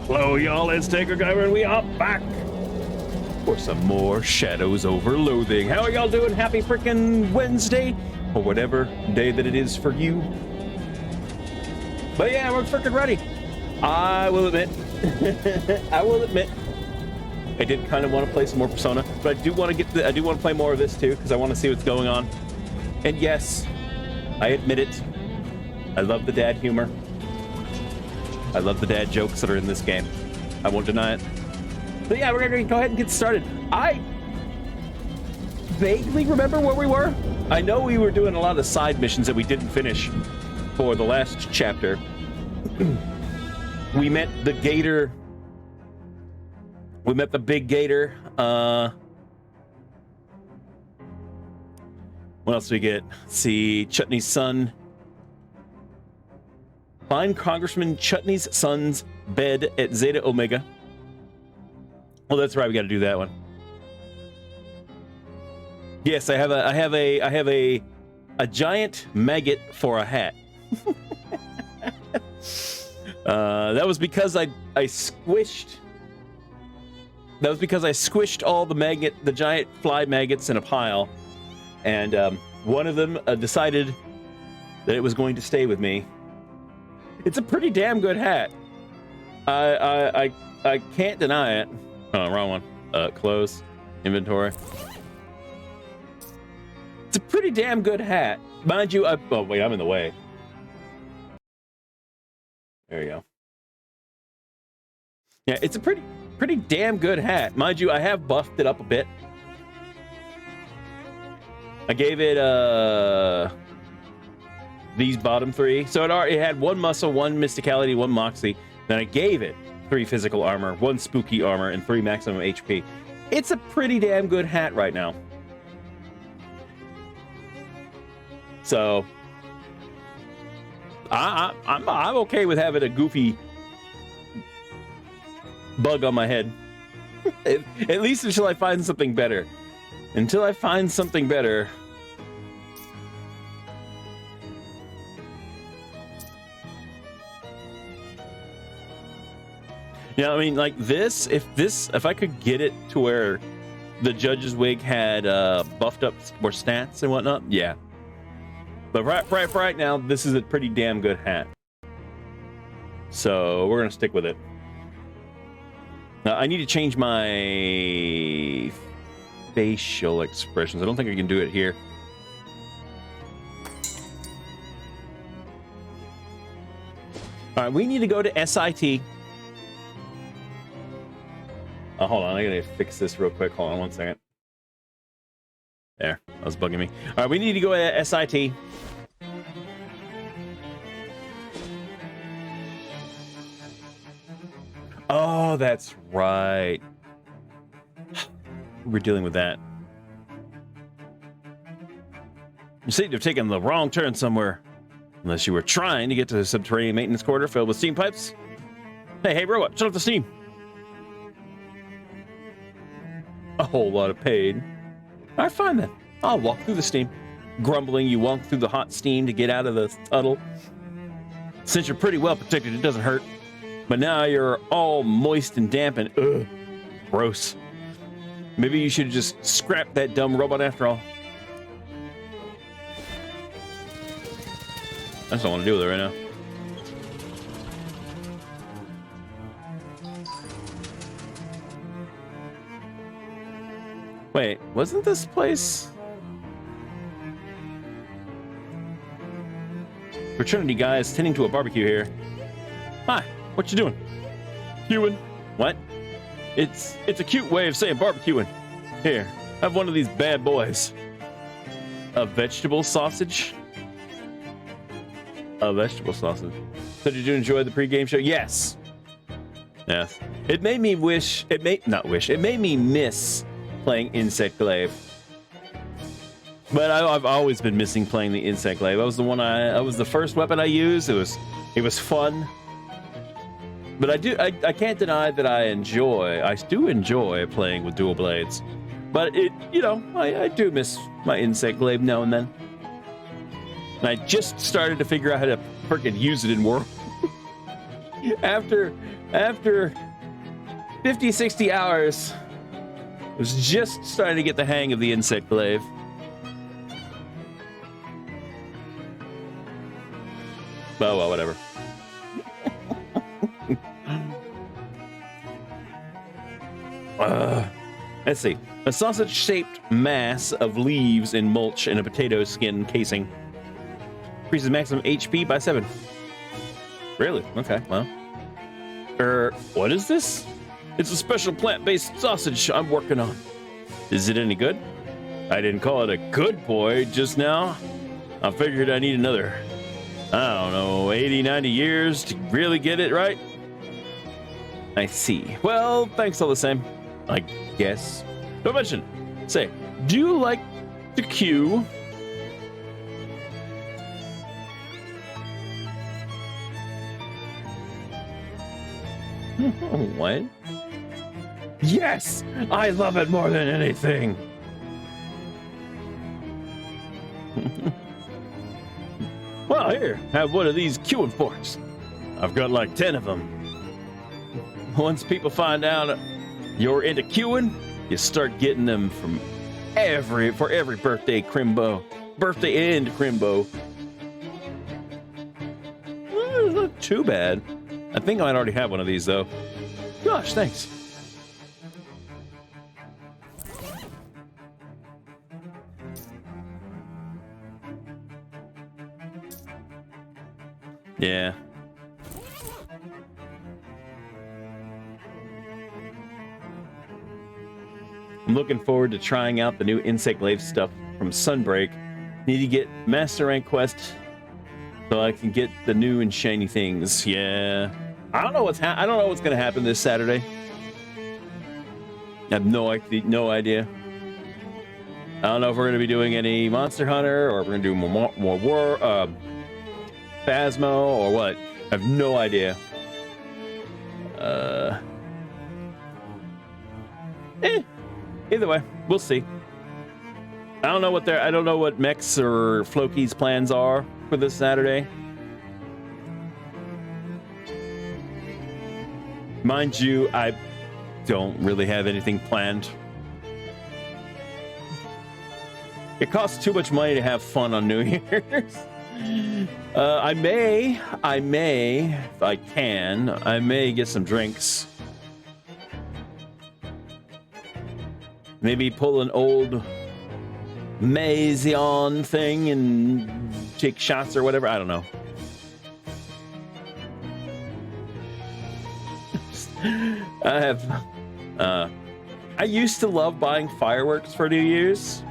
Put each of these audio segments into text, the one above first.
Hello, y'all, it's Taker Giver, and we are back for some more Shadows over Loathing. How are y'all doing? Happy freaking Wednesday, or whatever day that it is for you. But yeah, we're freaking ready. I will admit, I did kind of want to play some more Persona, but I do want to play more of this too, because I want to see what's going on. And yes, I admit it, I love the dad humor. I love the dad jokes that are in this game. I won't deny it. But yeah, we're gonna go ahead and get started. I vaguely remember where we were. I know we were doing a lot of side missions that we didn't finish for the last chapter. We met the gator. We met the big gator. What else do we get? Let's see, Chutney's son. Find Congressman Chutney's son's bed at Zeta Omega. Oh, that's right. We got to do that one. Yes, I have a giant maggot for a hat. That was because I squished. That was because I squished all the giant fly maggots in a pile, and one of them decided that it was going to stay with me. It's a pretty damn good hat. I can't deny it. Oh, wrong one. Close. Inventory. It's a pretty damn good hat. Mind you, oh wait, I'm in the way. There you go. Yeah, it's a pretty damn good hat. Mind you, I have buffed it up a bit. I gave it these bottom three. So it had 1 muscle, 1 mysticality, 1 moxie. Then I gave it 3 physical armor, 1 spooky armor, and 3 maximum HP. It's a pretty damn good hat right now. So I'm okay with having a goofy bug on my head. At least until I find something better. Until I find something better. Yeah, I mean, like this, if I could get it to where the judge's wig had buffed up more stats and whatnot, yeah. But right now, this is a pretty damn good hat. So we're gonna stick with it. Now, I need to change my facial expressions. I don't think I can do it here. All right, we need to go to SIT. Oh, hold on, I gotta fix this real quick. Hold on 1 second. There, that was bugging me. All right, we need to go to SIT. Oh, that's right. We're dealing with that. You seem to have taken the wrong turn somewhere. Unless you were trying to get to the subterranean maintenance quarter filled with steam pipes. Hey, robot, shut off the steam. A whole lot of pain. All right, fine then. I'll walk through the steam. Grumbling, you walk through the hot steam to get out of the tunnel. Since you're pretty well protected, it doesn't hurt. But now you're all moist and damp and ugh, gross. Maybe you should just scrap that dumb robot after all. I just don't want to deal with it right now. Wait, wasn't this place? Fraternity guys tending to a barbecue here. Hi, what you doing? Queuing. What? It's a cute way of saying barbecuing. Here, have one of these bad boys. A vegetable sausage? A vegetable sausage. So did you enjoy the pregame show? Yes. Yes. It made me wish, it made me miss playing Insect Glaive. But I've always been missing playing the Insect Glaive. That was the one I was the first weapon I used. It was fun. But I can't deny that I do enjoy playing with dual blades. But I do miss my Insect Glaive now and then. And I just started to figure out how to freaking use it in World. after After 50, 60 hours, I was just starting to get the hang of the insect glaive. Oh, well, whatever. Let's see. A sausage-shaped mass of leaves and mulch in a potato skin casing. Increases maximum HP by 7. Really? Okay, well. What is this? It's a special plant-based sausage I'm working on. Is it any good? I didn't call it a good boy just now. I figured I need another, I don't know, 80, 90 years to really get it right. I see. Well, thanks all the same, I guess. No mention. Say, do you like to queue? What? Yes! I love it more than anything! Well, here, have one of these queuing forks. I've got like 10 of them. Once people find out you're into queuing, you start getting them from for every birthday crimbo. Birthday and crimbo. Well, it's not too bad. I think I might already have one of these, though. Gosh, thanks. Yeah. I'm looking forward to trying out the new insect glaive stuff from Sunbreak. Need to get Master Rank Quest so I can get the new and shiny things. Yeah. I don't know what's going to happen this Saturday. I have no idea. I don't know if we're going to be doing any Monster Hunter or if we're going to do more Phasmo or what. I have no idea. Either way, we'll see. I don't know what Mex or Floki's plans are for this Saturday. Mind you, I don't really have anything planned. It costs too much money to have fun on New Year's. I may, if I can, I may get some drinks. Maybe pull an old Maison thing and take shots or whatever. I don't know. I used to love buying fireworks for New Year's.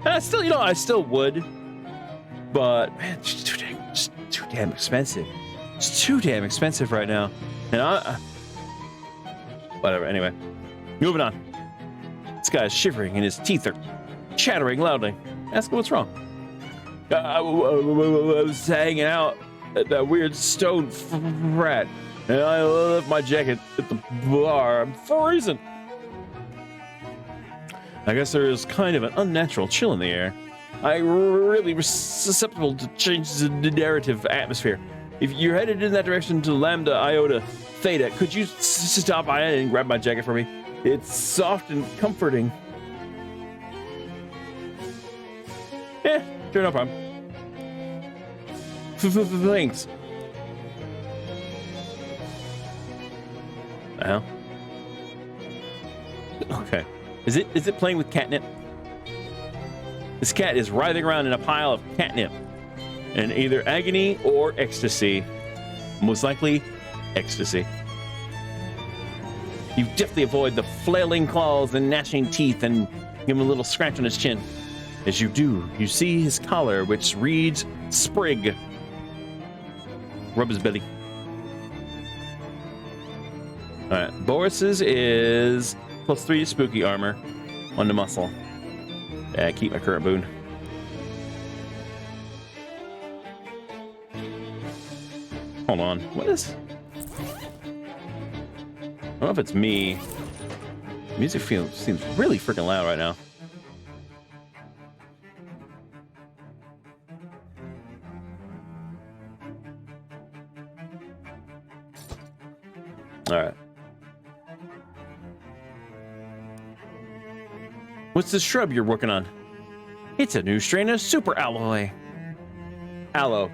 And I still would. But man, it's too damn expensive. It's too damn expensive right now. And whatever, anyway. Moving on. This guy is shivering and his teeth are chattering loudly. Ask him what's wrong. I was hanging out at that weird stone frat, and I left my jacket at the bar. I'm freezing. I guess there is kind of an unnatural chill in the air. I'm really susceptible to changes in the narrative atmosphere. If you're headed in that direction to Lambda Iota Theta, could you stop by and grab my jacket for me? It's soft and comforting. Yeah, sure, no problem. Thanks. The hell? Okay. Is it playing with catnip? This cat is writhing around in a pile of catnip. In either agony or ecstasy. Most likely, ecstasy. You deftly avoid the flailing claws and gnashing teeth and give him a little scratch on his chin. As you do, you see his collar, which reads Sprig. Rub his belly. Alright, Boris's is +3 to spooky armor, 1 to muscle. Yeah, keep my current boon. Hold on, what is... I don't know if it's me. Music seems really freaking loud right now. All right. What's the shrub you're working on? It's a new strain of super alloy. Aloe.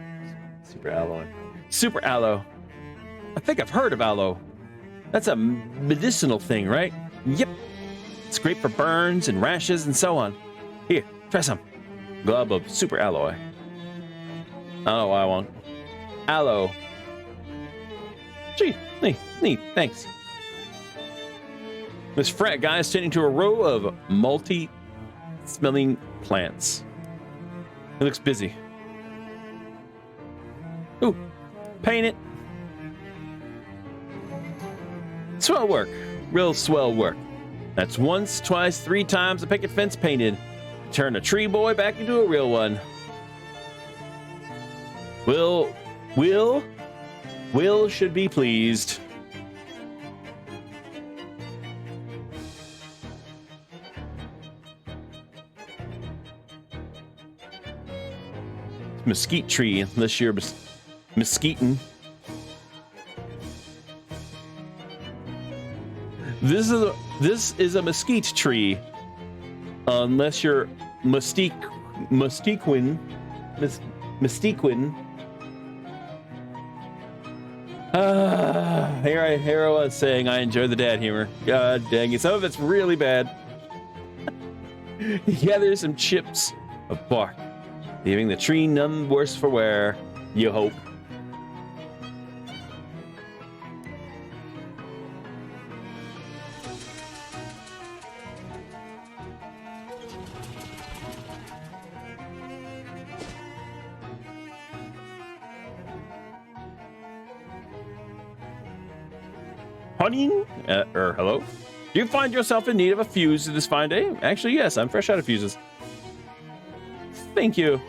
Super alloy. Super aloe. I think I've heard of aloe. That's a medicinal thing, right? Yep. It's great for burns and rashes and so on. Here, try some. Glove of super alloy. I don't know what I want. Aloe. Gee, neat, thanks. This frat guy is tending to a row of multi-smelling plants. He looks busy. Ooh, paint it. Swell work. Real swell work. That's once, twice, 3 times a picket fence painted. Turn a tree boy back into a real one. Will should be pleased. Mesquite tree, unless you're mesquiting. This is a mesquite tree, unless you're mesquite. Here I was saying I enjoy the dad humor. God dang it, some of it's really bad. Yeah, there's some chips of bark, leaving the tree none worse for wear, you hope. Honey, hello? Do you find yourself in need of a fuse this fine day? Actually, yes, I'm fresh out of fuses. Thank you.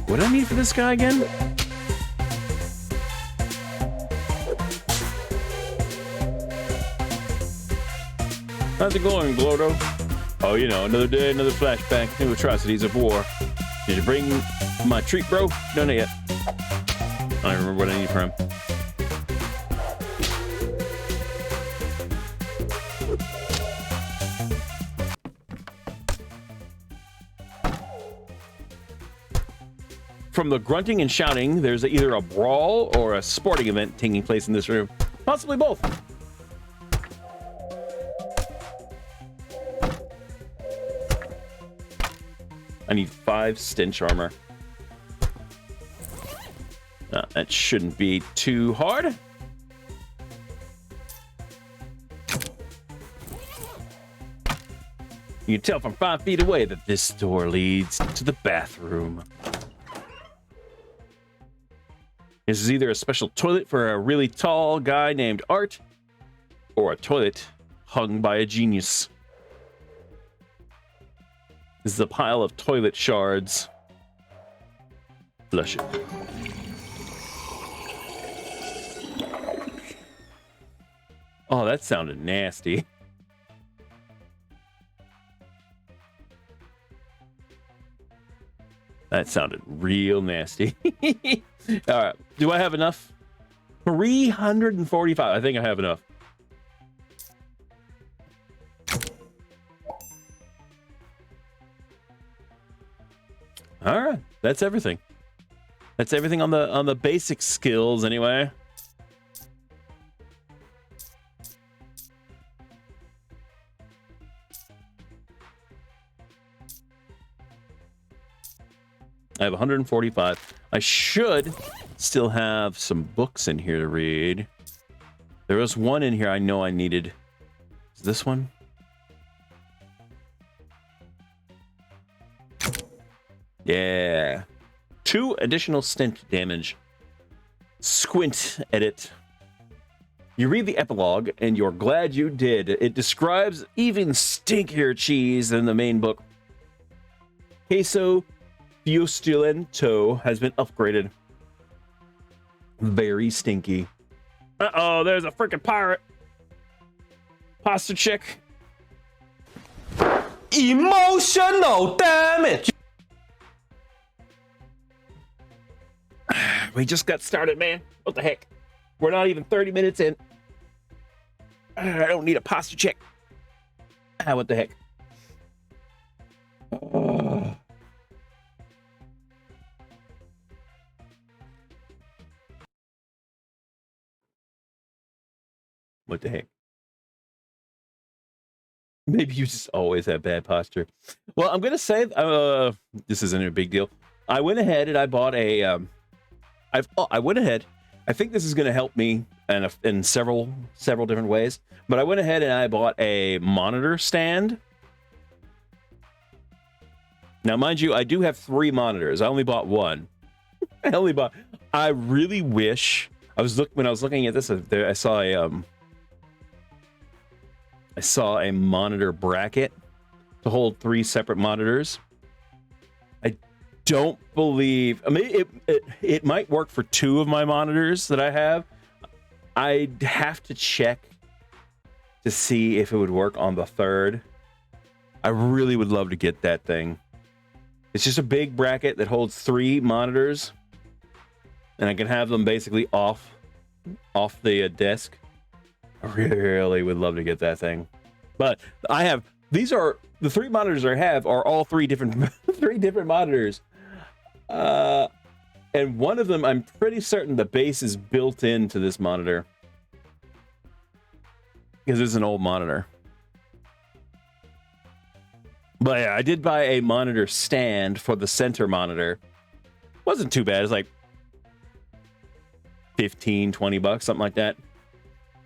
What do I need for this guy again? How's it going, Glordo? Oh, you know, another day, another flashback, new atrocities of war. Did you bring my treat, bro? No, not yet. I don't remember what I need from him. From the grunting and shouting, there's either a brawl or a sporting event taking place in this room. Possibly both. I need 5 stench armor. That shouldn't be too hard. You can tell from 5 feet away that this door leads to the bathroom. This is either a special toilet for a really tall guy named Art, or a toilet hung by a genius. This is a pile of toilet shards. Flush it. Oh, that sounded nasty. That sounded real nasty. All right. Do I have enough? 345. I think I have enough. All right. That's everything. That's everything on the basic skills anyway. I have 145. I should still have some books in here to read. There was one in here I know I needed. Is this one? Yeah. 2 additional stint damage. Squint edit. You read the epilogue, and you're glad you did. It describes even stinkier cheese than the main book. Queso Fiostulento has been upgraded. Very stinky. Uh-oh, there's a freaking pirate. Pasta chick. Emotional damage. We just got started, man. What the heck? We're not even 30 minutes in. I don't need a posture check. What the heck? What the heck? Maybe you just always have bad posture. Well, I'm gonna say this isn't a big deal. I went ahead and I bought a. I went ahead. I think this is gonna help me in several different ways. But I went ahead and I bought a monitor stand. Now, mind you, I do have 3 monitors. I only bought 1. I really wish when I was looking at this. I saw a monitor bracket to hold 3 separate monitors. I don't believe. I mean, it might work for 2 of my monitors that I have. I'd have to check to see if it would work on the 3rd. I really would love to get that thing. It's just a big bracket that holds 3 monitors, and I can have them basically off the desk. I really would love to get that thing. But these are the 3 monitors I have are all 3 different 3 different monitors. And one of them, I'm pretty certain the base is built into this monitor, because it's an old monitor. But yeah, I did buy a monitor stand for the center monitor. Wasn't too bad. It's like $15-20, something like that.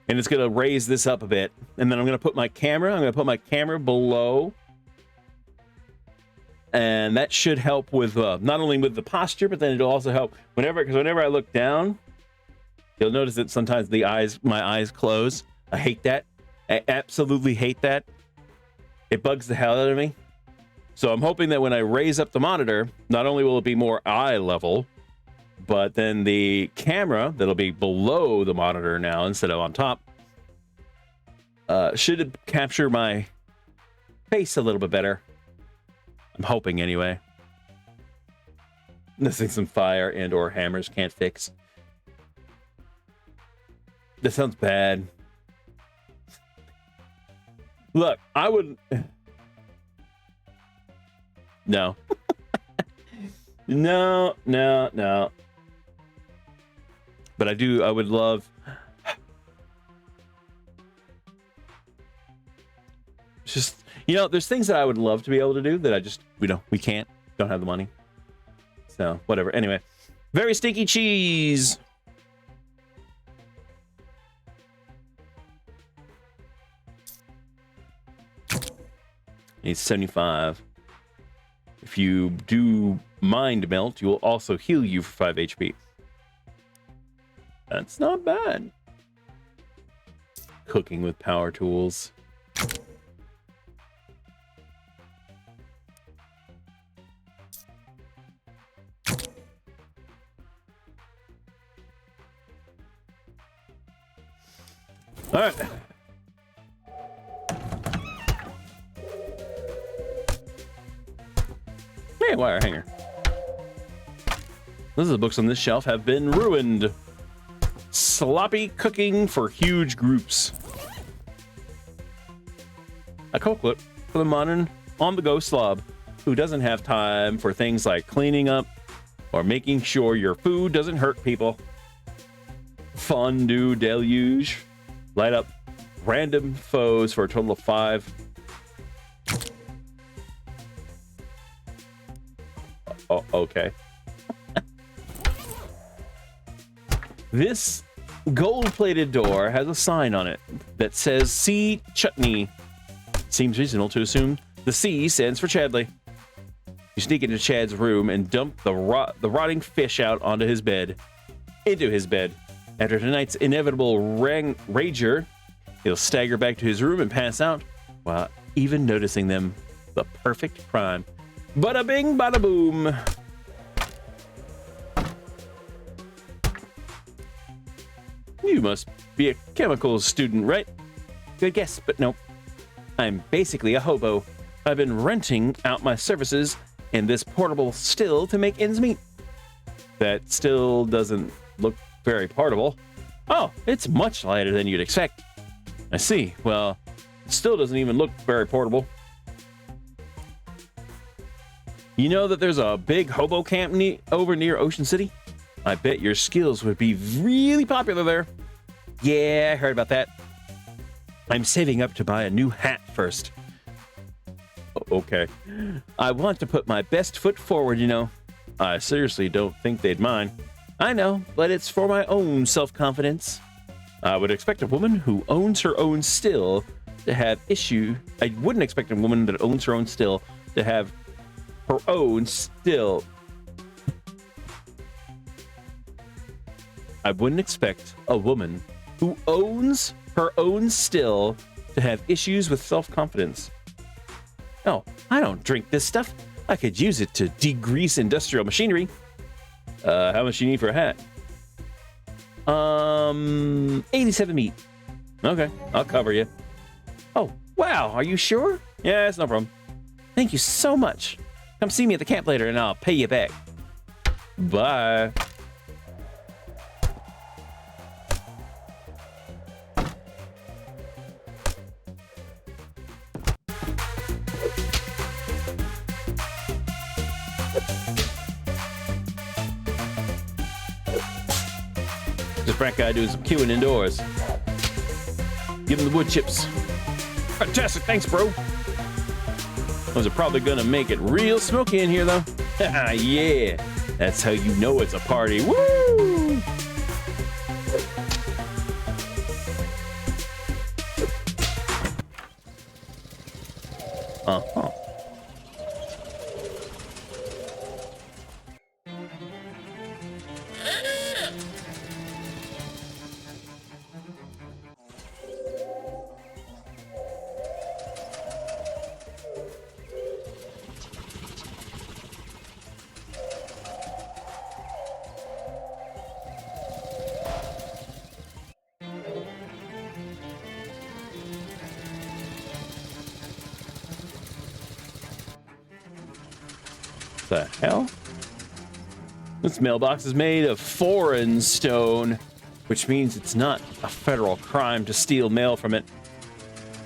And it's going to raise this up a bit. And then I'm going to put my camera below. And that should help with not only with the posture, but then it'll also help whenever I look down, you'll notice that sometimes my eyes close. I hate that. I absolutely hate that. It bugs the hell out of me. So I'm hoping that when I raise up the monitor, not only will it be more eye level, but then the camera that'll be below the monitor now instead of on top should capture my face a little bit better. I'm hoping anyway. Nothing some fire and or hammers can't fix. That sounds bad. Look, I would... No. No. But I would love... Just, there's things that I would love to be able to do that we can't. Don't have the money. So, whatever. Anyway. Very stinky cheese! Needs 75. If you do mind melt, you will also heal you for 5 HP. That's not bad. Cooking with power tools. All right. Hey, wire hanger. Those are the books on this shelf have been ruined. Sloppy cooking for huge groups. A coquelet for the modern on-the-go slob who doesn't have time for things like cleaning up or making sure your food doesn't hurt people. Fondue deluge. Light up random foes for a total of 5. Oh, okay. This gold-plated door has a sign on it that says C Chutney. Seems reasonable to assume the C stands for Chadley. You sneak into Chad's room and dump the rotting fish out onto his bed. Into his bed. After tonight's inevitable rager, he'll stagger back to his room and pass out while even noticing them. The perfect crime. Bada bing, bada boom. You must be a chemicals student, right? Good guess, but no. I'm basically a hobo. I've been renting out my services in this portable still to make ends meet. That still doesn't look very portable. Oh, it's much lighter than you'd expect. I see. Well, it still doesn't even look very portable. You know that there's a big hobo camp over near Ocean City? I bet your skills would be really popular there. Yeah, I heard about that. I'm saving up to buy a new hat first. Okay. I want to put my best foot forward, you know. I seriously don't think they'd mind. I know, but it's for my own self-confidence. I would expect a woman who owns her own still to have issue. I wouldn't expect a woman that owns her own still to have her own still. I wouldn't expect a woman who owns her own still to have issues with self-confidence. No, I don't drink this stuff. I could use it to degrease industrial machinery. How much do you need for a hat? 87 meat. Okay, I'll cover you. Oh, wow, are you sure? Yeah, it's no problem. Thank you so much. Come see me at the camp later and I'll pay you back. Bye. This frat guy doing some queuing indoors. Give him the wood chips. Fantastic, thanks, bro. Those are probably gonna make it real smoky in here, though. Yeah, that's how you know it's a party. Woo! Uh-huh. The hell? This mailbox is made of foreign stone, which means it's not a federal crime to steal mail from it.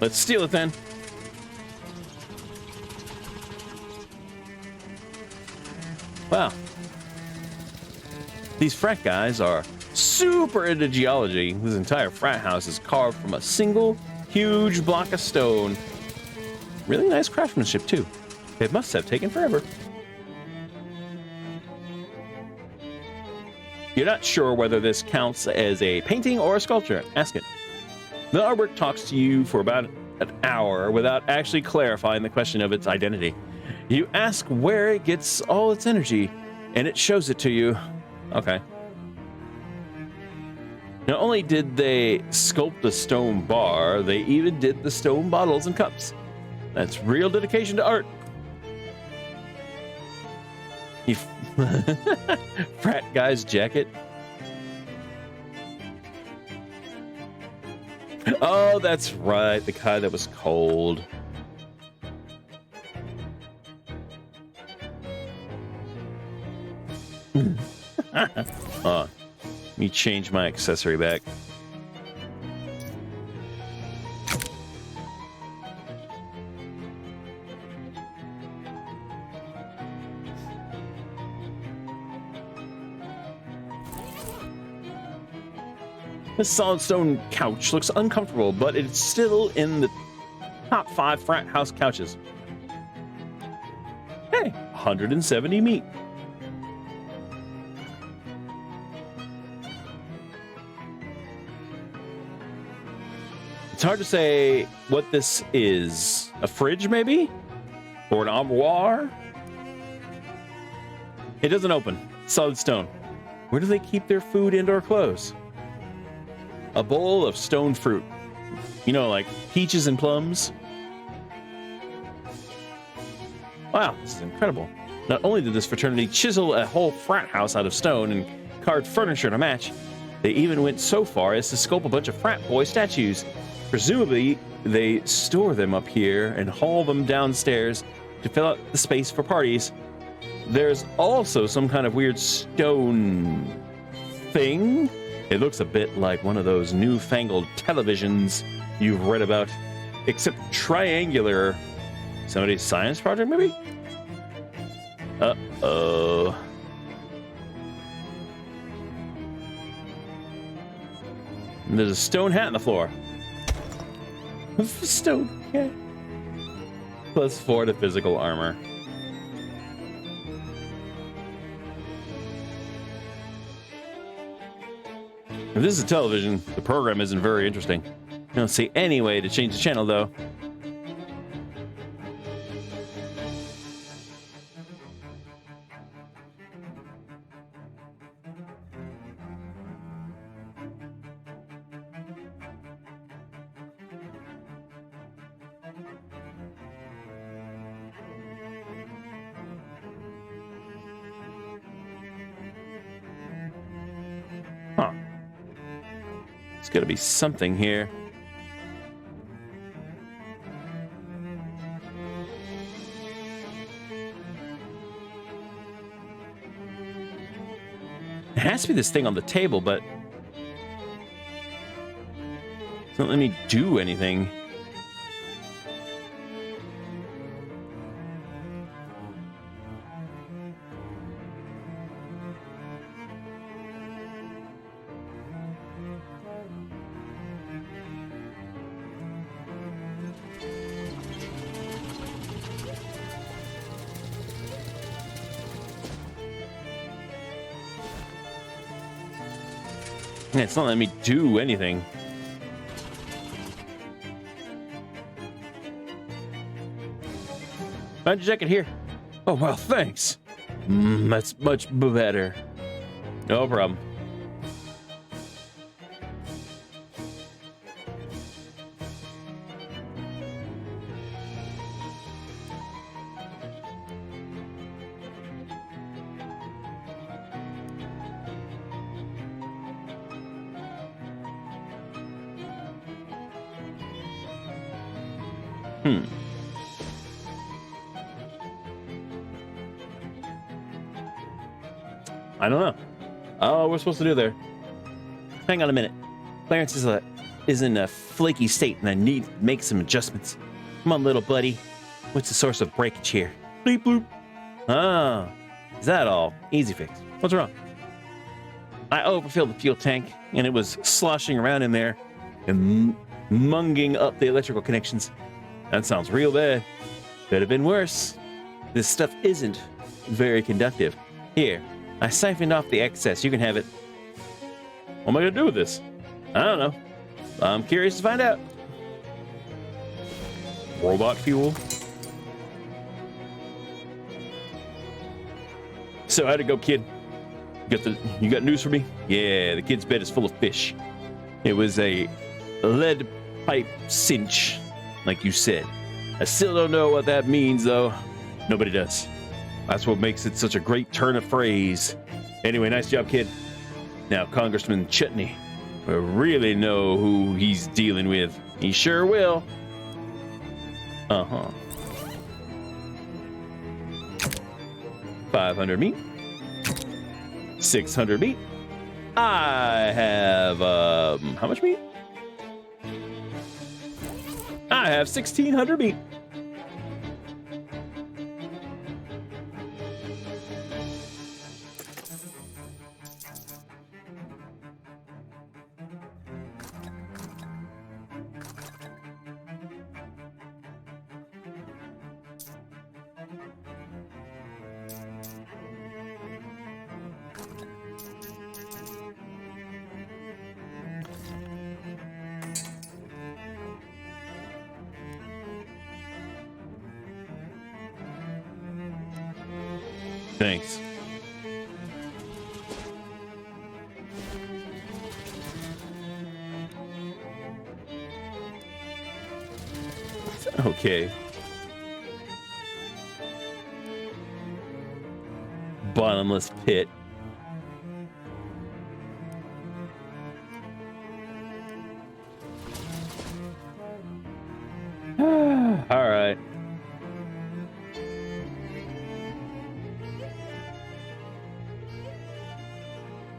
Let's steal it then. Wow. These frat guys are super into geology. This entire frat house is carved from a single huge block of stone. Really nice craftsmanship too. It must have taken forever. You're not sure whether this counts as a painting or a sculpture. Ask it. The artwork talks to you for about an hour without actually clarifying the question of its identity. You ask where it gets all its energy, and it shows it to you. Okay. Not only did they sculpt the stone bar, they even did the stone bottles and cups. That's real dedication to art. You frat guy's jacket. Oh, that's right. The guy that was cold. Let me change my accessory back. This solid stone couch looks uncomfortable, but it's still in the top 5 frat house couches. Hey, 170 meat. It's hard to say what this is. A fridge, maybe? Or an armoire? It doesn't open. Solid stone. Where do they keep their food and/or clothes? A bowl of stone fruit. You know, like peaches and plums. Wow, this is incredible. Not only did this fraternity chisel a whole frat house out of stone and carved furniture to match, they even went so far as to sculpt a bunch of frat boy statues. Presumably, they store them up here and haul them downstairs to fill out the space for parties. There's also some kind of weird stone thing. It looks a bit like one of those newfangled televisions you've read about, except triangular. Somebody's science project, maybe? Uh-oh. There's a stone hat on the floor. Stone hat. +4 to physical armor. If this is television, the program isn't very interesting. I don't see any way to change the channel, though. Huh. There's gotta be something here. It has to be this thing on the table, but it's not letting me do anything. It's not letting me do anything. Found your jacket here. Oh, well, thanks. That's much better. No problem. I don't know. Oh, we're supposed to do there. Hang on a minute. Clarence is in a flaky state, and I need to make some adjustments. Come on, little buddy. What's the source of breakage here? Bleep bloop. Ah, is that all? Easy fix. What's wrong? I overfilled the fuel tank, and it was sloshing around in there and munging up the electrical connections. That sounds real bad. Could have been worse. This stuff isn't very conductive. Here, I siphoned off the excess. You can have it. What am I going to do with this? I don't know. I'm curious to find out. Robot fuel. So how'd it go, kid? You got news for me? Yeah, the kid's bed is full of fish. It was a lead pipe cinch, like you said. I still don't know what that means, though. Nobody does. That's what makes it such a great turn of phrase. Anyway, nice job, kid. Now, Congressman Chutney will really know who he's dealing with. He sure will. Uh-huh. 500 meat. 600 meat. I have, how much meat? I have 1,600 meat. Thanks. Okay. Bottomless pit.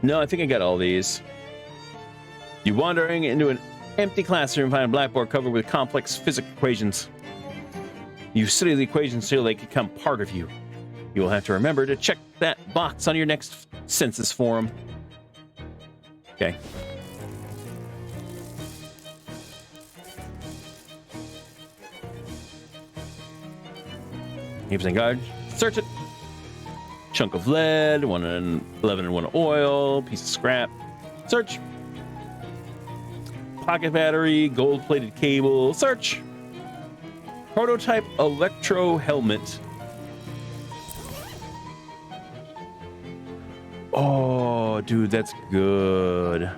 No, I think I got all these. You wandering into an empty classroom, find a blackboard covered with complex physics equations. You study the equations till they become part of you. You will have to remember to check that box on your next census form. Okay. Heaps and guard. Search it. Chunk of lead, 111 and 1 oil, piece of scrap. Search. Pocket battery, gold-plated cable. Search. Prototype electro helmet. Oh, dude, that's good.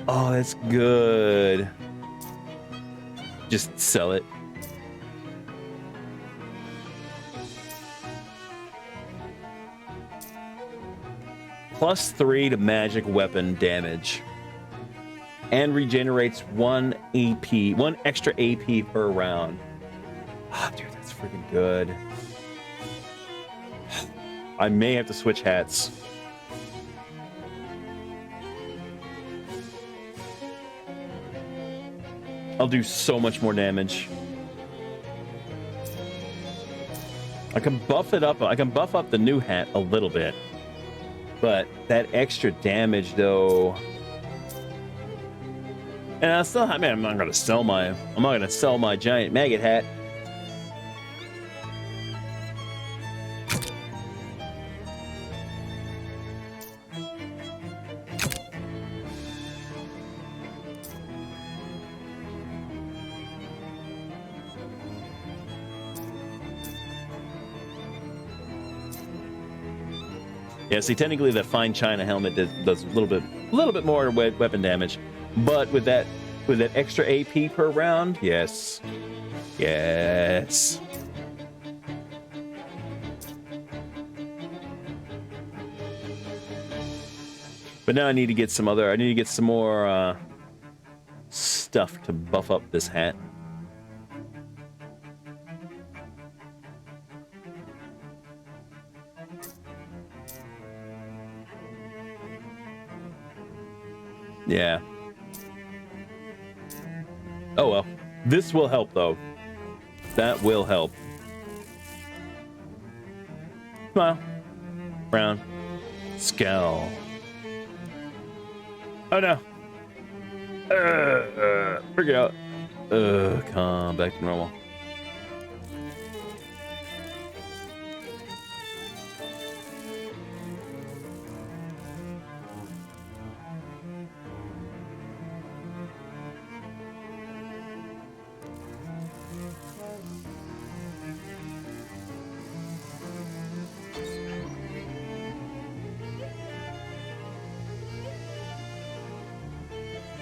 Oh, that's good. Just sell it. +3 to magic weapon damage. And regenerates 1 AP, 1 extra AP per round. Ah, dude, that's freaking good. I may have to switch hats. I'll do so much more damage. I can buff it up. I can buff up the new hat a little bit. But that extra damage, though. And I still, I mean, I'm not gonna sell my giant maggot hat. Yeah, see, technically the fine china helmet does a little bit more weapon damage, but with that extra AP per round, yes. But now I need to get some more stuff to buff up this hat. Yeah. Oh well. This will help though. That will help. Smile. Frown. Scowl. Oh no. Figure out. Come back to normal.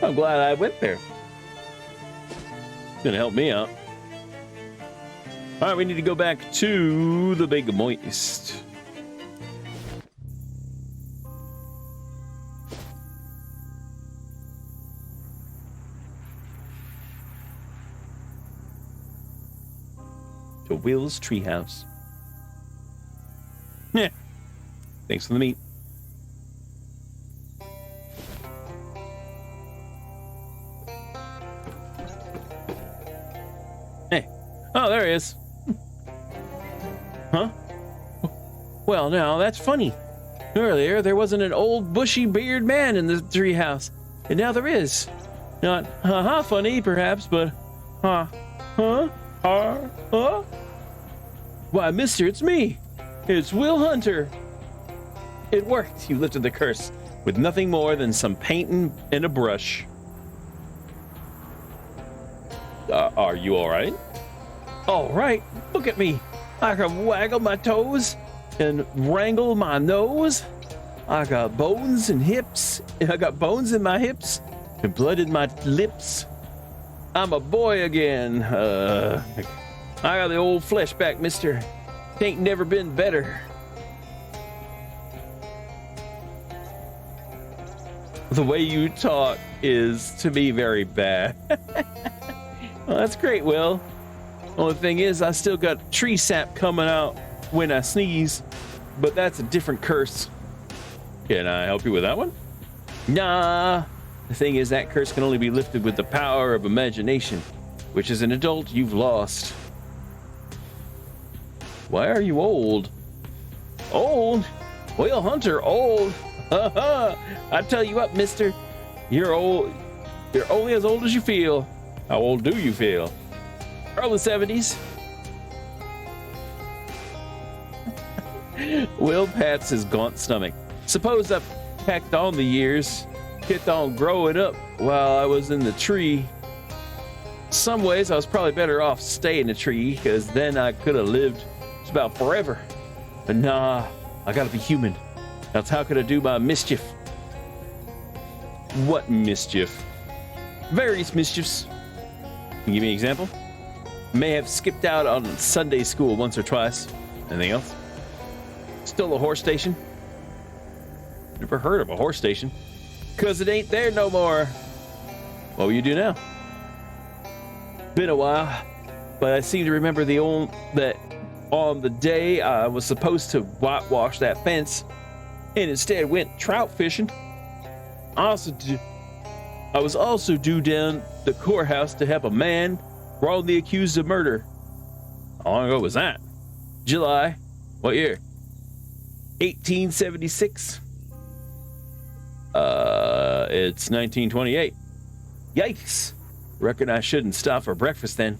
I'm glad I went there. It's gonna help me out. All right, we need to go back to the Big Moist. To Will's treehouse. Yeah. Thanks for the meat. Oh, there he is. Huh? Well, now, that's funny. Earlier, there wasn't an old bushy-beard man in the treehouse, and now there is. Not ha-ha funny, perhaps, but huh? Why, mister, it's me. It's Will Hunter. It worked. You lifted the curse with nothing more than some paint and a brush. Are you all right? All right, look at me. I can waggle my toes and wrangle my nose. I got bones and hips. I got bones in my hips and blood in my lips. I'm a boy again. I got the old flesh back, mister. Ain't never been better. The way you talk is, to me, very bad. Well, that's great, Will. Only thing is, I still got tree sap coming out when I sneeze, but that's a different curse. Can I help you with that one? Nah. The thing is, that curse can only be lifted with the power of imagination, which as an adult, you've lost. Why are you old? Old? Whale Hunter, old? I tell you what, mister. You're old. You're only as old as you feel. How old do you feel? Early 70s. Will pats his gaunt stomach. Suppose I packed on the years, kept on growing up while I was in the tree. Some ways I was probably better off staying in the tree, because then I could have lived just about forever. But nah, I gotta be human. That's how could I do my mischief? What mischief? Various mischiefs. Can you give me an example? May have skipped out on Sunday school once or twice. Anything else? Still a horse station? Never heard of a horse station. Cause it ain't there no more. What will you do now? Been a while, but I seem to remember that on the day I was supposed to whitewash that fence, and instead went trout fishing. I was also due down the courthouse to help a man wrongly accused of murder. How long ago was that? July. What year? 1876. It's 1928. Yikes. Reckon I shouldn't stop for breakfast then.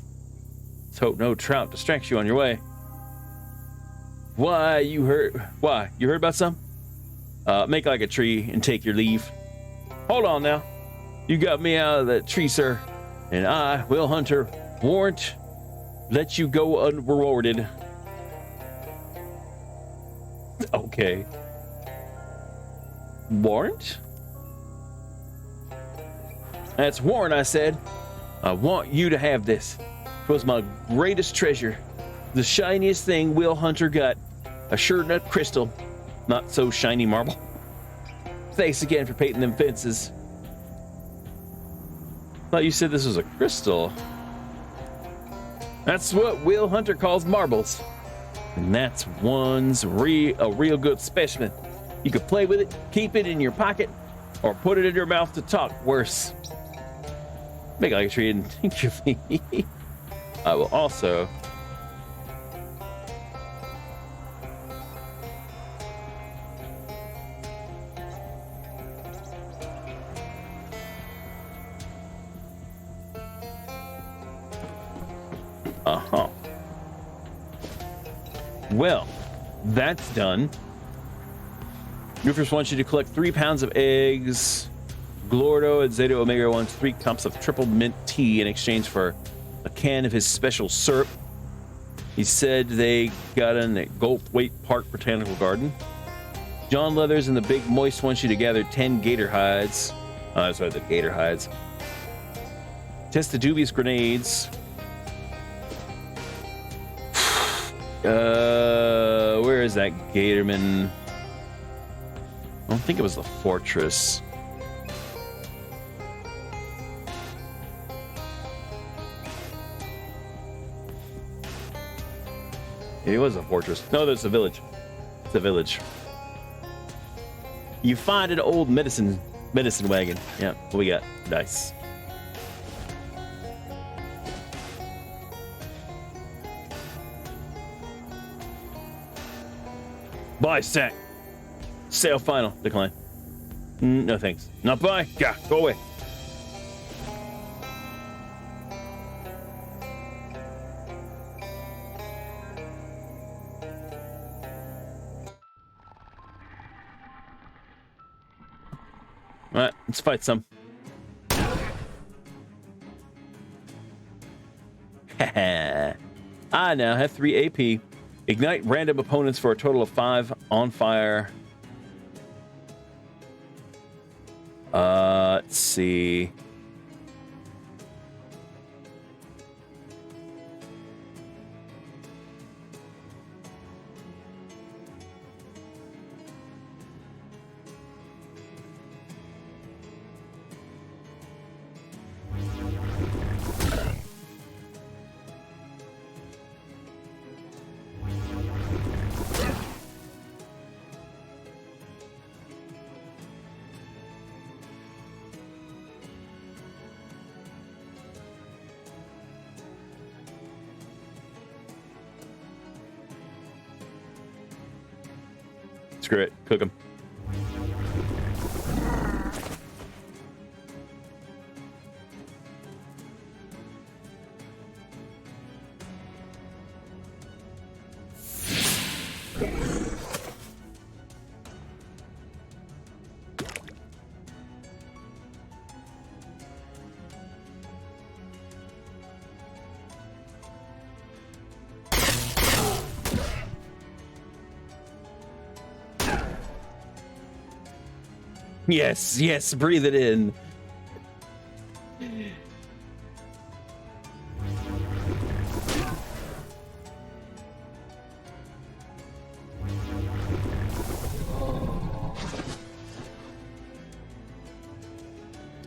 Let's hope no trout distracts you on your way. Why, you heard about something? Make like a tree and take your leave. Hold on now. You got me out of that tree, sir. And I, Will Hunter, won't let you go unrewarded. Okay. Warrant? That's warrant, I said. I want you to have this. It was my greatest treasure. The shiniest thing Will Hunter got. A sure nut crystal. Not so shiny marble. Thanks again for painting them fences. Thought you said this was a crystal. That's what Will Hunter calls marbles. And that's a real good specimen. You could play with it, keep it in your pocket, or put it in your mouth to talk worse. Make like a tree and think of me. I will also Well, that's done. Goofers wants you to collect 3 pounds of eggs. Glordo and Zeta Omega wants 3 cups of triple mint tea in exchange for a can of his special syrup. He said they got in at Goldthwaite Park Botanical Garden. John Leathers and the Big Moist wants you to gather 10 gator hides. That's right, the gator hides. Test the dubious grenades. Where is that Gatorman? I don't think it was the fortress. It was a fortress. No, there's a village. It's a village. You find an old medicine wagon. Yeah, what we got? Nice. Buy sack. Sale final. Decline. No thanks. Not buy. Yeah, go away. Alright, let's fight some. I now have 3 AP. Ignite random opponents for a total of 5 on fire. Let's see. Screw it. Cook them. Yes, yes, breathe it in.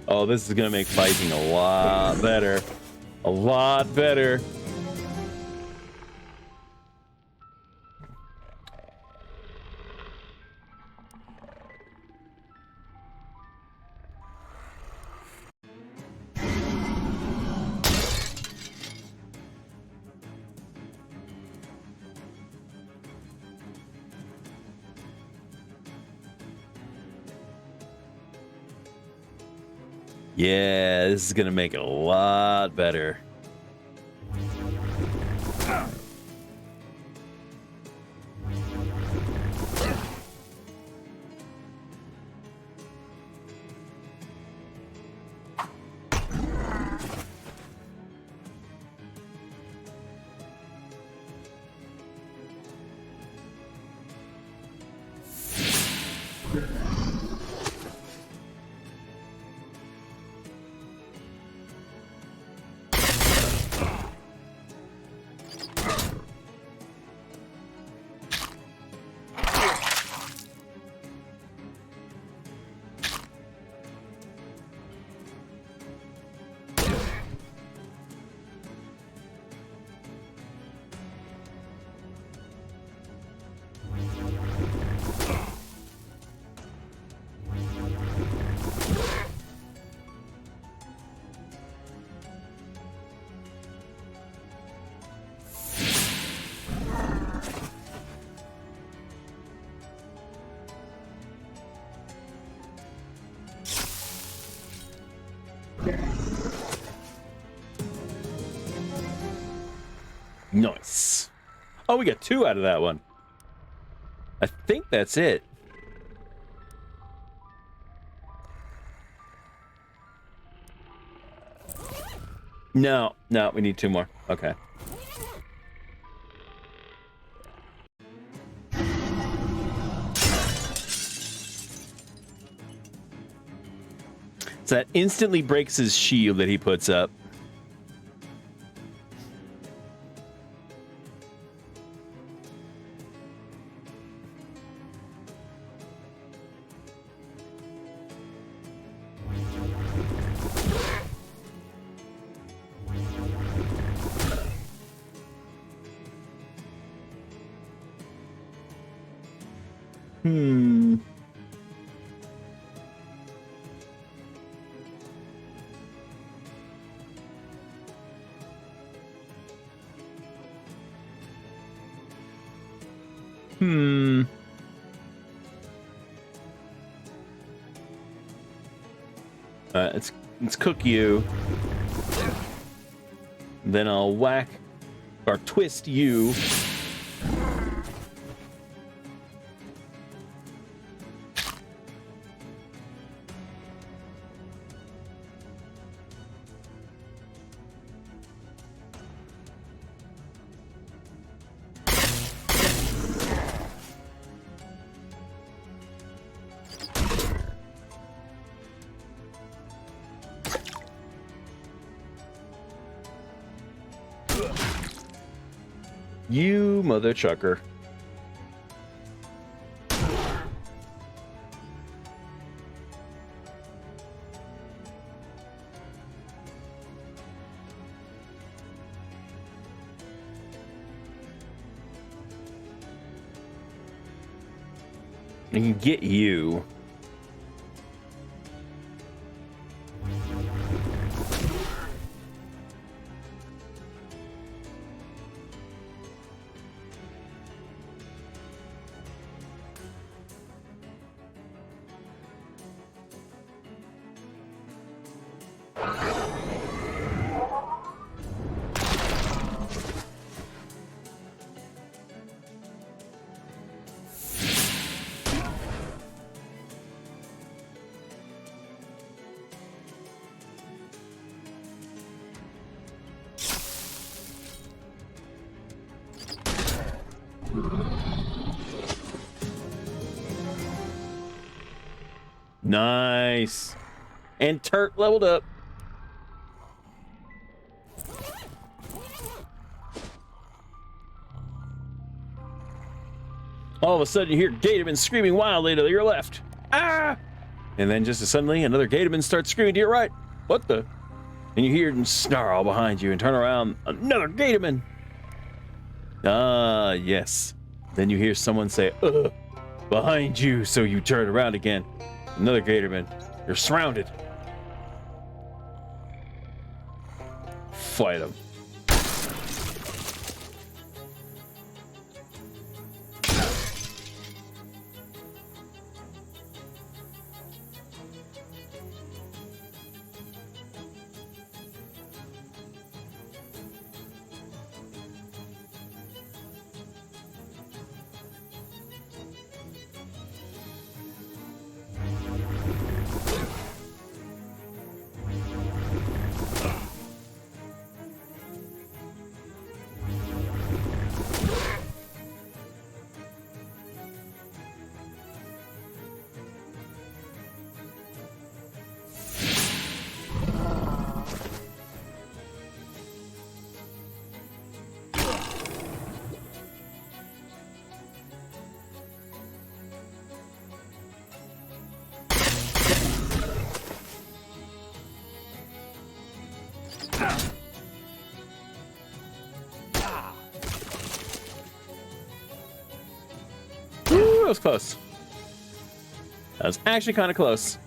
Oh, this is gonna make fighting a lot better. A lot better. Yeah, this is gonna make it a lot better. Nice. Oh, we got 2 out of that one. I think that's it. No, we need 2 more. Okay. So that instantly breaks his shield that he puts up. Let's cook you. Then I'll whack or twist you. You mother chucker. I can get you. Nice. And Turk leveled up. All of a sudden, you hear Gatorman screaming wildly to your left. Ah! And then just as suddenly, another Gatorman starts screaming to your right. What the? And you hear him snarl behind you and turn around. Another Gatorman. Ah, yes. Then you hear someone say, behind you. So you turn around again. Another Gatorman. You're surrounded. Fight him. Ooh, that was close. That was actually kind of close.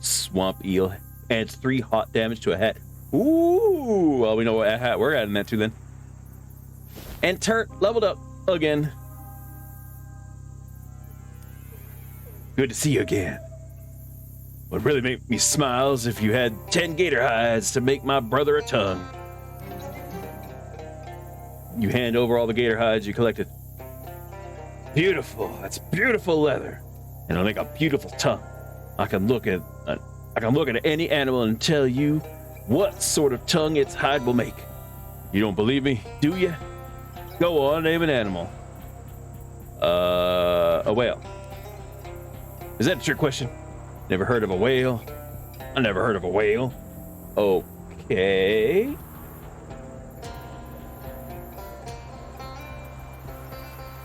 Swamp eel adds 3 hot damage to a hat. Ooh, well, we know what hat we're adding that to then. And Turt leveled up again. Good to see you again. What really made me smile is if you had 10 gator hides to make my brother a tongue. You hand over all the gator hides you collected. Beautiful. That's beautiful leather. And it'll make a beautiful tongue. I can look at any animal and tell you what sort of tongue its hide will make. You don't believe me, do you? Go on, name an animal. A whale. Is that a trick question? Never heard of a whale? I never heard of a whale. Okay.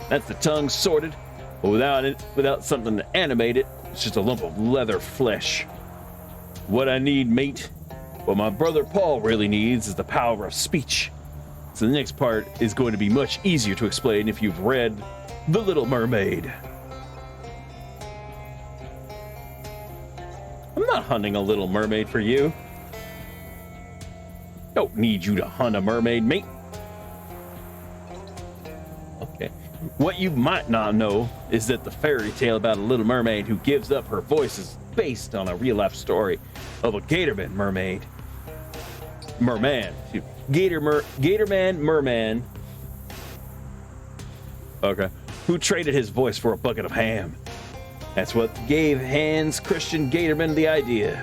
That's the tongue sorted, but without something to animate it, it's just a lump of leather flesh. What I need, mate, what my brother Paul really needs is the power of speech. So the next part is going to be much easier to explain if you've read The Little Mermaid. I'm not hunting a little mermaid for you. Don't need you to hunt a mermaid, mate. Okay. What you might not know is that the fairy tale about a little mermaid who gives up her voice is based on a real-life story of a Gatorman mermaid. Merman. Merman. Okay. Who traded his voice for a bucket of ham. That's what gave Hans Christian Gatorman the idea.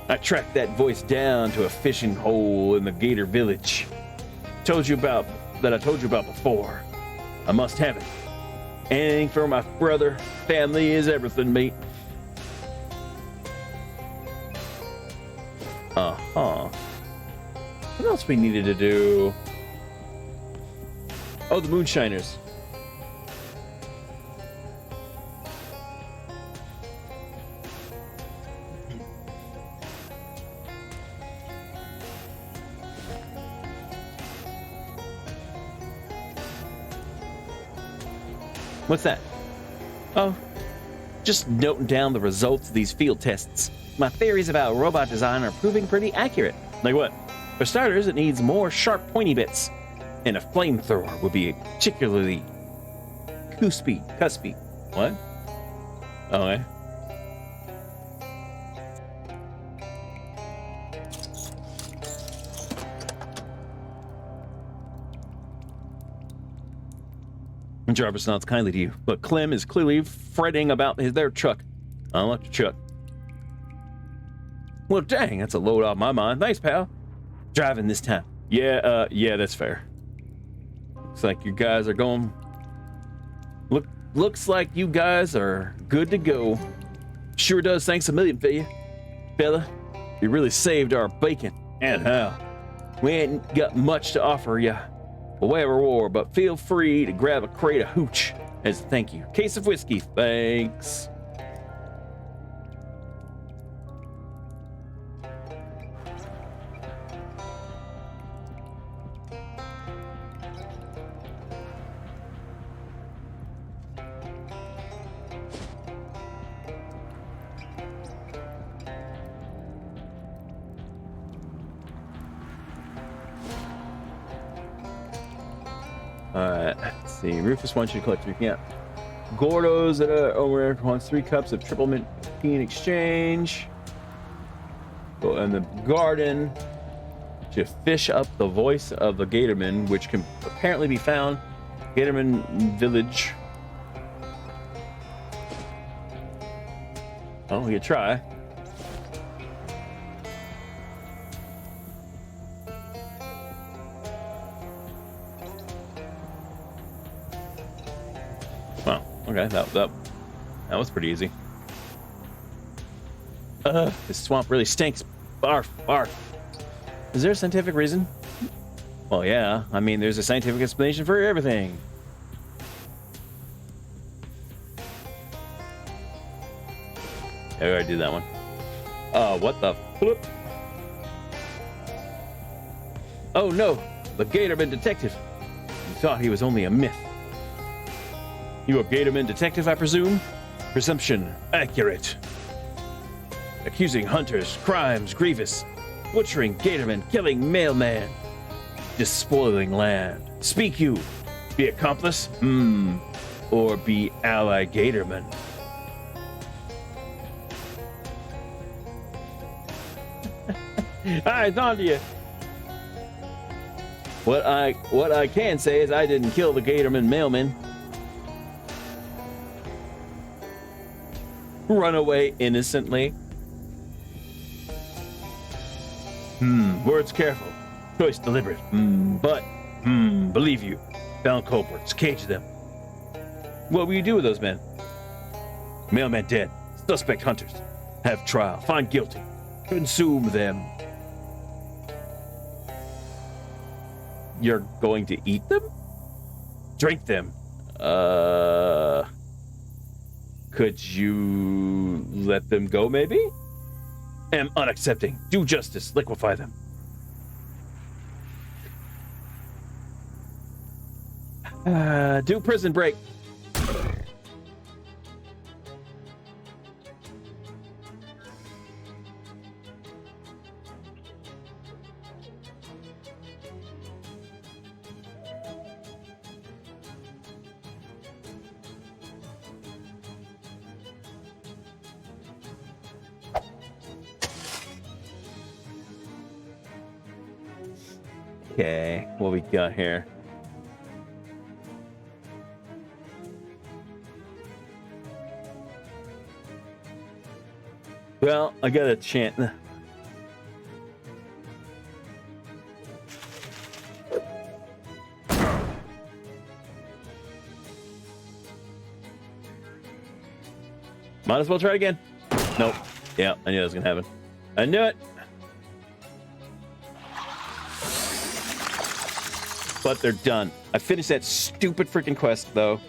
I tracked that voice down to a fishing hole in the Gator Village. I told you about before. I must have it. Anything for my brother. Family is everything, mate. Uh-huh. What else we needed to do? Oh, the Moonshiners. What's that? Oh, just noting down the results of these field tests. My theories about robot design are proving pretty accurate. Like what? For starters, it needs more sharp, pointy bits. And a flamethrower would be particularly cuspy. What? Okay. Jarvis nods kindly to you, but Clem is clearly fretting about their truck. Unlock the truck. Well, dang, that's a load off my mind. Thanks, pal. Driving this time. Yeah, that's fair. Looks like you guys are going... Looks like you guys are good to go. Sure does. Thanks a million, fella. You really saved our bacon. And how? We ain't got much to offer ya. A way of reward, but feel free to grab a crate of hooch as a thank you. Case of whiskey. Thanks. Alright, let's see. Rufus wants you to collect 3. Yeah. Gordo's at over wants 3 cups of triple mint tea in exchange. Go in the garden to fish up the voice of the Gatorman, which can apparently be found Gatorman Village. Oh, you try. Okay, that was pretty easy. This swamp really stinks. Barf, barf. Is there a scientific reason? Well, yeah. I mean, there's a scientific explanation for everything. I already did that one. What the flip? Oh no, the Gatorman detective. You thought he was only a myth. You a Gatorman detective, I presume? Presumption accurate. Accusing hunters, crimes grievous, butchering Gatorman, killing mailman, despoiling land. Speak you, be accomplice? Or be ally Gatorman? It's on to you. What I can say is I didn't kill the Gatorman mailman. Run away innocently. Words careful. Choice deliberate. But believe you. Found culprits. Cage them. What will you do with those men? Mailman dead. Suspect hunters. Have trial. Find guilty. Consume them. You're going to eat them? Drink them. Could you let them go, maybe? Am unaccepting. Do justice. Liquefy them. Do prison break. Okay, what we got here? Well, I got a chant. Might as well try again. Nope. Yeah, I knew that was gonna happen. I knew it. But they're done. I finished that stupid freaking quest, though.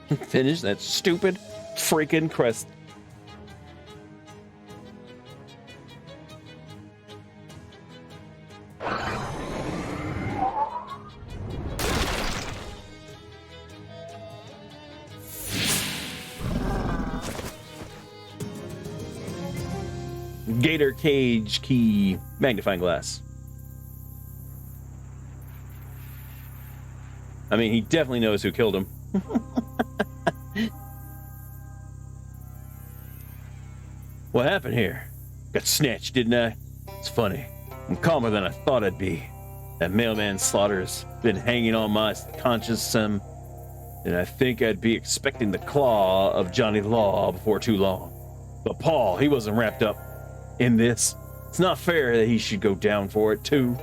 Finish that stupid freaking quest. Gator cage key magnifying glass. I mean, he definitely knows who killed him. What happened here? Got snatched, didn't I? It's funny. I'm calmer than I thought I'd be. That mailman slaughter's been hanging on my conscience some, and I think I'd be expecting the claw of Johnny Law before too long. But Paul, he wasn't wrapped up in this. It's not fair that he should go down for it, too.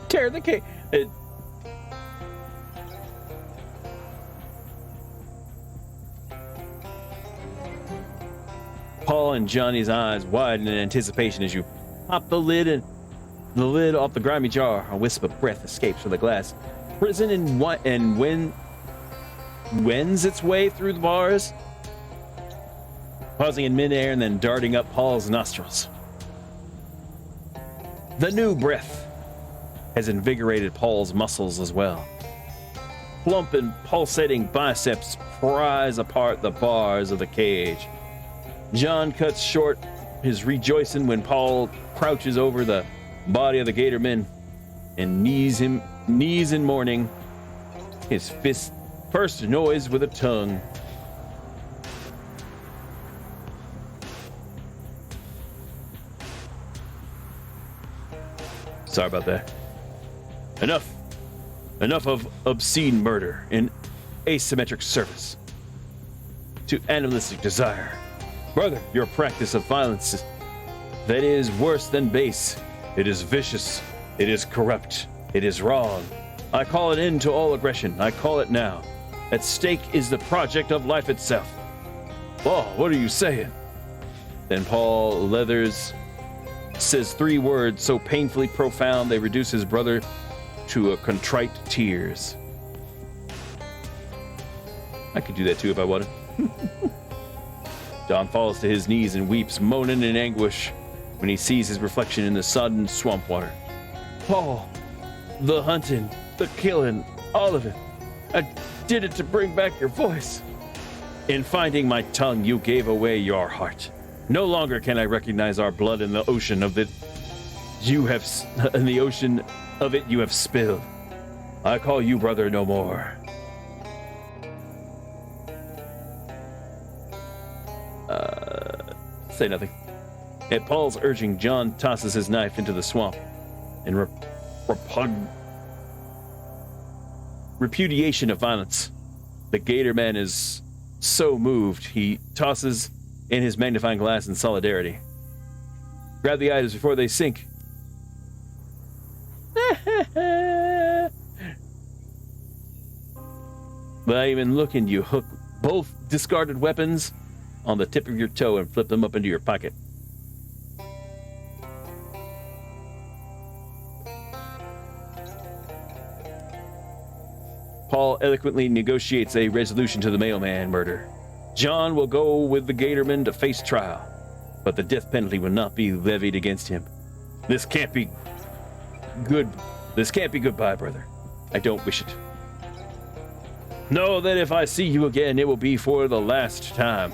Tear the cake. Paul and Johnny's eyes widen in anticipation as you pop the lid off the grimy jar. A wisp of breath escapes from the glass. Prison and wends its way through the bars, pausing in midair and then darting up Paul's nostrils. The new breath has invigorated Paul's muscles as well. Plump and pulsating biceps prise apart the bars of the cage. John cuts short his rejoicing when Paul crouches over the body of the Gatorman and knees in mourning, his fist first noise with a tongue. Sorry about that. Enough of obscene murder in asymmetric service to animalistic desire. Brother, your practice of violence, that is worse than base. It is vicious. It is corrupt. It is wrong. I call it in to all aggression. I call it now. At stake is the project of life itself. Paul, what are you saying? Then Paul Leathers says 3 words so painfully profound they reduce his brother to a contrite tears. I could do that too if I wanted. John falls to his knees and weeps, moaning in anguish when he sees his reflection in the sodden swamp water. Paul, the hunting, the killing, all of it. I did it to bring back your voice. In finding my tongue, you gave away your heart. No longer can I recognize our blood in the ocean of it. You have spilled. I call you brother no more. Say nothing. At Paul's urging, John tosses his knife into the swamp. In repudiation of violence, the Gatorman is so moved, he tosses in his magnifying glass in solidarity. Grab the items before they sink. Without even looking, you hook both discarded weapons on the tip of your toe and flip them up into your pocket. Paul eloquently negotiates a resolution to the mailman murder. John will go with the Gatorman to face trial, but the death penalty will not be levied against him. This can't be good. This can't be goodbye, brother. I don't wish it. Know that if I see you again, it will be for the last time.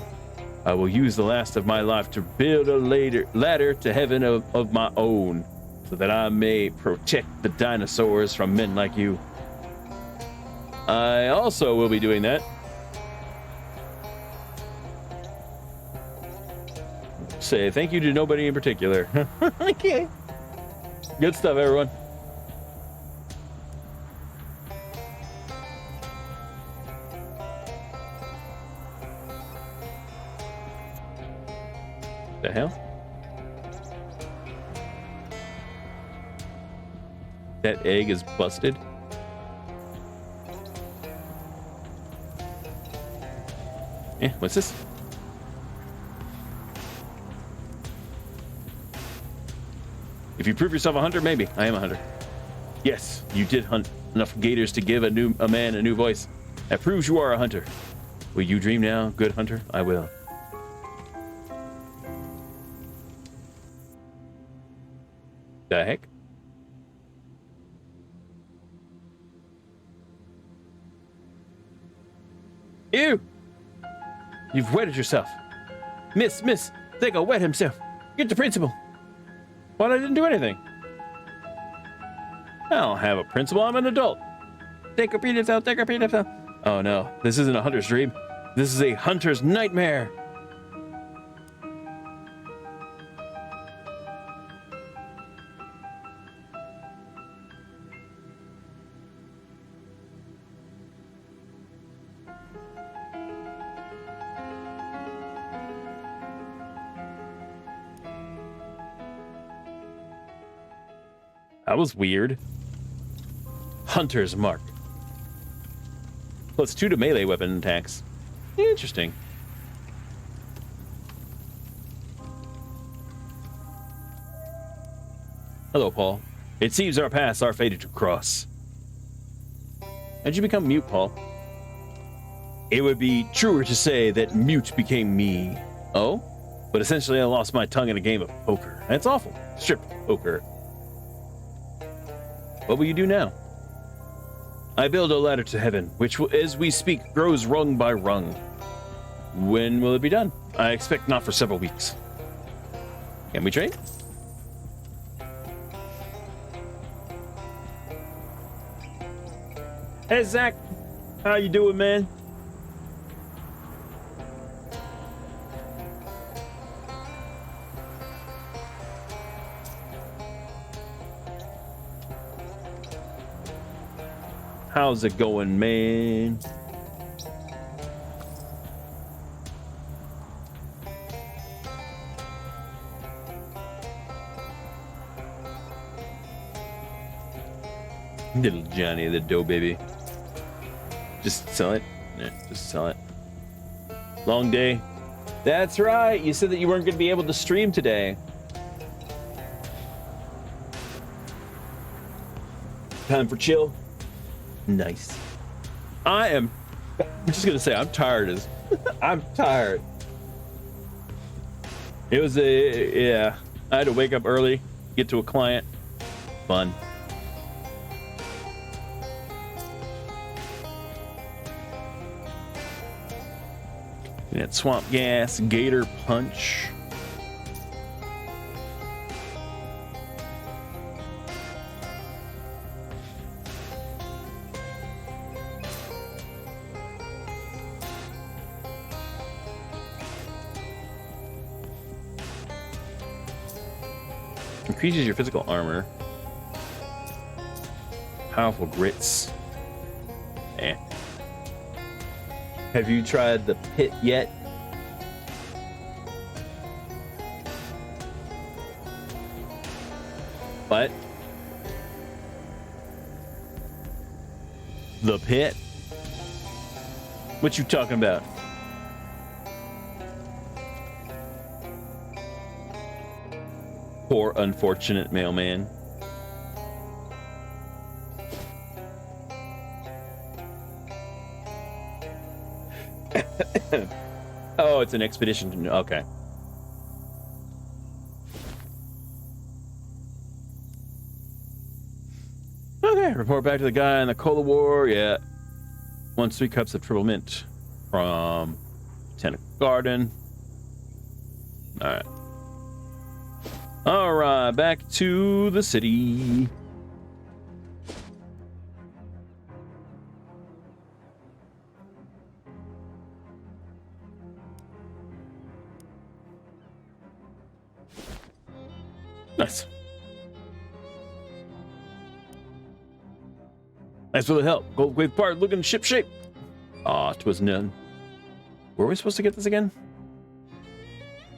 I will use the last of my life to build a ladder to heaven of my own, so that I may protect the dinosaurs from men like you. I also will be doing that. Say thank you to nobody in particular. Okay. Good stuff, everyone. The hell? That egg is busted. Yeah, what's this? If you prove yourself a hunter, maybe. I am a hunter. Yes, you did hunt enough gators to give a man a new voice. That proves you are a hunter. Will you dream now, good hunter? I will. The heck? Ew! You've wetted yourself. Miss, they go wet himself. Get the principal. Well, I didn't do anything. I don't have a principal. I'm an adult. Take a beat yourself. Oh no, this isn't a hunter's dream. This is a hunter's nightmare. That was weird. Hunter's Mark. +2 to melee weapon attacks. Interesting. Hello, Paul. It seems our paths are fated to cross. How'd you become mute, Paul? It would be truer to say that mute became me. Oh? But essentially I lost my tongue in a game of poker. That's awful. Strip poker. What will you do now? I build a ladder to heaven, which, as we speak, grows rung by rung. When will it be done? I expect not for several weeks. Can we trade? Hey, Zach. How you doing, man? How's it going, man? Little Johnny the dough baby. Just sell it. Yeah, just sell it. Long day. That's right. You said that you weren't going to be able to stream today. Time for chill. Nice. I'm just gonna say I'm tired as I'm tired. It was yeah. I had to wake up early, get to a client. Fun. That swamp gas, gator punch. Increases your physical armor. Powerful grits. Eh. Have you tried the pit yet? What? The pit? What you talking about? Poor unfortunate mailman. Oh, it's an expedition. Okay. Okay, report back to the guy in the Cola War. Yeah. 3 cups of triple mint from Tentacle Garden. Alright. Alright, back to the city. Nice. Thanks for the help. Gold Wave Part looking ship shape. Aw, 'twas none. Where are we supposed to get this again?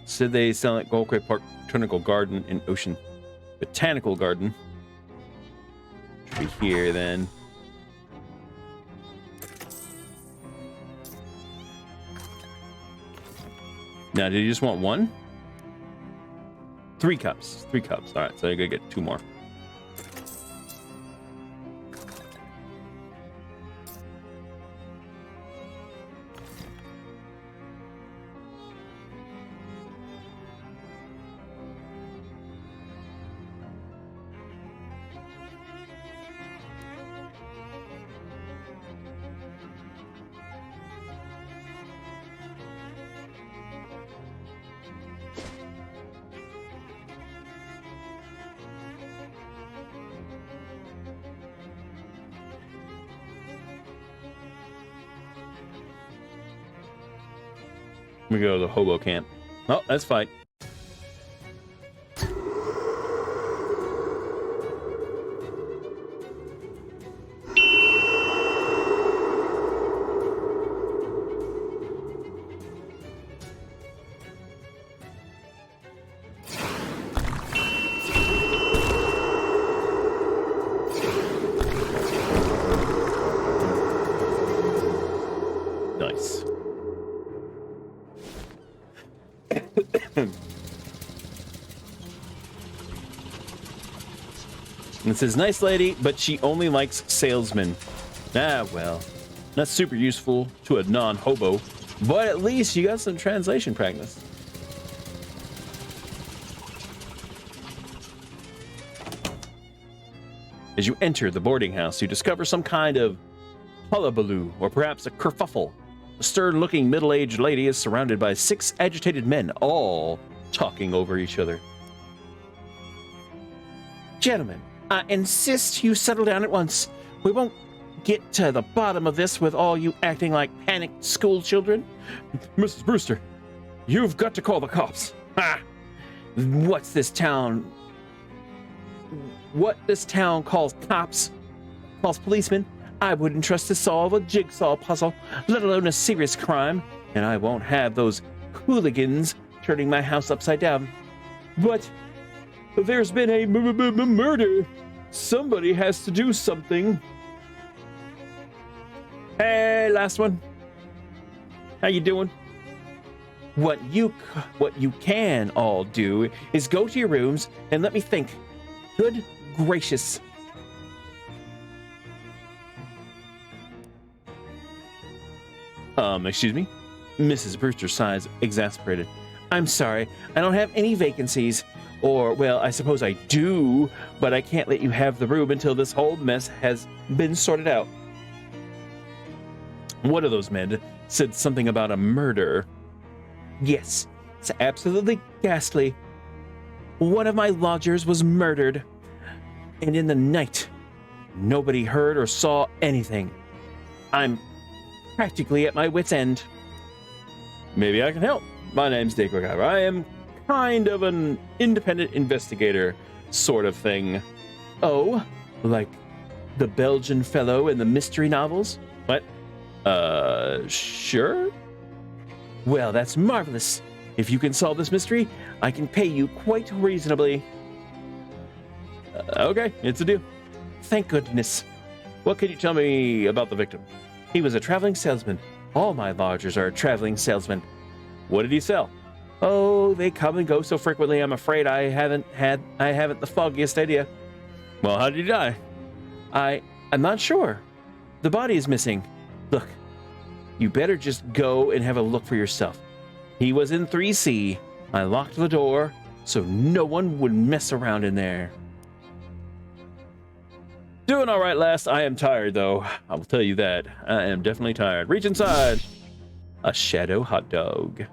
Said they sell at Gold Wave Park Botanical Garden in Ocean. Botanical Garden. Should be here then. Now, did you just want 1? 3 cups. 3 cups. Alright, so you're gonna get 2 more. We go to the hobo camp. Oh, that's fine. Nice. And it says, nice lady, but she only likes salesmen. Ah, well, not super useful to a non-hobo, but at least you got some translation practice. As you enter the boarding house, you discover some kind of hullabaloo, or perhaps a kerfuffle. A stern-looking middle-aged lady is surrounded by 6 agitated men, all talking over each other. Gentlemen, I insist you settle down at once. We won't get to the bottom of this with all you acting like panicked school children. Mrs. Brewster, you've got to call the cops. Ha! What this town calls cops, calls policemen, I wouldn't trust to solve a jigsaw puzzle, let alone a serious crime, and I won't have those hooligans turning my house upside down. But there's been a murder. Somebody has to do something. Hey, last one. How you doing? What you can all do is go to your rooms and let me think. Good gracious. Excuse me? Mrs. Brewster sighs, exasperated. I'm sorry, I don't have any vacancies. Or, well, I suppose I do, but I can't let you have the room until this whole mess has been sorted out. One of those men said something about a murder. Yes, it's absolutely ghastly. One of my lodgers was murdered, and in the night, nobody heard or saw anything. I'm practically at my wit's end. Maybe I can help. My name's dadjoke. I am kind of an independent investigator sort of thing. Oh, like the Belgian fellow in the mystery novels? What? Sure? Well, that's marvelous. If you can solve this mystery, I can pay you quite reasonably. Okay, it's a deal. Thank goodness. What can you tell me about the victim? He was a traveling salesman. All my lodgers are traveling salesmen. What did he sell? Oh, they come and go so frequently, I'm afraid I haven't the foggiest idea. Well, how did he die? I'm not sure. The body is missing. Look, you better just go and have a look for yourself. He was in 3C. I locked the door so no one would mess around in there. Doing all right, last. I am tired, though. I will tell you that. I am definitely tired. Reach inside. A shadow hot dog.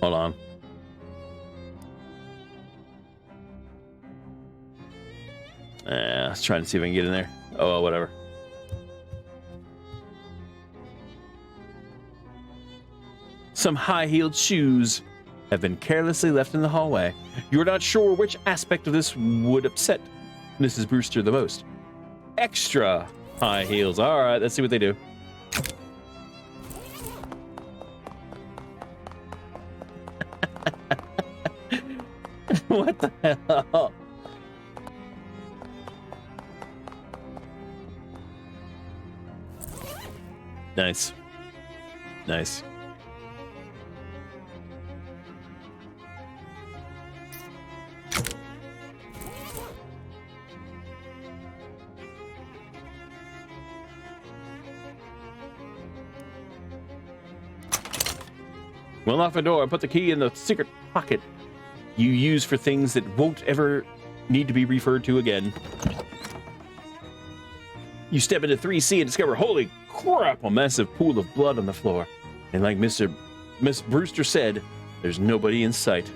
Hold on. I was trying to see if I can get in there. Oh, well, whatever. Some high-heeled shoes have been carelessly left in the hallway. You're not sure which aspect of this would upset Mrs. Brewster the most. Extra high heels. All right, let's see what they do. What the hell? Nice. Nice. We'll lock the door and put the key in the secret pocket you use for things that won't ever need to be referred to again. You step into 3C and discover, holy crap, a massive pool of blood on the floor. And like Miss Brewster said, there's nobody in sight.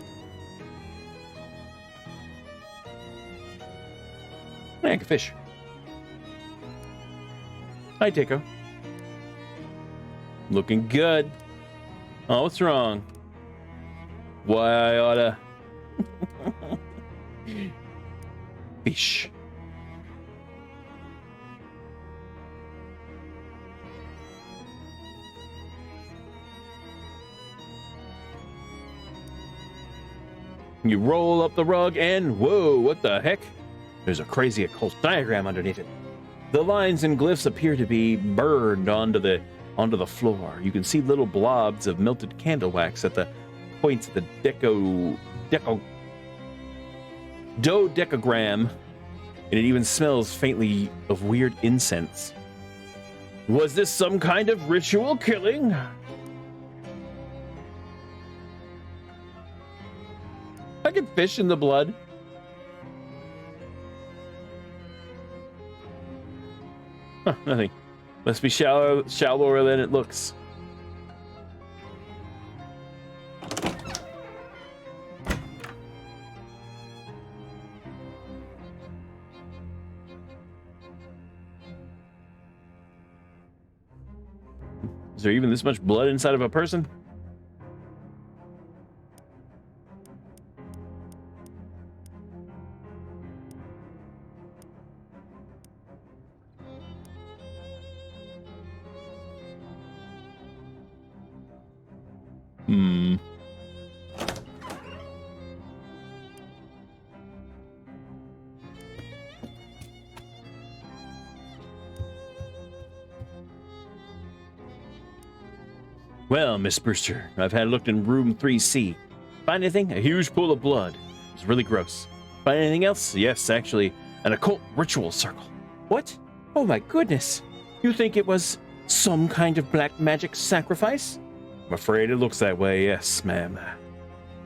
Like a fish. Hi, Tico. Looking good. Oh, what's wrong? Why I oughta... Fish. You roll up the rug and whoa, what the heck? There's a crazy occult diagram underneath it. The lines and glyphs appear to be burned onto the floor. You can see little blobs of melted candle wax at the points of the dodecagram, and it even smells faintly of weird incense. Was this some kind of ritual killing? I can fish in the blood. Huh, nothing. Must be shallower than it looks. Is there even this much blood inside of a person? Well, Miss Brewster, I've had a look in room 3C. Find anything? A huge pool of blood. It's really gross. Find anything else? Yes, actually, an occult ritual circle. What? Oh my goodness. You think it was some kind of black magic sacrifice? I'm afraid it looks that way, yes, ma'am.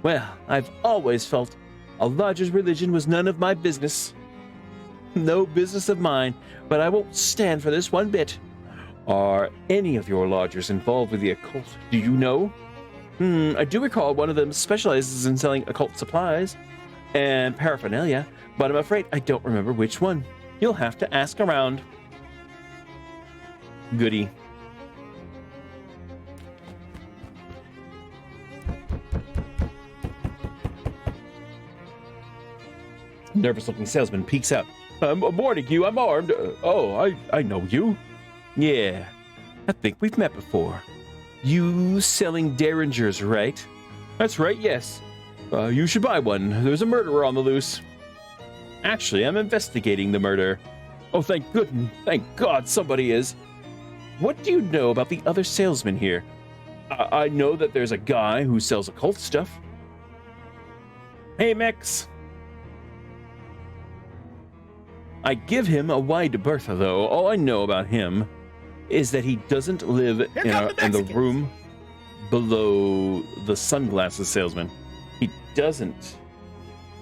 Well, I've always felt a lodger's religion was none of my business. No business of mine, but I won't stand for this one bit. Are any of your lodgers involved with the occult? Do you know? I do recall one of them specializes in selling occult supplies and paraphernalia, but I'm afraid I don't remember which one. You'll have to ask around. Goody. Nervous-looking salesman peeks out. Morning, you. I'm armed. I know you. Yeah, I think we've met before. You selling derringers, right? That's right, yes. You should buy one. There's a murderer on the loose. Actually, I'm investigating the murder. Oh, thank God somebody is. What do you know about the other salesman here? I know that there's a guy who sells occult stuff. Hey, Mex. I give him a wide berth, though. All I know about him is that he doesn't live in the room below the sunglasses salesman. He doesn't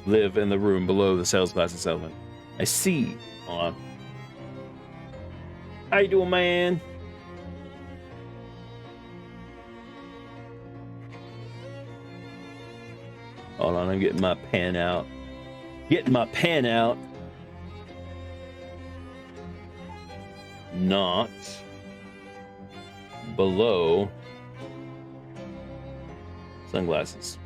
live in the room below the sunglasses salesman. I see. Hold on. How you doing, man? Hold on, I'm getting my pen out. Not below sunglasses.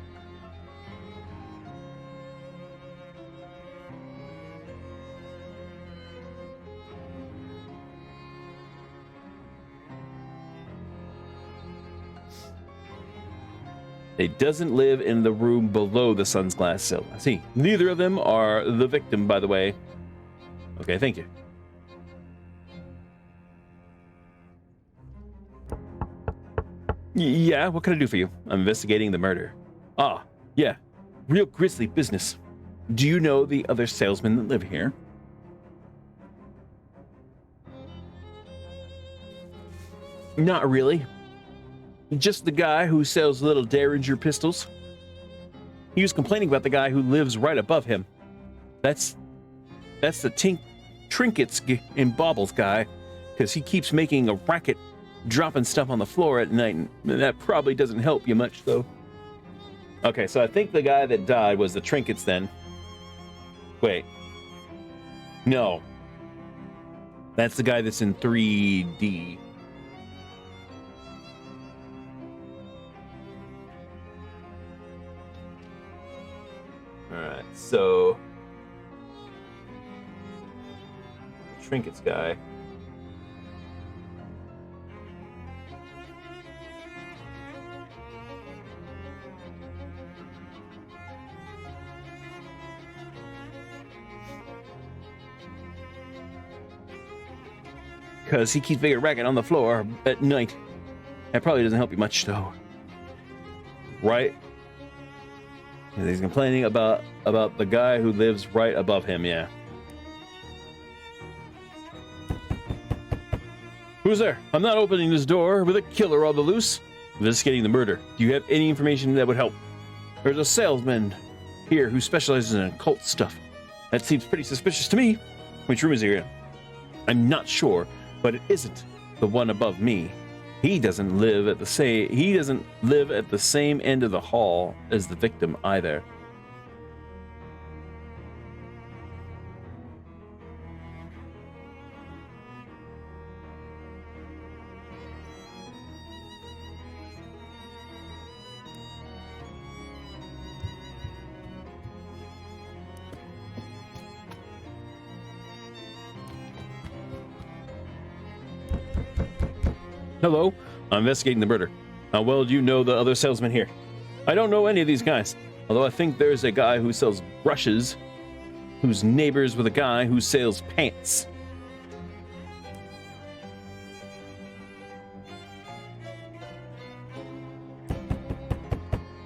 It doesn't live in the room below the sunglasses salesman. See, neither of them are the victim, by the way. Okay, thank you. Yeah, what can I do for you? I'm investigating the murder. Ah, yeah, real grisly business. Do you know the other salesmen that live here? Not really. Just the guy who sells little Derringer pistols. He was complaining about the guy who lives right above him. That's the trinkets and baubles guy, because he keeps making a racket dropping stuff on the floor at night, and that probably doesn't help you much, though. Okay, so I think the guy that died was the trinkets then. Wait. No. That's the guy that's in 3D. Alright, so trinkets guy. because he keeps making a racket on the floor at night. That probably doesn't help you much, though. Right? He's complaining about the guy who lives right above him, yeah. Who's there? I'm not opening this door with a killer on the loose. Investigating the murder. Do you have any information that would help? There's a salesman here who specializes in occult stuff. That seems pretty suspicious to me. Which room is he in? I'm not sure, but it isn't the one above me. He doesn't live at the same end of the hall as the victim either. Hello, I'm investigating the murder. How well do you know the other salesman here? I don't know any of these guys, although I think there's a guy who sells brushes, who's neighbors with a guy who sells pants.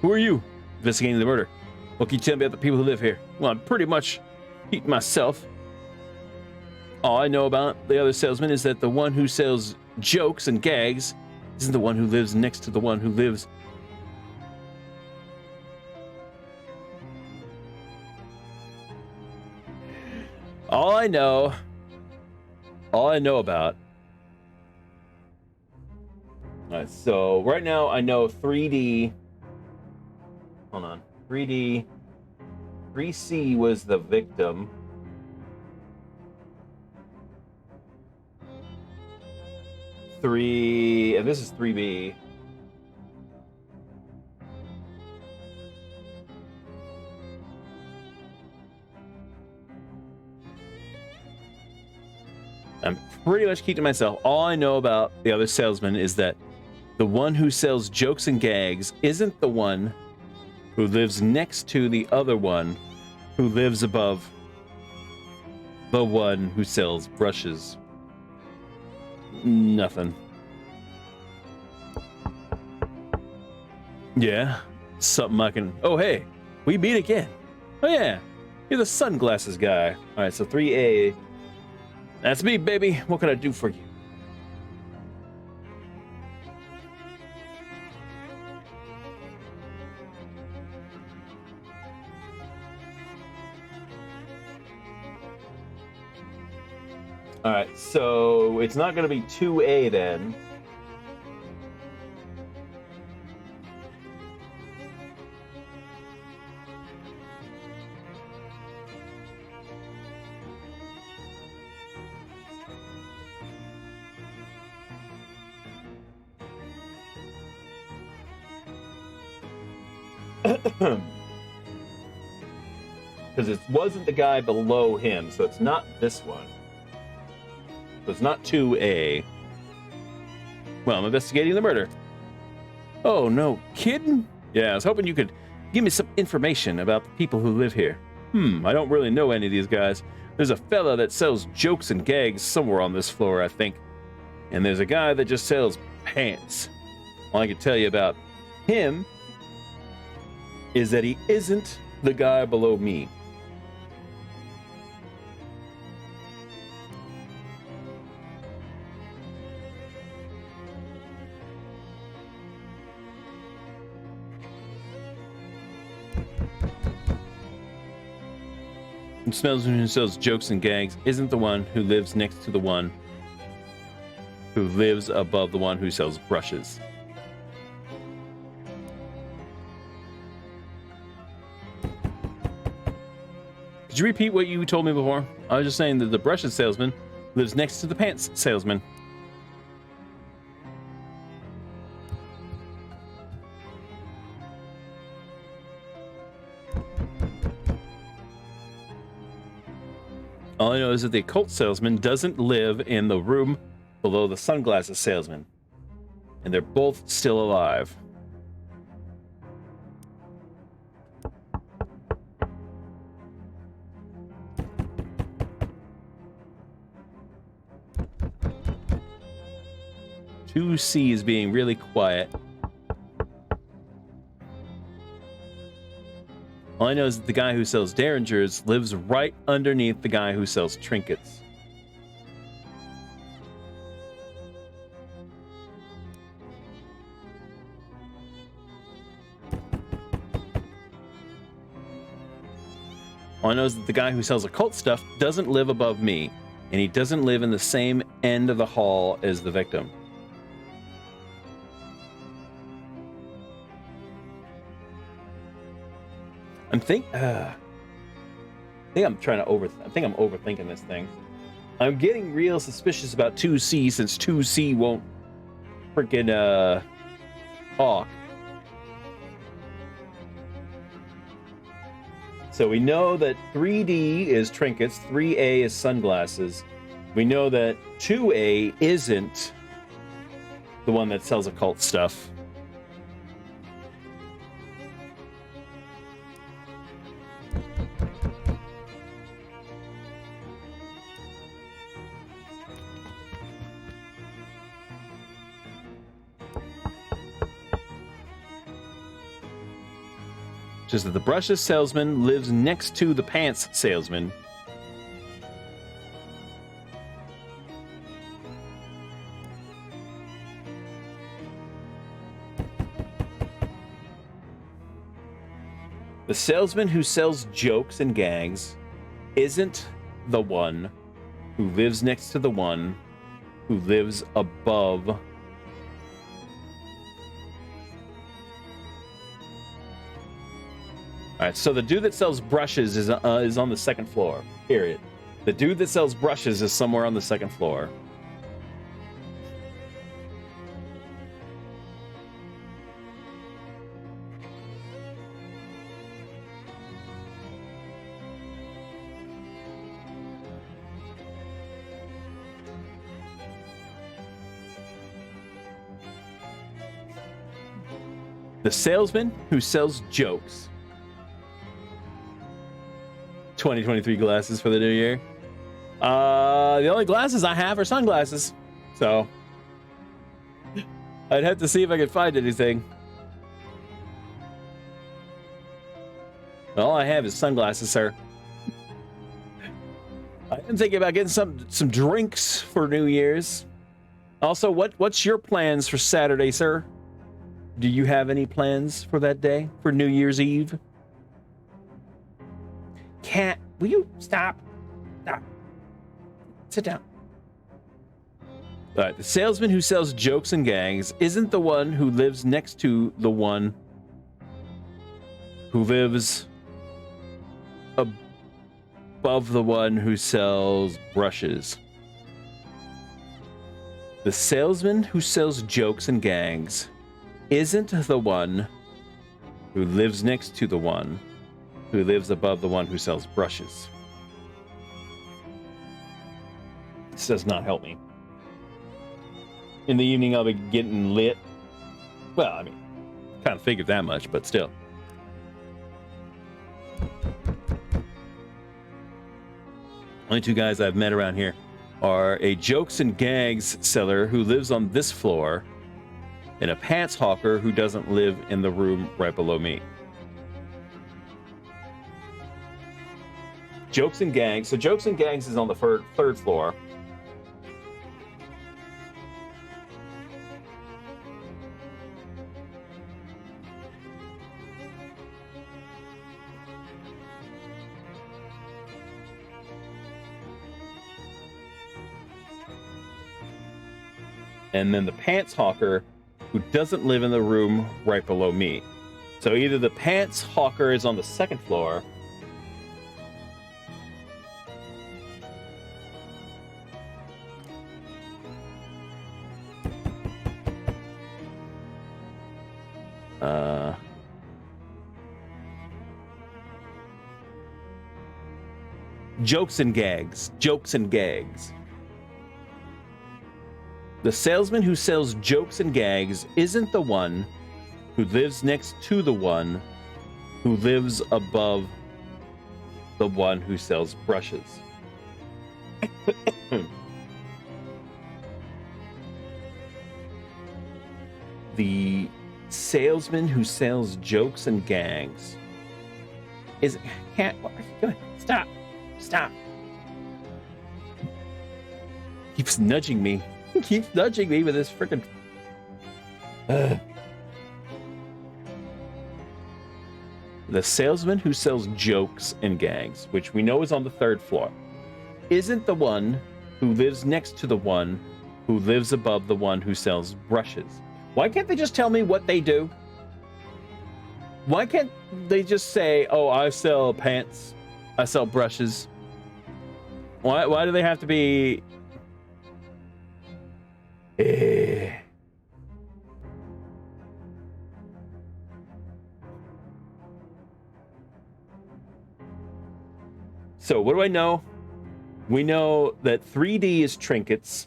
Who are you? Investigating the murder. What can you tell me about the people who live here? Well, I'm pretty much eating myself. All I know about the other salesman is that the one who sells jokes and gags isn't the one who lives next to the one who lives. All I know about. All right, so right now I know 3D. Hold on. 3D. 3C was the victim. 3, and this is 3B. I'm pretty much keeping to myself. All I know about the other salesman is that the one who sells jokes and gags isn't the one who lives next to the other one who lives above the one who sells brushes. Nothing. Yeah, something I can... Oh, hey, we meet again. Oh, yeah, you're the sunglasses guy. All right, so 3A. That's me, baby. What can I do for you? All right, so it's not going to be 2A then. Because it wasn't the guy below him, so it's not this one. So it's not 2A. Well, I'm investigating the murder. Oh, no kidding? Yeah, I was hoping you could give me some information about the people who live here. I don't really know any of these guys. There's a fella that sells jokes and gags somewhere on this floor, I think. And there's a guy that just sells pants. All I can tell you about him is that he isn't the guy below me. And smells who sells jokes and gags isn't the one who lives next to the one who lives above the one who sells brushes. Did you repeat what you told me before? I was just saying that the brushes salesman lives next to the pants salesman. All I know is that the occult salesman doesn't live in the room below the sunglasses salesman. And they're both still alive. 2C is being really quiet. All I know is that the guy who sells derringers lives right underneath the guy who sells trinkets. All I know is that the guy who sells occult stuff doesn't live above me, and he doesn't live in the same end of the hall as the victim. I think I'm overthinking this thing. I'm getting real suspicious about 2C since 2C won't freaking talk. So we know that 3D is trinkets, 3A is sunglasses. We know that 2A isn't the one that sells occult stuff. Just that the brushes salesman lives next to the pants salesman. The salesman who sells jokes and gags isn't the one who lives next to the one who lives above. All right, so the dude that sells brushes is on the second floor, period. The dude that sells brushes is somewhere on the second floor. The salesman who sells jokes. 2023 glasses for the new year. The only glasses I have are sunglasses, so I'd have to see if I could find anything. All I have is sunglasses, sir. I'm thinking about getting some drinks for New Year's. Also, what's your plans for Saturday, sir? Do you have any plans for that day, for New Year's Eve? Cat, will you stop? Stop. Sit down. All right, the salesman who sells jokes and gags isn't the one who lives next to the one who lives above the one who sells brushes. The salesman who sells jokes and gags isn't the one who lives next to the one who lives above the one who sells brushes. This does not help me. In the evening, I'll be getting lit. Well, I mean, kind of figured that much, but still. Only two guys I've met around here are a jokes and gags seller who lives on this floor and a pants hawker who doesn't live in the room right below me. Jokes and gags. So jokes and gags is on the third floor. And then the pants hawker who doesn't live in the room right below me. So either the pants hawker is on the second floor, jokes and gags. Jokes and gags. The salesman who sells jokes and gags isn't the one who lives next to the one who lives above the one who sells brushes. the salesman who sells jokes and gags. Is can't stop. Stop. Keeps nudging me. He keeps nudging me with his freaking. The salesman who sells jokes and gags, which we know is on the 3rd floor, isn't the one who lives next to the one who lives above the one who sells brushes. Why can't they just tell me what they do? Why can't they just say, oh, I sell pants, I sell brushes? Why do they have to be... So what do I know? We know that 3D is trinkets.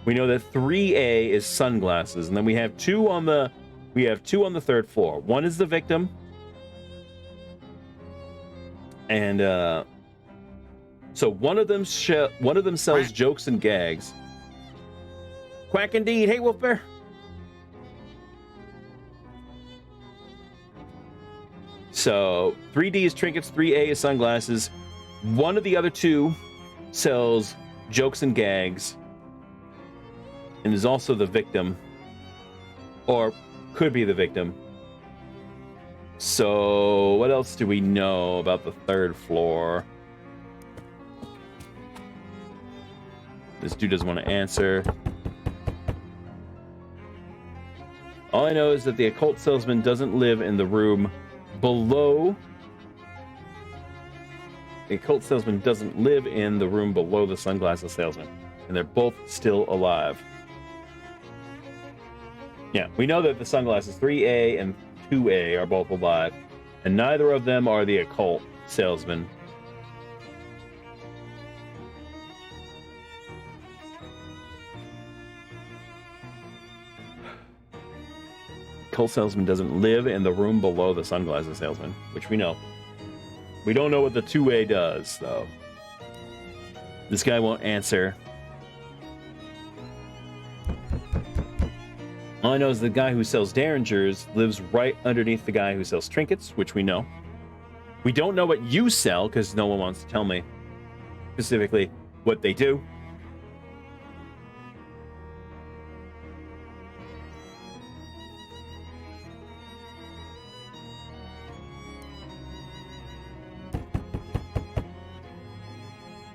We know that 3A is sunglasses, and then we have two on the 3rd floor. One is the victim, and so one of them sells jokes and gags. Quack indeed. Hey, Wolf Bear. So 3D is trinkets, 3A is sunglasses. One of the other two sells jokes and gags and is also the victim, or could be the victim. So what else do we know about the 3rd floor? This dude doesn't want to answer. All I know is that the occult salesman doesn't live in the room below. The occult salesman doesn't live in the room below the sunglasses salesman, and they're both still alive. Yeah, we know that the sunglasses 3A and 2A are both alive, and neither of them are the occult salesman. Occult salesman doesn't live in the room below the sunglasses salesman, which we know. We don't know what the 2A does, though. This guy won't answer. All I know is the guy who sells derringers lives right underneath the guy who sells trinkets, which we know. We don't know what you sell, because no one wants to tell me specifically what they do.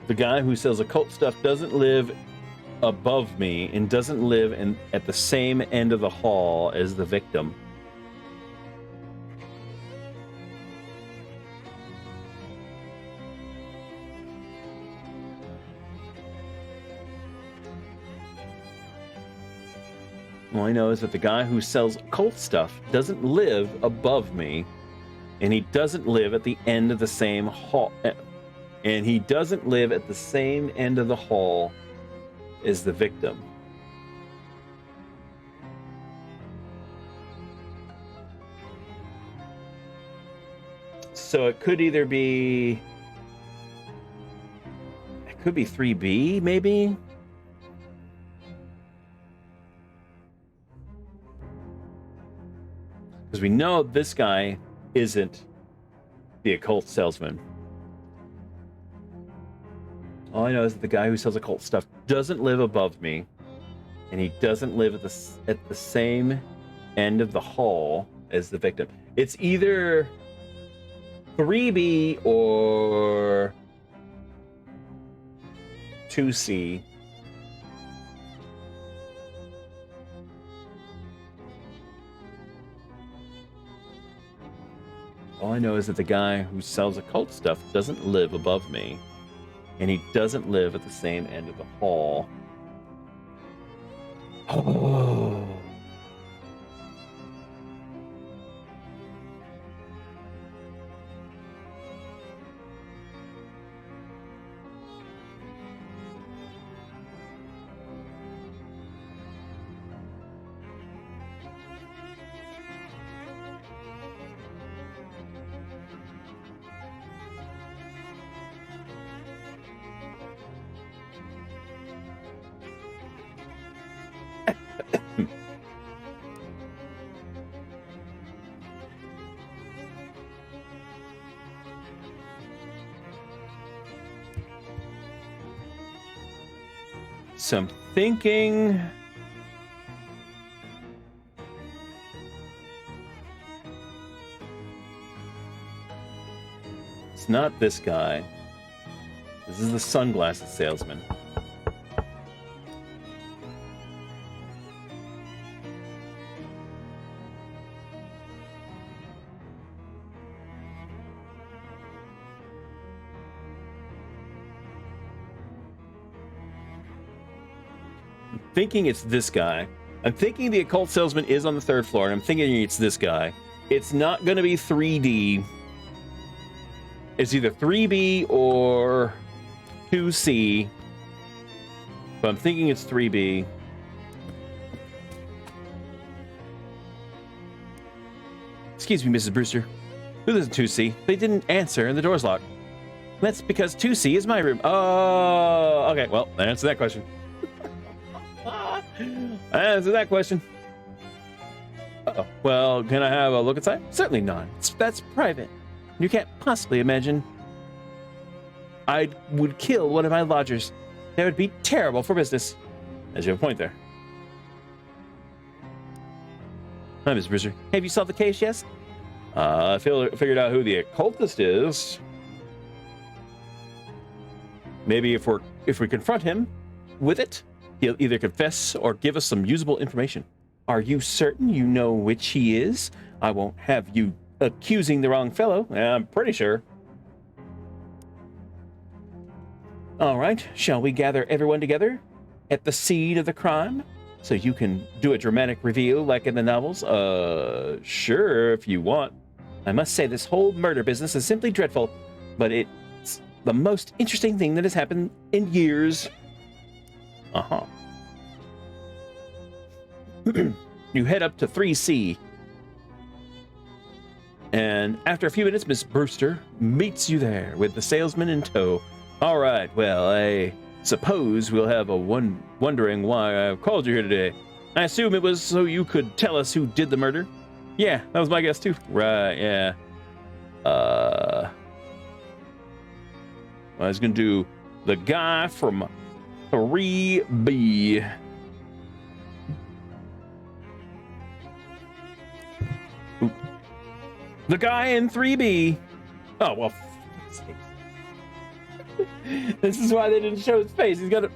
The guy who sells occult stuff doesn't live above me and doesn't live at the same end of the hall as the victim. All I know is that the guy who sells occult stuff doesn't live above me, and he doesn't live at the end of the same hall. And he doesn't live at the same end of the hall as the victim. So it could either be... It could be 3B, maybe? Because we know this guy isn't the occult salesman. All I know is that the guy who sells occult stuff doesn't live above me, and he doesn't live at the same end of the hall as the victim. It's either 3B or 2C. All I know is that the guy who sells occult stuff doesn't live above me, and he doesn't live at the same end of the hall. Oh. so I'm thinking... It's not this guy. This is the sunglasses salesman. I'm thinking it's this guy. I'm thinking the occult salesman is on the 3rd floor, and I'm thinking it's this guy. It's not going to be 3D. It's either 3B or 2C. But I'm thinking it's 3B. Excuse me, Mrs. Brewster. Who lives in 2C? They didn't answer and the door's locked. That's because 2C is my room. Oh, okay. Well, answer that question. Answer that question. Uh-oh. Well, can I have a look inside? Certainly not. That's private. You can't possibly imagine. I would kill one of my lodgers. That would be terrible for business. As you have a point there. Hi, Miss Brewster. Have you solved the case, yes? I figured out who the occultist is. Maybe if we confront him with it, he'll either confess or give us some usable information. Are you certain you know which he is? I won't have you accusing the wrong fellow. I'm pretty sure. All right, shall we gather everyone together at the scene of the crime so you can do a dramatic reveal like in the novels? Sure, if you want. I must say this whole murder business is simply dreadful, but it's the most interesting thing that has happened in years. Uh-huh. You head up to 3C. And after a few minutes, Miss Brewster meets you there with the salesman in tow. All right, well, I suppose we'll have a wondering why I've called you here today. I assume it was so you could tell us who did the murder? Yeah, that was my guess too. Right, yeah. I was gonna do the guy from 3B. Oop. The guy in 3B. Oh, well. This is why they didn't show his face. He's got a...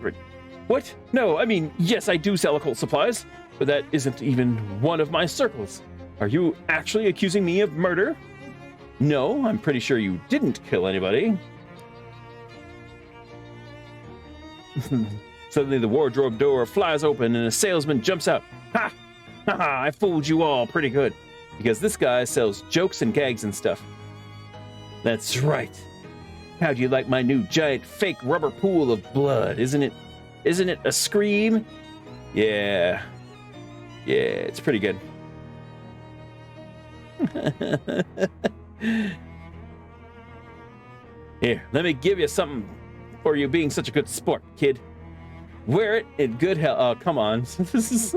What? No, I mean, yes, I do sell occult supplies, but that isn't even one of my circles. Are you actually accusing me of murder? No, I'm pretty sure you didn't kill anybody. Suddenly the wardrobe door flies open and a salesman jumps out. Ha! Ha ha! I fooled you all pretty good. Because this guy sells jokes and gags and stuff. That's right. How do you like my new giant fake rubber pool of blood? Isn't it a scream? Yeah. Yeah, it's pretty good. Here, let me give you something for you being such a good sport, kid. Wear it in good health. Oh, come on. This is...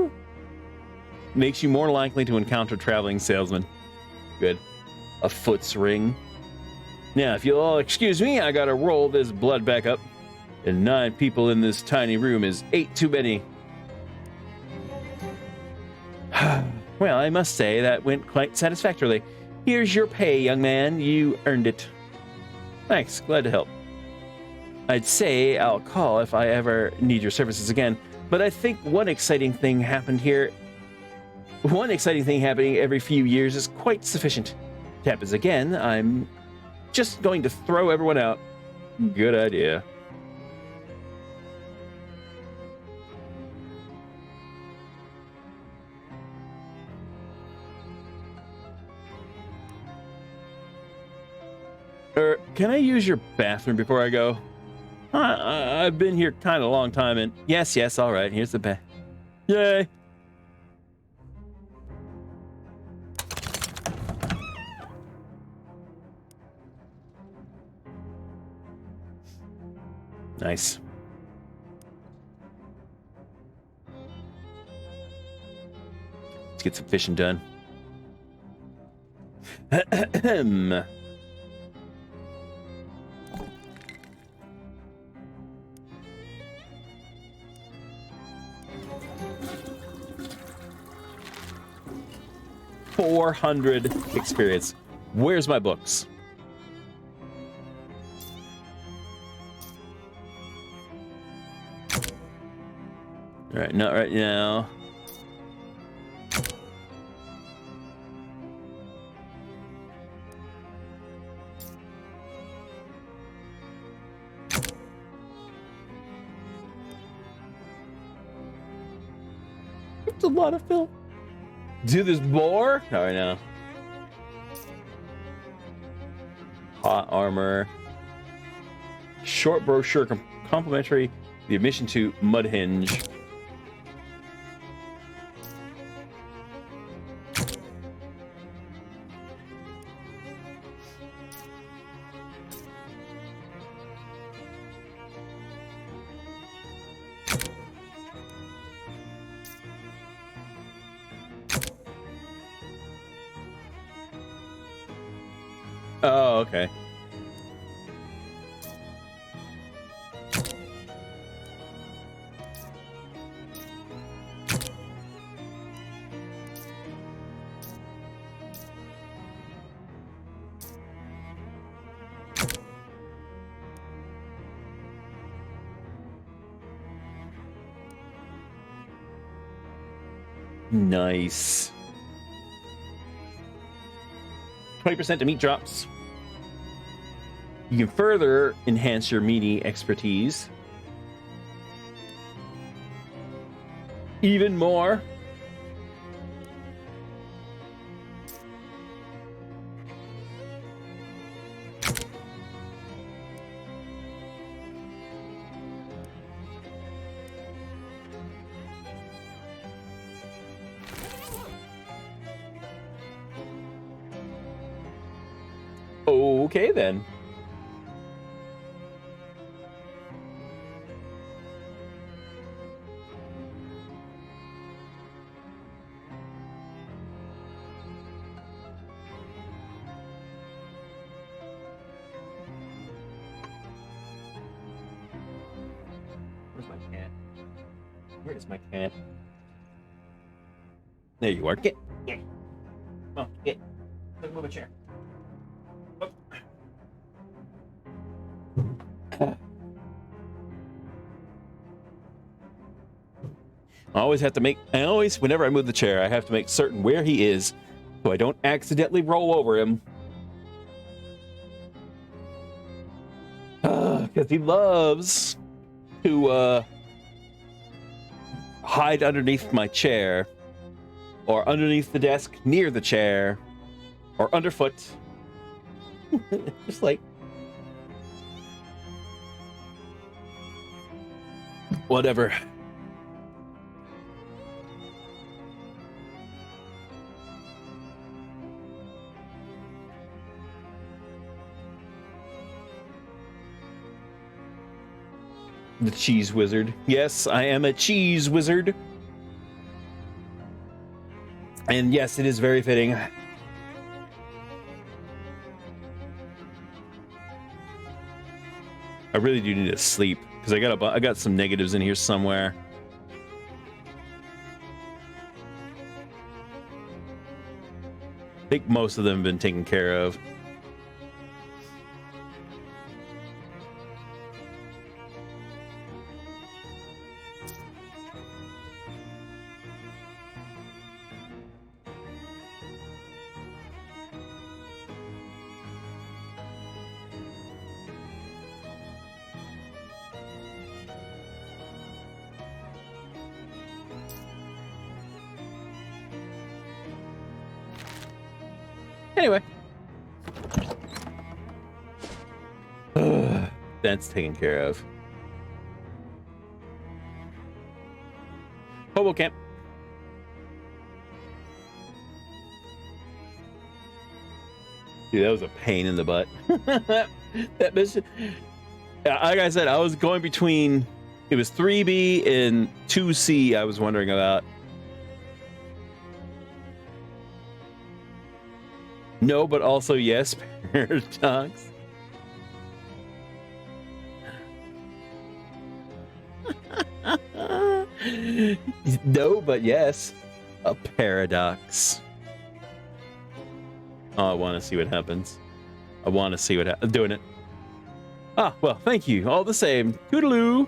Makes you more likely to encounter traveling salesmen. Good. A foot's ring. Now, if you'll all excuse me, I gotta roll this blood back up. And 9 people in this tiny room is 8 too many. Well, I must say that went quite satisfactorily. Here's your pay, young man. You earned it. Thanks. Glad to help. I'd say I'll call if I ever need your services again, but I think one exciting thing happening every few years is quite sufficient. If it happens again, I'm just going to throw everyone out. Good idea. Can I use your bathroom before I go? I've been here kind of a long time, and yes, all right, here's the bath. Yay! Nice. Let's get some fishing done. 400 experience. Where's my books? All right, not right now. It's a lot of film. Do this more? All right, now. Hot armor. Short brochure complimentary. The admission to Mudhinge. Oh, okay. Nice. 20% to meat drops. You can further enhance your meaty expertise. Even more. Okay, then. Where's my cat? Where is my cat? There you are. Get. Come on, get. Let's move a chair. Whenever I move the chair, I have to make certain where he is so I don't accidentally roll over him. Because he loves to hide underneath my chair, or underneath the desk near the chair, or underfoot. Just like... whatever. The cheese wizard. Yes, I am a cheese wizard. And yes, it is very fitting. I really do need to sleep because I got some negatives in here somewhere. I think most of them have been taken care of. Anyway. That's taken care of. Hobo camp. Dude, that was a pain in the butt. That mission. Like I said, I was going between... It was 3B and 2C I was wondering about. No, but also yes, paradox. No, but yes, a paradox. Oh, I want to see what happens. I want to see what happens. Doing it. Ah, well, thank you. All the same. Toodaloo.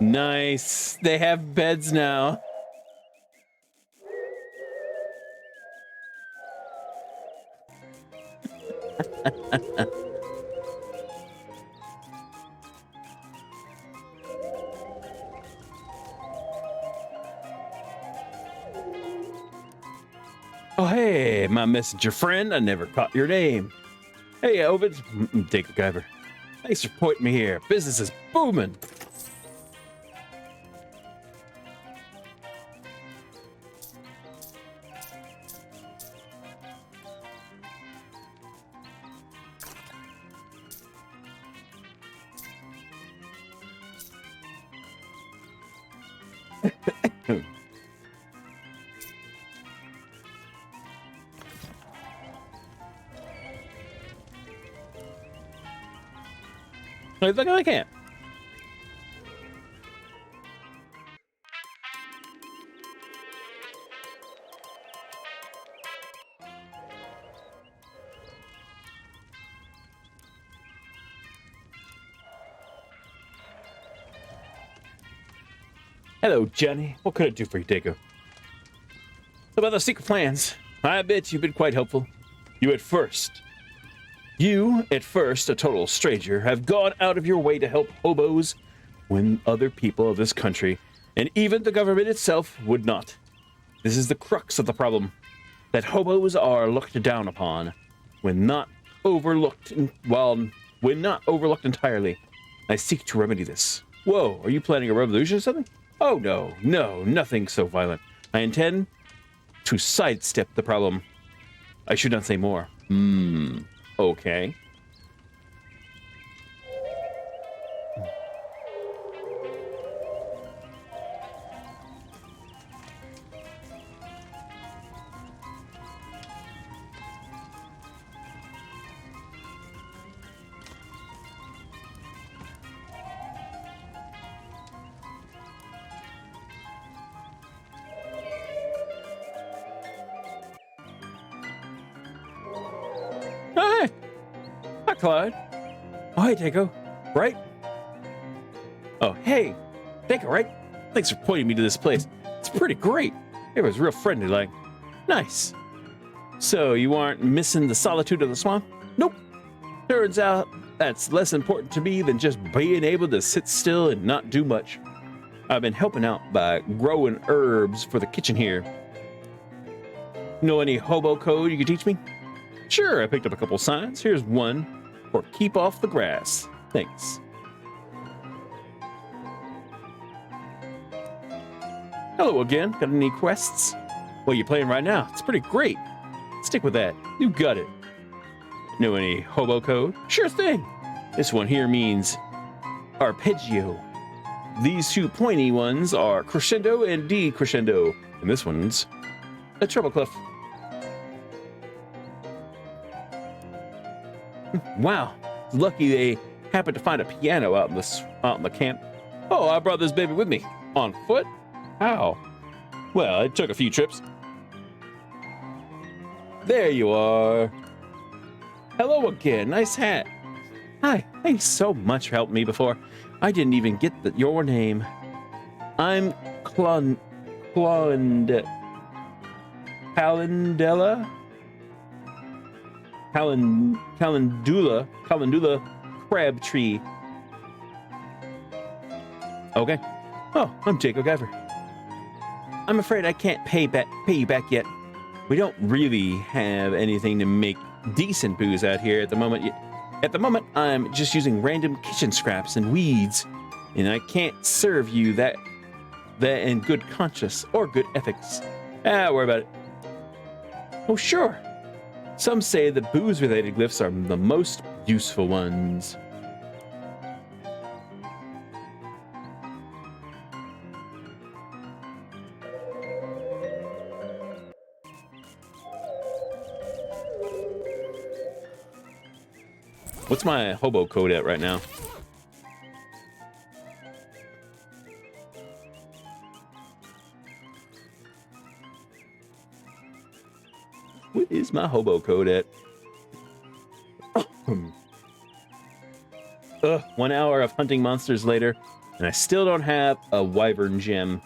Nice. They have beds now. Oh, hey, my messenger friend. I never caught your name. Hey, Ovid. Take a giver. Thanks for pointing me here. Business is booming. Look like I can't. Hello, Johnny. What could I do for you, Dago? About the secret plans. I bet you've been quite helpful. You, at first, a total stranger, have gone out of your way to help hobos when other people of this country, and even the government itself, would not. This is the crux of the problem, that hobos are looked down upon when not overlooked entirely. I seek to remedy this. Whoa, are you planning a revolution or something? Oh, no, nothing so violent. I intend to sidestep the problem. I should not say more. Okay. Oh, hey. Hi, Clyde. Oh, hey, Dago. Right? Oh, hey. Dago, right? Thanks for pointing me to this place. It's pretty great. It was real friendly, like. Nice. So, you aren't missing the solitude of the swamp? Nope. Turns out that's less important to me than just being able to sit still and not do much. I've been helping out by growing herbs for the kitchen here. Know any hobo code you could teach me? Sure, I picked up a couple signs. Here's one for keep off the grass. Thanks. Hello again. Got any quests? Well, you're playing right now. It's pretty great. Stick with that. You got it. Know any hobo code? Sure thing. This one here means arpeggio. These two pointy ones are crescendo and decrescendo. And this one's a treble clef. Wow, lucky they happened to find a piano out in the camp. Oh, I brought this baby with me. On foot? How? Well, it took a few trips. There you are. Hello again. Nice hat. Hi. Thanks so much for helping me before. I didn't even get your name. I'm Calendula Crabtree. Okay. Oh, I'm Jacob Guyver. I'm afraid I can't pay you back yet. We don't really have anything to make decent booze out here at the moment. At the moment, I'm just using random kitchen scraps and weeds, and I can't serve you that in good conscience or good ethics. Worry about it. Oh, sure. Some say the booze-related glyphs are the most useful ones. What's my hobo code at right now? What is my hobo code at? 1 hour of hunting monsters later, and I still don't have a wyvern gem.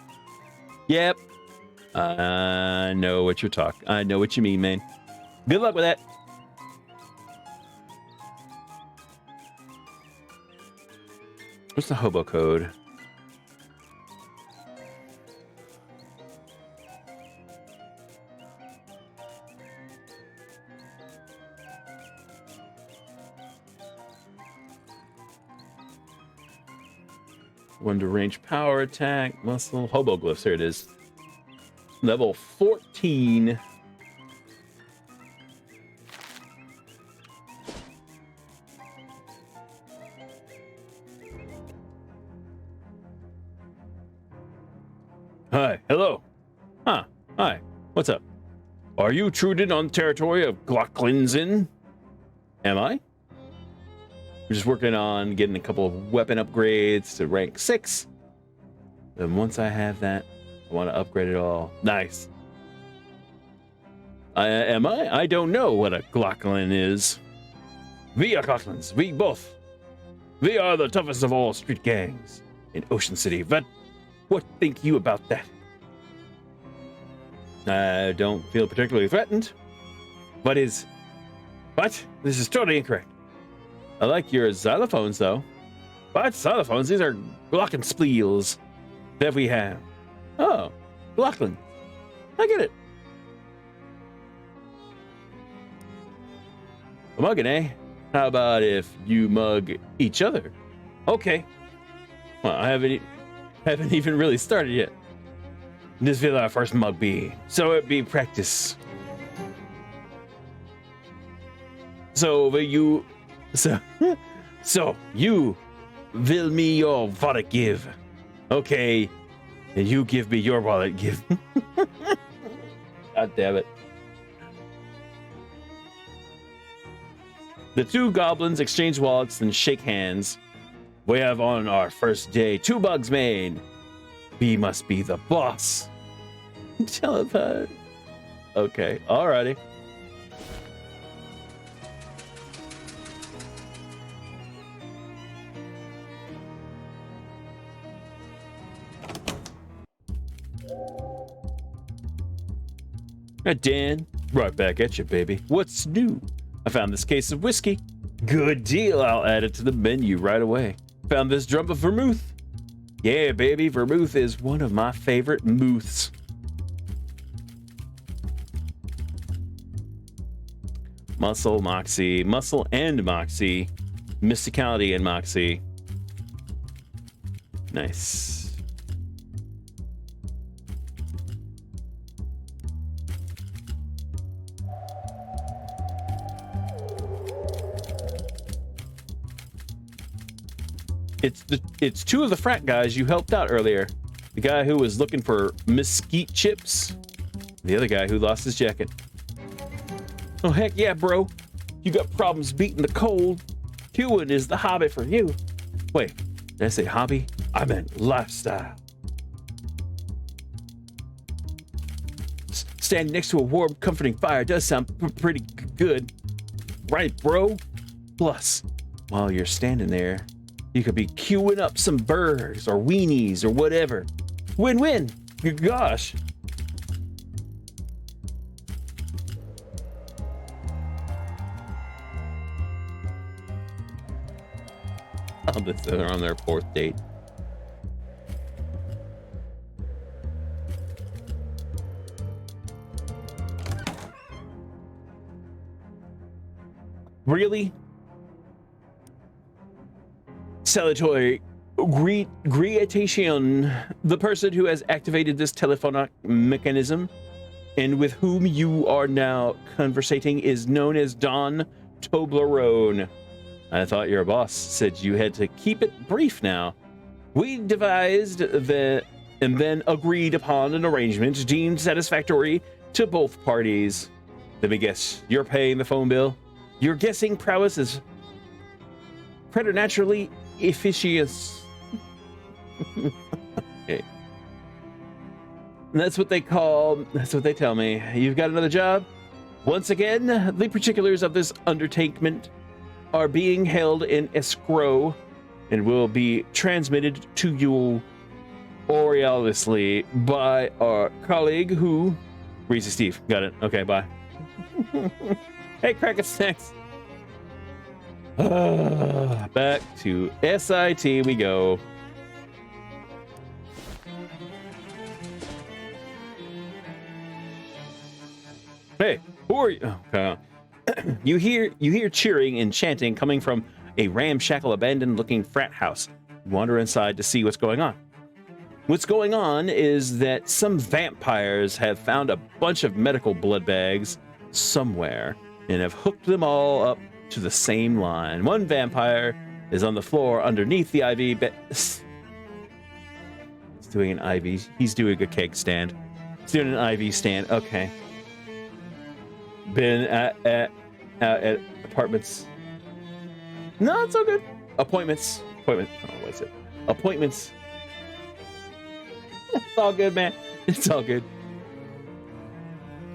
Yep. I know what you're talking. I know what you mean, man. Good luck with that. What's the hobo code? One to range power attack, muscle, hobo glyphs. Here it is. Level 14. Hi, hello. Huh, hi, what's up? Are you truded on territory of Glocklinsen? Am I? We're just working on getting a couple of weapon upgrades to rank 6. Then once I have that, I want to upgrade it all. Nice. Am I? I don't know what a Glocklin is. We are Glocklins. We both. We are the toughest of all street gangs in Ocean City. But what think you about that? I don't feel particularly threatened. What? This is totally incorrect. I like your xylophones, though. What? Xylophones? These are glockenspiels that we have. Oh, Glocklin. I get it. A mugging, eh? How about if you mug each other? Okay. Well, I haven't even really started yet. This will our first mug be, so it be practice. So you will me your wallet give. Okay. And you give me your wallet give. God damn it. The two goblins exchange wallets and shake hands. We have on our first day 2 bugs made. We must be the boss. Telepod. Okay, alrighty. Dan, right back at you, baby. What's new? I found this case of whiskey. Good deal. I'll add it to the menu right away. Found this drum of vermouth. Yeah, baby, vermouth is one of my favorite mooths. Muscle, Moxie, muscle and Moxie. Mysticality and Moxie. Nice. It's 2 of the frat guys you helped out earlier. The guy who was looking for mesquite chips. The other guy who lost his jacket. Oh, heck yeah, bro. You got problems beating the cold. Queuing is the hobby for you. Wait, did I say hobby? I meant lifestyle. Standing next to a warm, comforting fire does sound pretty good. Right, bro? Plus, while you're standing there, you could be queuing up some burgers or weenies or whatever. Win-win. Gosh. Oh, they're on their 4th date. Really? Salutary greetation. The person who has activated this telephonic mechanism and with whom you are now conversating is known as Don Toblerone. I thought your boss said you had to keep it brief now. We devised and then agreed upon an arrangement deemed satisfactory to both parties. Let me guess, you're paying the phone bill? Your guessing prowess is preternaturally efficacious. Okay. That's what they tell me. You've got another job? Once again, the particulars of this undertaking are being held in escrow and will be transmitted to you orally by our colleague who... Reese Steve. Got it. Okay, bye. Hey, Cracker Snacks. Back to SIT we go. Hey, who are you? Okay. You hear cheering and chanting coming from a ramshackle, abandoned-looking frat house. You wander inside to see what's going on. What's going on is that some vampires have found a bunch of medical blood bags somewhere and have hooked them all up to the same line. One vampire is on the floor underneath the IV bed. He's doing an IV. He's doing a cake stand. He's doing an IV stand. Okay. Been at apartments. No, it's all good. Appointments. Oh, what is it? Appointments. It's all good, man. It's all good.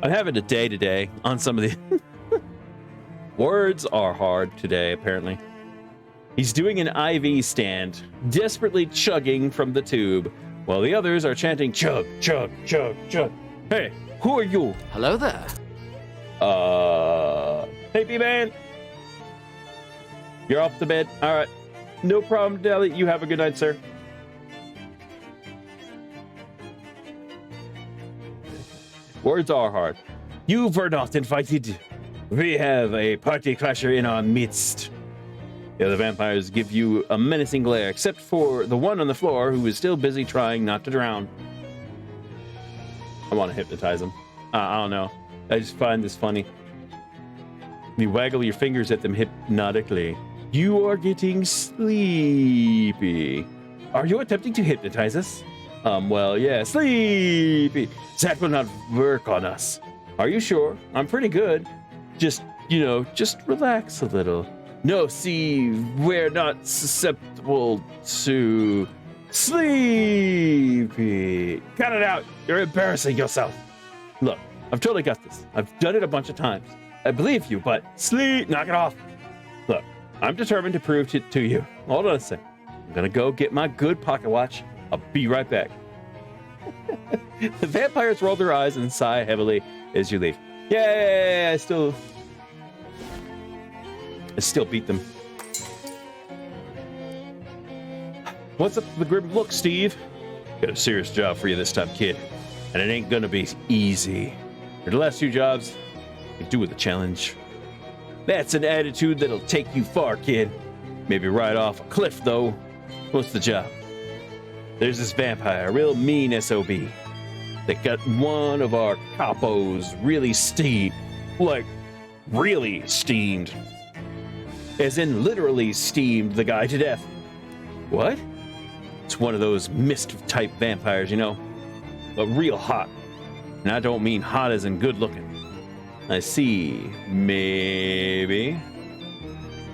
I'm having a day today on some of the words are hard today, apparently. He's doing an IV stand, desperately chugging from the tube, while the others are chanting chug, chug, chug, chug. Hey, who are you? Hello there. Hey, B-Man. You're off to bed. All right. No problem, Deli. You have a good night, sir. Words are hard. You were not invited. We have a party crasher in our midst. The other vampires give you a menacing glare, except for the one on the floor who is still busy trying not to drown. I want to hypnotize him. I don't know. I just find this funny. You waggle your fingers at them hypnotically. You are getting sleepy. Are you attempting to hypnotize us? Well, yeah, sleepy. That will not work on us. Are you sure? I'm pretty good. Just relax a little. No, see, we're not susceptible to sleepy. Cut it out. You're embarrassing yourself. Look, I've totally got this. I've done it a bunch of times. I believe you, but knock it off. Look, I'm determined to prove it to you. Hold on a sec. I'm gonna go get my good pocket watch. I'll be right back. The vampires roll their eyes and sigh heavily as you leave. Yay! I still beat them. What's up with the grim look, Steve? Got a serious job for you this time, kid. And it ain't gonna be easy. For the last two jobs, you do with a challenge. That's an attitude that'll take you far, kid. Maybe right off a cliff, though. What's the job? There's this vampire, a real mean SOB, that got one of our capos really steamed. Like, really steamed. As in literally steamed the guy to death. What? It's one of those mist-type vampires, you know? But real hot. And I don't mean hot as in good-looking. I see. Maybe.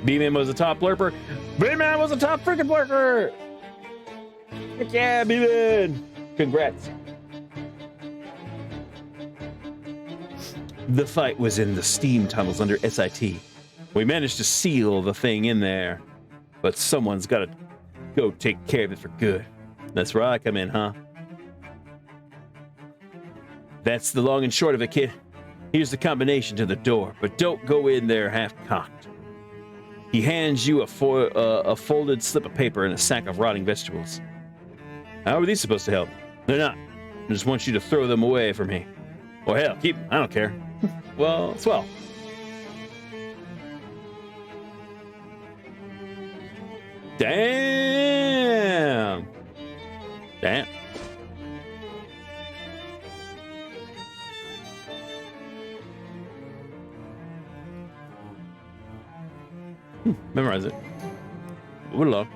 B-Man was a top blurper. B-Man was a top freaking blurper! Heck yeah, B-Man! Congrats. The fight was in the steam tunnels under SIT. We managed to seal the thing in there, but someone's got to go take care of it for good. That's where I come in, huh? That's the long and short of it, kid. Here's the combination to the door, but don't go in there half-cocked. He hands you a folded slip of paper and a sack of rotting vegetables. How are these supposed to help? They're not. I just want you to throw them away for me. Or hell, keep them. I don't care. Well, swell. Damn. Damn. Memorize it. Move it along.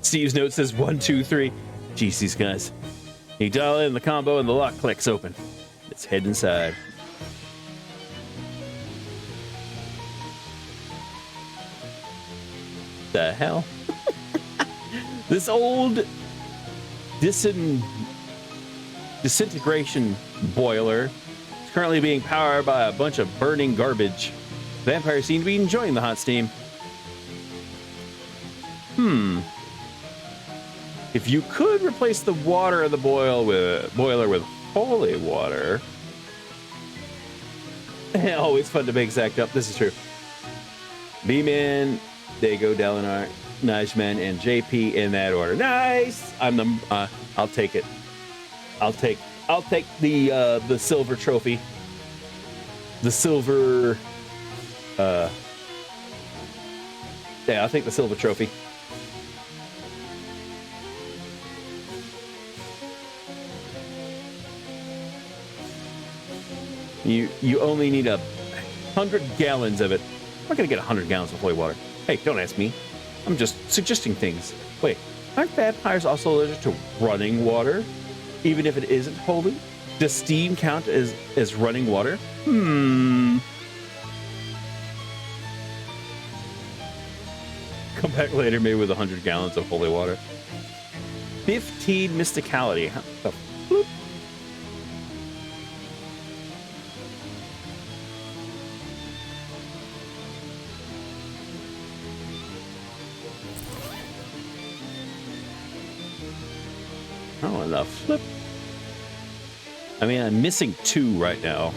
Steve's note says 1, 2, 3. Jeez, these guys. You dial in the combo and the lock clicks open. Let's head inside. The hell? This old disintegration boiler is currently being powered by a bunch of burning garbage. Vampires seem to be enjoying the hot steam. If you could replace the water of the boiler with holy water. Always fun to make Zach up. This is true. B-Man, Dago, Dalinar, Najman, and JP in that order. Nice. I'm the. I'll take it. I'll take the silver trophy. The silver. Yeah, I'll take the silver trophy. You only need 100 gallons of it. I'm not gonna get 100 gallons of holy water. Hey, don't ask me. I'm just suggesting things. Wait, aren't vampires also allergic to running water? Even if it isn't holy? Does steam count as running water? Come back later, maybe with 100 gallons of holy water. 15 mysticality. How the floop? Oh, and the flip. I mean, I'm missing 2 right now.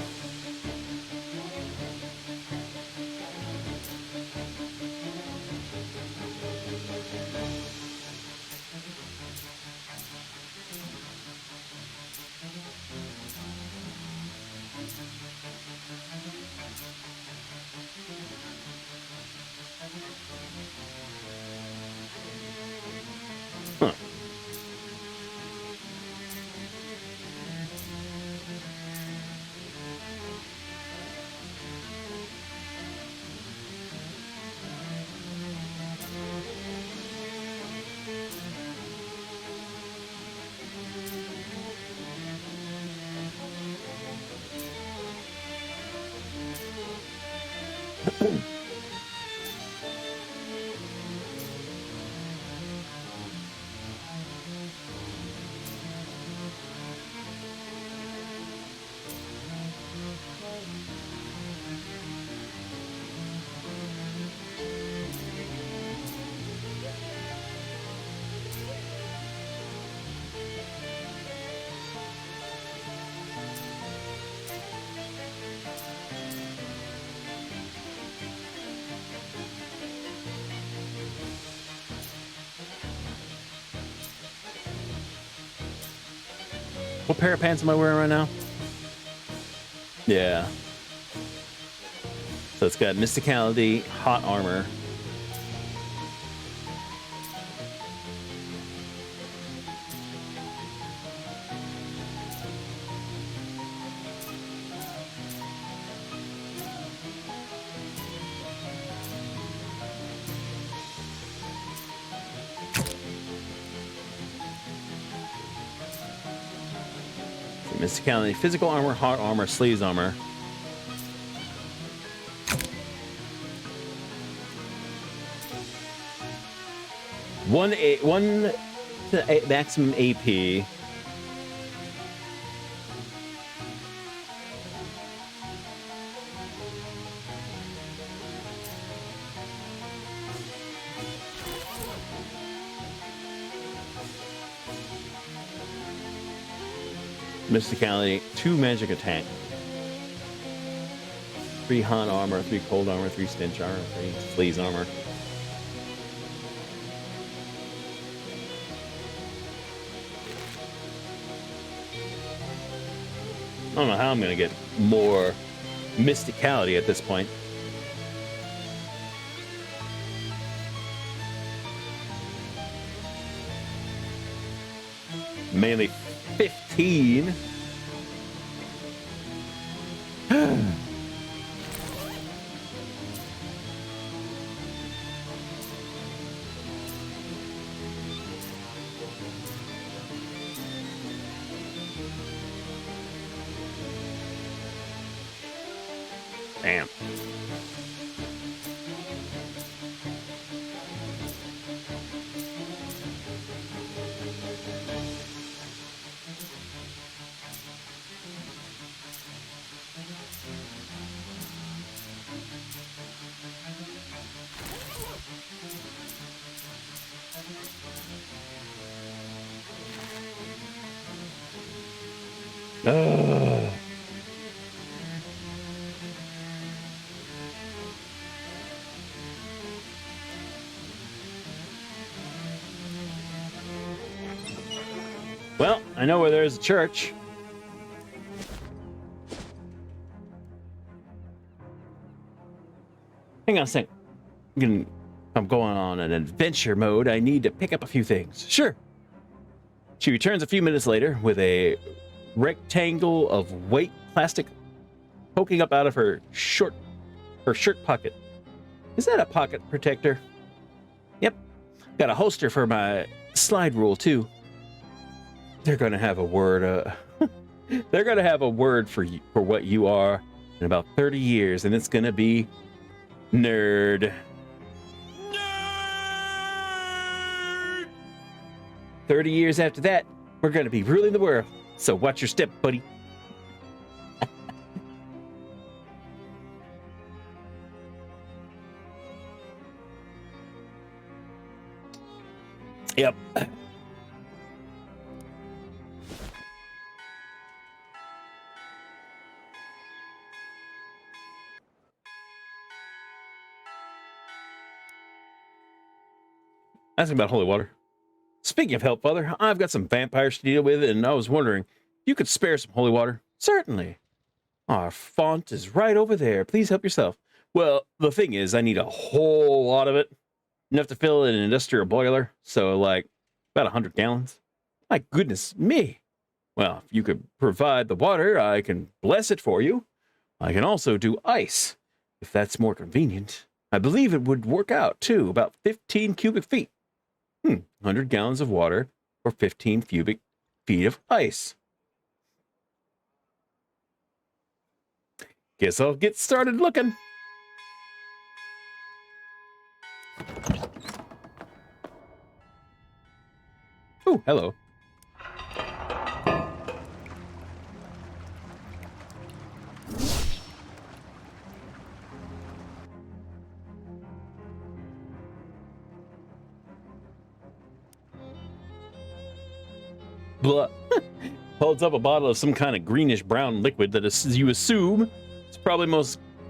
What pair of pants am I wearing right now? Yeah. So it's got mysticality, hot armor. Mysticality, physical armor, hot armor, sleeves armor. One to maximum AP. Mysticality, 2 magic attack. 3 hot armor, 3 cold armor, 3 stench armor, 3 fleas armor. I don't know how I'm gonna get more mysticality at this point. Mainly 15. Damn. Well, I know where there's a church. Hang on a sec. I'm going on an adventure mode. I need to pick up a few things. Sure. She returns a few minutes later with a rectangle of white plastic poking up out of her shirt pocket. Is that a pocket protector? Yep. Got a holster for my slide rule too. They're gonna have a word. They're gonna have a word for you, for what you are in about 30 years, and it's gonna be nerd. Nerd. 30 years after that, we're gonna be ruling the world. So watch your step, buddy. Yep. Asking about holy water. Speaking of help, Father, I've got some vampires to deal with, and I was wondering if you could spare some holy water. Certainly. Our font is right over there. Please help yourself. Well, the thing is, I need a whole lot of it. Enough to fill an industrial boiler. So, like, about 100 gallons. My goodness me. Well, if you could provide the water, I can bless it for you. I can also do ice, if that's more convenient. I believe it would work out, too. About 15 cubic feet. 100 gallons of water or 15 cubic feet of ice. Guess I'll get started looking. Oh, hello. Blah. Holds up a bottle of some kind of greenish brown liquid that is, you assume it's probably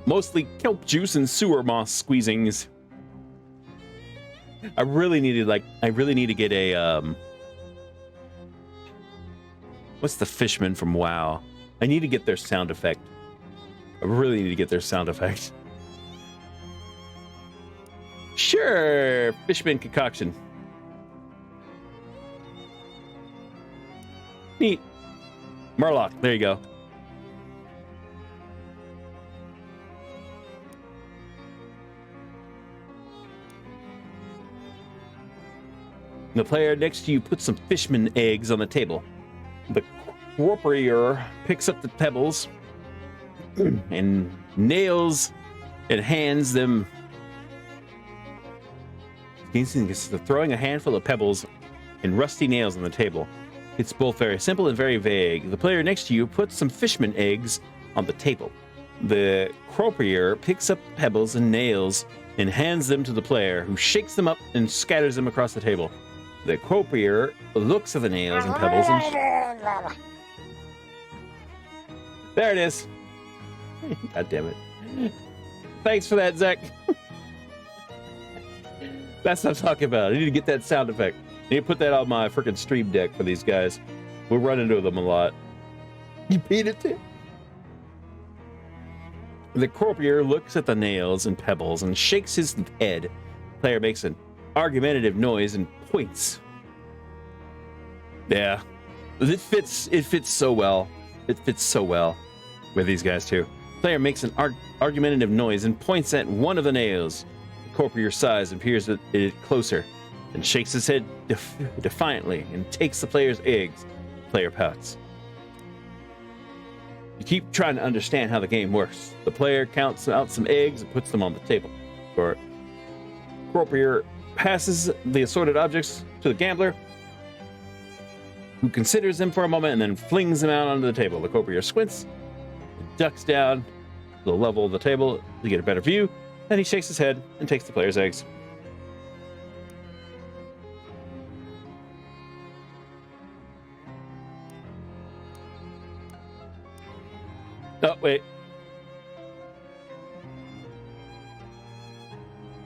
mostly kelp juice and sewer moss squeezings. I really need to get a what's the fishman from WoW? I need to get their sound effect. I really need to get their sound effect. Sure, fishman concoction. Neat. Murloc, there you go. The player next to you puts some fishman eggs on the table. The warrior picks up the pebbles and nails and hands them. He's throwing a handful of pebbles and rusty nails on the table. It's both very simple and very vague. The player next to you puts some fishman eggs on the table. The croupier picks up pebbles and nails and hands them to the player, who shakes them up and scatters them across the table. The croupier looks at the nails and pebbles and... There it is. God damn it. Thanks for that, Zach. That's what I'm talking about. I need to get that sound effect. I need to put that on my freaking stream deck for these guys. We'll run into them a lot. You beat it too. The croupier looks at the nails and pebbles and shakes his head. The player makes an argumentative noise and points. Yeah, it fits so well. It fits so well with these guys too. The player makes an argumentative noise and points at one of the nails. The croupier sighs and peers at it closer, and shakes his head defiantly and takes the player's eggs. The player pouts. You keep trying to understand how the game works. The player counts out some eggs and puts them on the table. Or Courtier passes the assorted objects to the gambler, who considers them for a moment and then flings them out onto the table. The Courtier squints, ducks down to the level of the table to get a better view, then he shakes his head and takes the player's eggs. Oh, wait.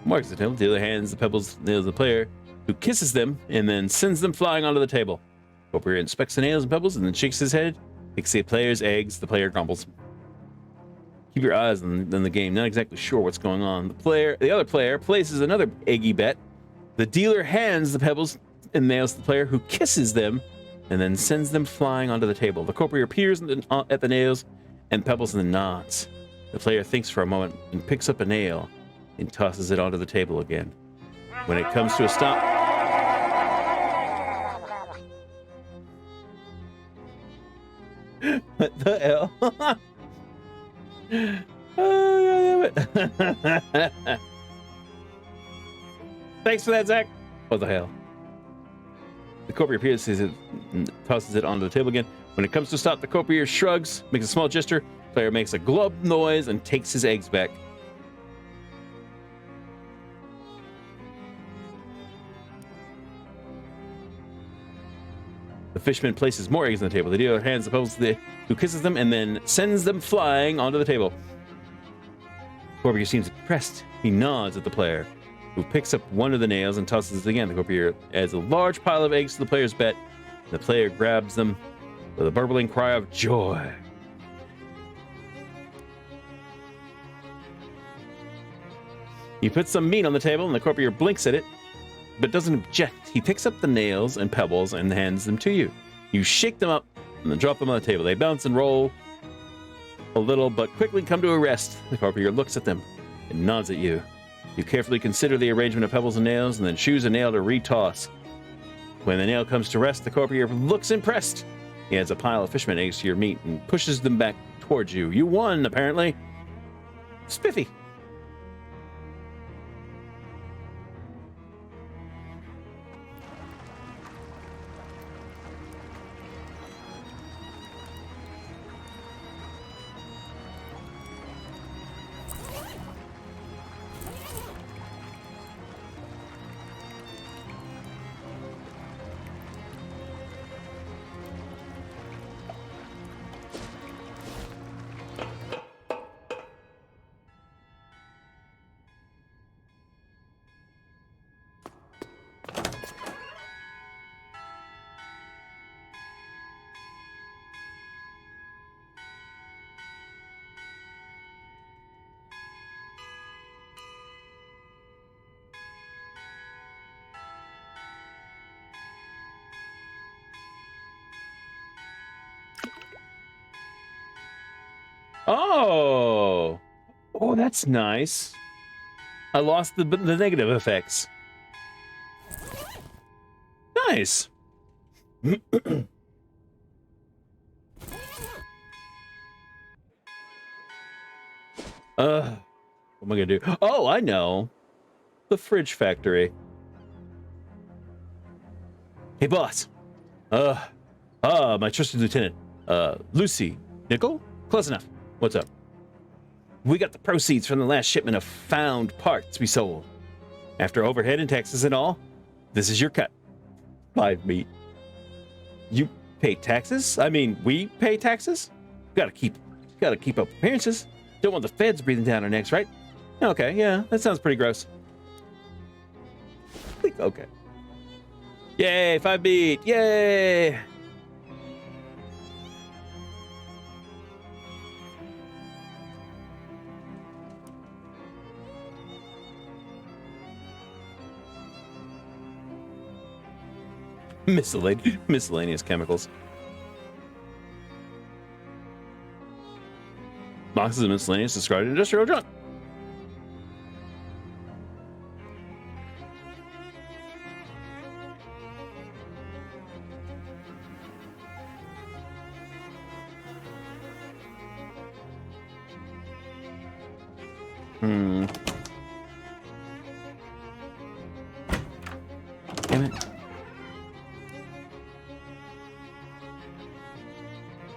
Marks the table. Dealer hands the pebbles nails the player, who kisses them and then sends them flying onto the table. Courtier inspects the nails and pebbles and then shakes his head. Takes the player's eggs. The player grumbles. Keep your eyes on the game. Not exactly sure what's going on. The other player places another eggy bet. The dealer hands the pebbles and nails to the player, who kisses them and then sends them flying onto the table. The Courtier peers at the nails and pebbles and then nods. The player thinks for a moment and picks up a nail and tosses it onto the table again. When it comes to a stop... What the hell? Oh, it. Thanks for that, Zach. What the hell? The Courtier appears and tosses it onto the table again. When it comes to stop, the Courtier shrugs, makes a small gesture. The player makes a glub noise and takes his eggs back. The fisherman places more eggs on the table. The dealer hands the pebbles to the who kisses them and then sends them flying onto the table. Courtier seems impressed. He nods at the player, who picks up one of the nails and tosses it again. The Courtier adds a large pile of eggs to the player's bet. The player grabs them with a burbling cry of joy. He puts some meat on the table, and the Courtier blinks at it, but doesn't object. He picks up the nails and pebbles and hands them to you. You shake them up and then drop them on the table. They bounce and roll a little, but quickly come to a rest. The Courtier looks at them and nods at you. You carefully consider the arrangement of pebbles and nails and then choose a nail to retoss. When the nail comes to rest, the Courtier looks impressed. He adds a pile of fisherman eggs to your meat and pushes them back towards you. You won, apparently. Spiffy. Oh, that's nice. I lost the negative effects. Nice. What am I gonna do? Oh, I know. The fridge factory. Hey, boss. My trusted lieutenant, Lucy Nickel? Close enough. What's up? We got the proceeds from the last shipment of found parts we sold. After overhead and taxes and all, this is your cut. 5 meat. You pay taxes? I mean, we pay taxes? Gotta keep up appearances. Don't want the feds breathing down our necks, right? Okay, yeah, that sounds pretty gross. Okay. Yay, 5 meat. Yay! Miscellaneous chemicals. Boxes of miscellaneous discarded industrial junk. Hmm. Damn it.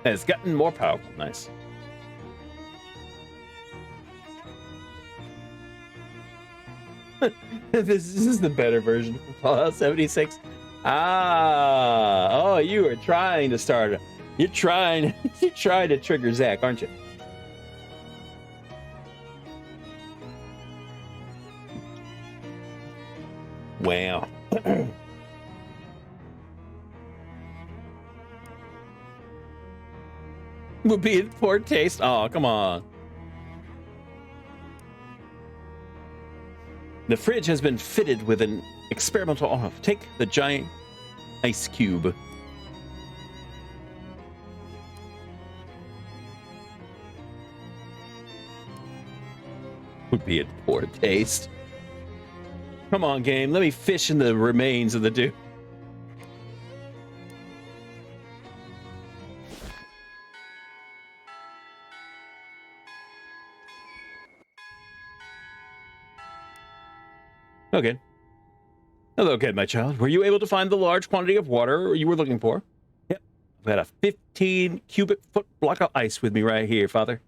It's gotten more powerful. Nice. This is the better version of Fallout 76. Ah, oh, you are trying to start. You're trying to trigger Zach, aren't you? Wow. Would be in poor taste. Oh, come on. The fridge has been fitted with an experimental off. Take the giant ice cube. Would be in poor taste. Come on, game. Let me fish in the remains of the dude. Okay. Hello, kid, my child. Were you able to find the large quantity of water you were looking for? Yep. I've got a 15 cubic foot block of ice with me right here, Father.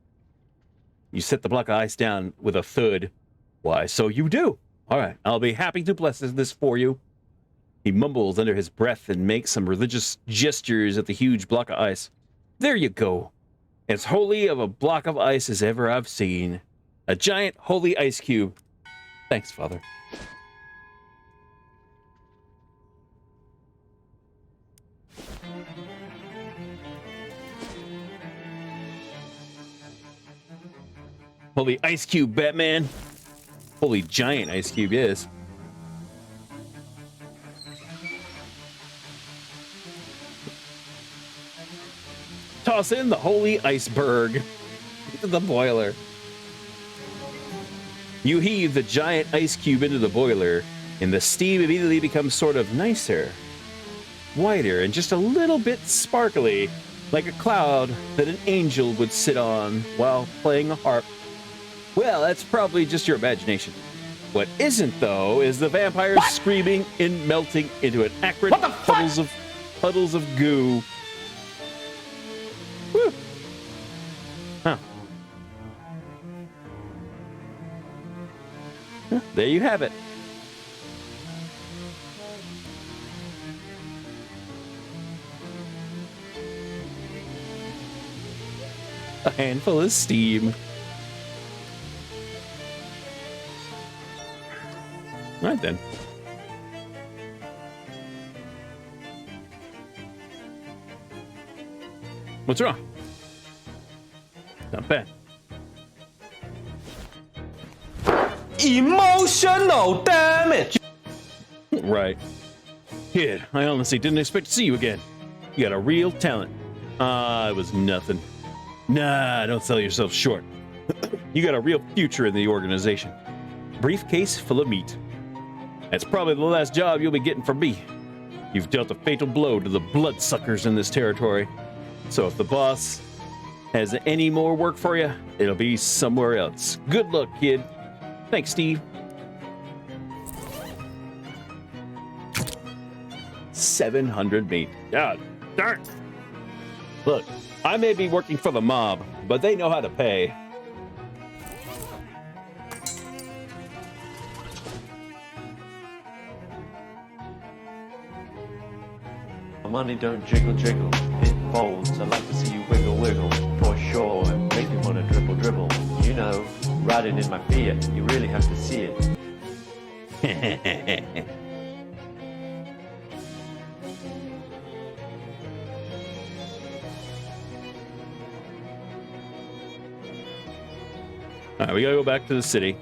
You set the block of ice down with a thud. Why, so you do. All right, I'll be happy to bless this for you. He mumbles under his breath and makes some religious gestures at the huge block of ice. There you go. As holy of a block of ice as ever I've seen. A giant holy ice cube. Thanks, Father. Holy ice cube, Batman. Holy giant ice cube, yes. Toss in the holy iceberg into the boiler. You heave the giant ice cube into the boiler, and the steam immediately becomes sort of nicer, whiter, and just a little bit sparkly, like a cloud that an angel would sit on while playing a harp. Well, that's probably just your imagination. What isn't, though, is the vampires screaming and melting into an acrid puddles of goo. Woo. Huh. There you have it. A handful of steam. All right, then. What's wrong? Not bad. Emotional damage! Right. Kid, I honestly didn't expect to see you again. You got a real talent. It was nothing. Nah, don't sell yourself short. You got a real future in the organization. Briefcase full of meat. That's probably the last job you'll be getting from me. You've dealt a fatal blow to the bloodsuckers in this territory. So if the boss has any more work for you, it'll be somewhere else. Good luck, kid. Thanks, Steve. 700 meat. God darn. Look, I may be working for the mob, but they know how to pay. Money don't jiggle jiggle, it folds. I'd like to see you wiggle wiggle, for sure, and make me wanna dribble dribble. You know, riding in my Fiat, you really have to see it. All right, we gotta go back to the city.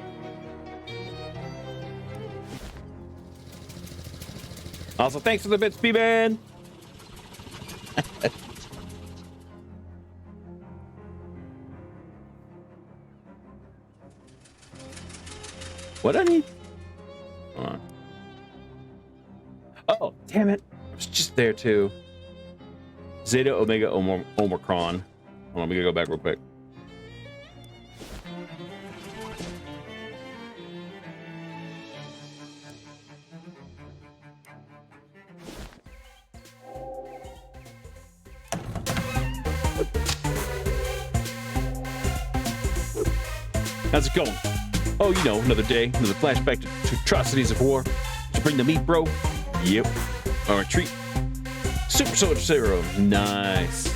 Also, thanks for the bits, B-Man. What I need? Hold on. Oh, damn it. I was just there too. Zeta, Omega, Omicron. Hold on, we gotta go back real quick. How's it going? Oh, you know, another day, another flashback to atrocities of war. Did you bring the meat, bro? Yep. All right, treat. Super Soldier Zero. Nice.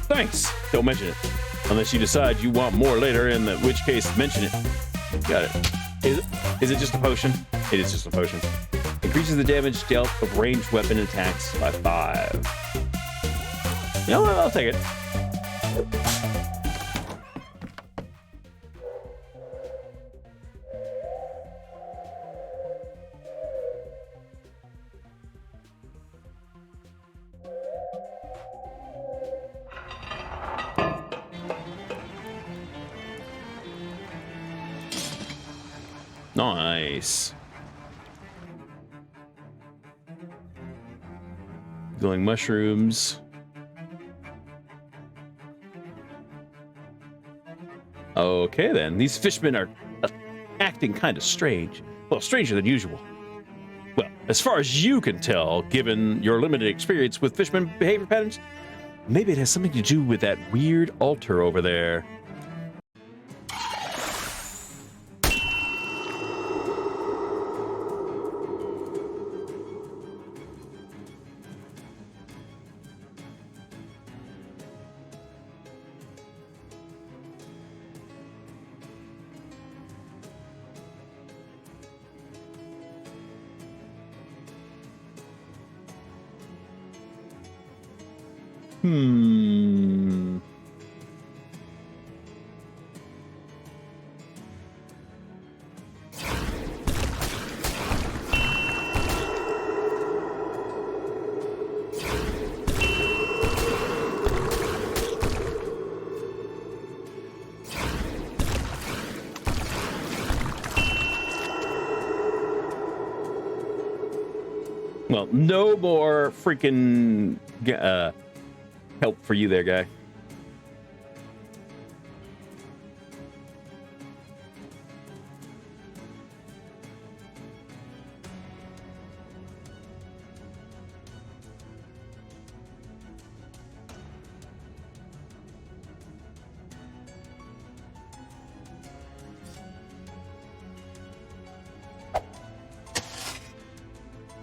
Thanks. Don't mention it. Unless you decide you want more later, in which case, mention it. Got it. Is it just a potion? It is just a potion. Increases the damage dealt of ranged weapon attacks by 5. You know what? I'll take it. Nice. Glowing mushrooms. Okay then, these fishmen are acting kind of strange. Well, stranger than usual. Well, as far as you can tell, given your limited experience with fishmen behavior patterns, maybe it has something to do with that weird altar over there. Well, no more freaking help for you there, guy.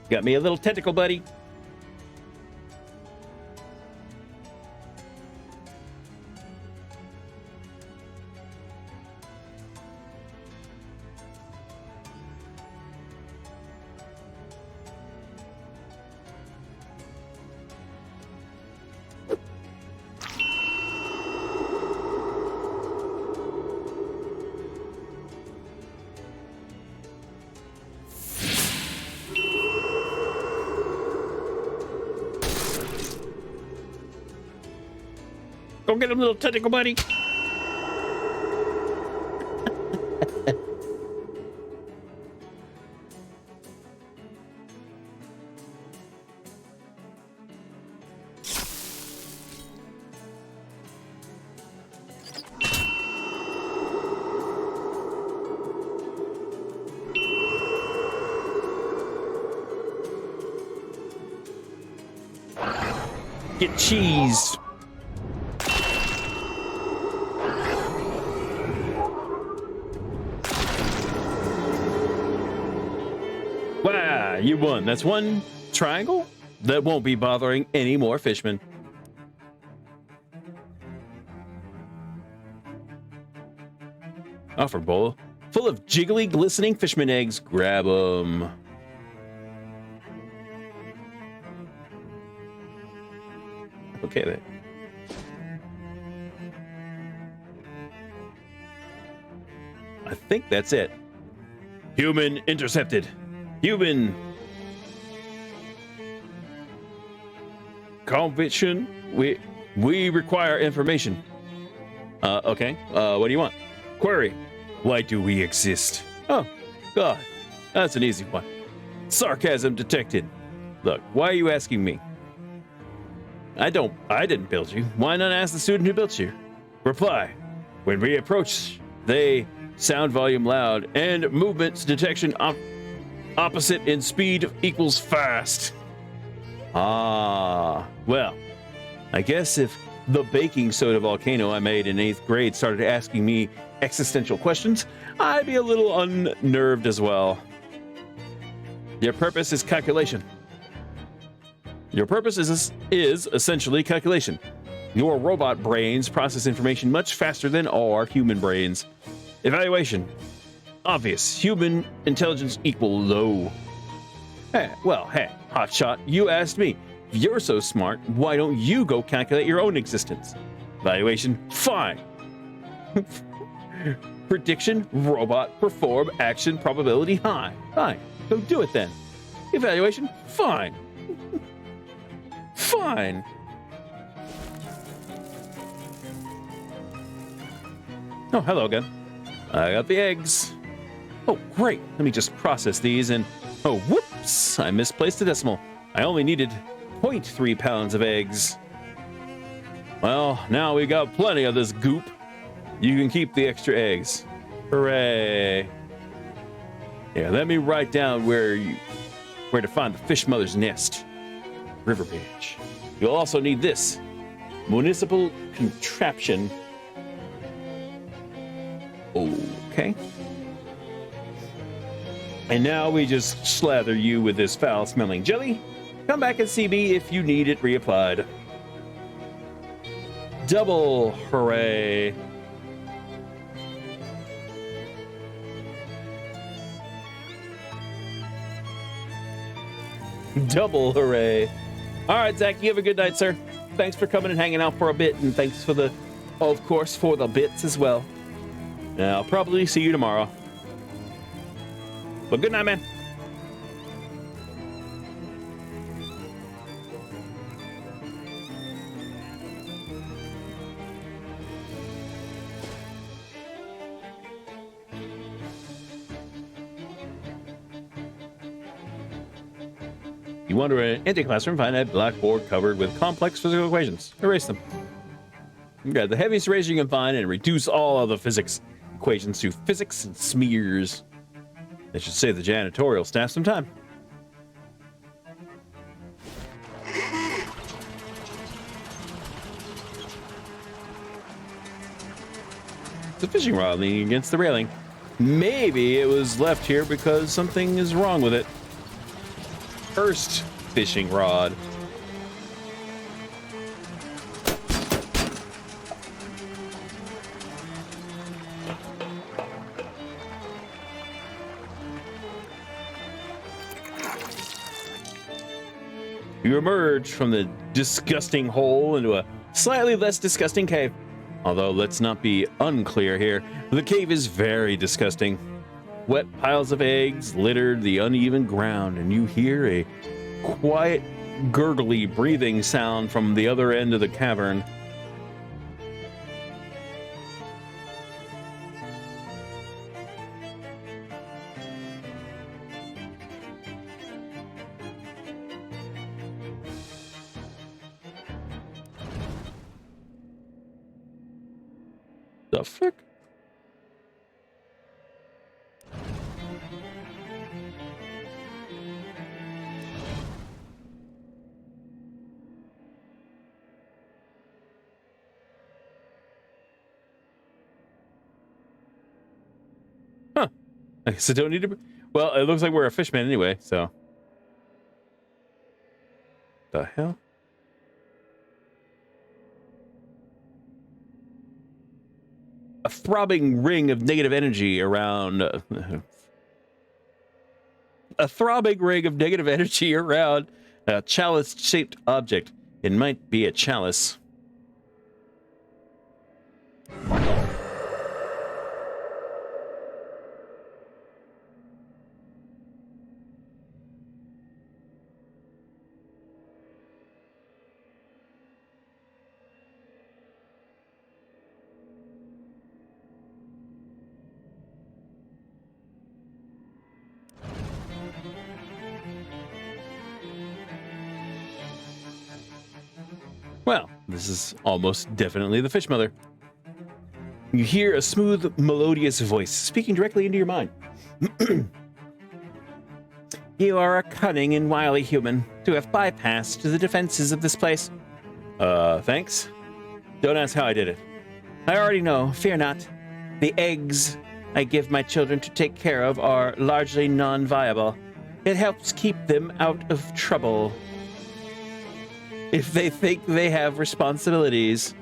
Got me a little tentacle buddy. Go get him, little tentacle buddy. Get cheesed. Wow, you won. That's one triangle that won't be bothering any more fishmen. Offer bowl full of jiggly, glistening fishman eggs. Grab them. Okay then. I think that's it. Human intercepted. Human conviction. We require information. Okay. What do you want? Query. Why do we exist? Oh, God. That's an easy one. Sarcasm detected. Look, why are you asking me? I didn't build you. Why not ask the student who built you? Reply. When we approach, they sound volume loud and movements detection opposite in speed equals fast. Ah, well, I guess if the baking soda volcano I made in 8th grade started asking me existential questions, I'd be a little unnerved as well. Your purpose is calculation. Your purpose is essentially calculation. Your robot brains process information much faster than our human brains. Evaluation. Obvious. Human intelligence equal low. Hey, hotshot, you asked me. If you're so smart, why don't you go calculate your own existence? Evaluation. Fine. Prediction. Robot. Perform. Action. Probability. High. Fine. Go do it then. Evaluation. Fine. Fine. Oh, hello again. I got the eggs. Oh, great. Let me just process these and... Oh, whoops. I misplaced the decimal. I only needed 0.3 pounds of eggs. Well, now we got plenty of this goop. You can keep the extra eggs. Hooray. Yeah, let me write down where to find the fish mother's nest. River page. You'll also need this. Municipal contraption. Okay. And now we just slather you with this foul-smelling jelly. Come back and see me if you need it reapplied. Double hooray. Double hooray. All right, Zach, you have a good night, sir. Thanks for coming and hanging out for a bit, and thanks for the, of course, for the bits as well. And I'll probably see you tomorrow. But good night, man. You wander an empty classroom, find a blackboard covered with complex physical equations. Erase them. You got the heaviest eraser you can find and reduce all other physics equations to physics and smears. That should save the janitorial staff some time. It's a fishing rod leaning against the railing. Maybe it was left here because something is wrong with it. First fishing rod. You emerge from the disgusting hole into a slightly less disgusting cave. Although, let's not be unclear here, the cave is very disgusting. Wet piles of eggs littered the uneven ground, and you hear a quiet, gurgly breathing sound from the other end of the cavern. The fuck? Huh. I guess I don't need to... Well, it looks like we're a fishman anyway, so... The hell? A throbbing ring of negative energy around... a throbbing ring of negative energy around a chalice-shaped object. It might be a chalice. Well, this is almost definitely the fish mother. You hear a smooth, melodious voice speaking directly into your mind. You are a cunning and wily human to have bypassed the defenses of this place. Thanks. Don't ask how I did it. I already know, fear not. The eggs I give my children to take care of are largely non-viable. It helps keep them out of trouble. If they think they have responsibilities.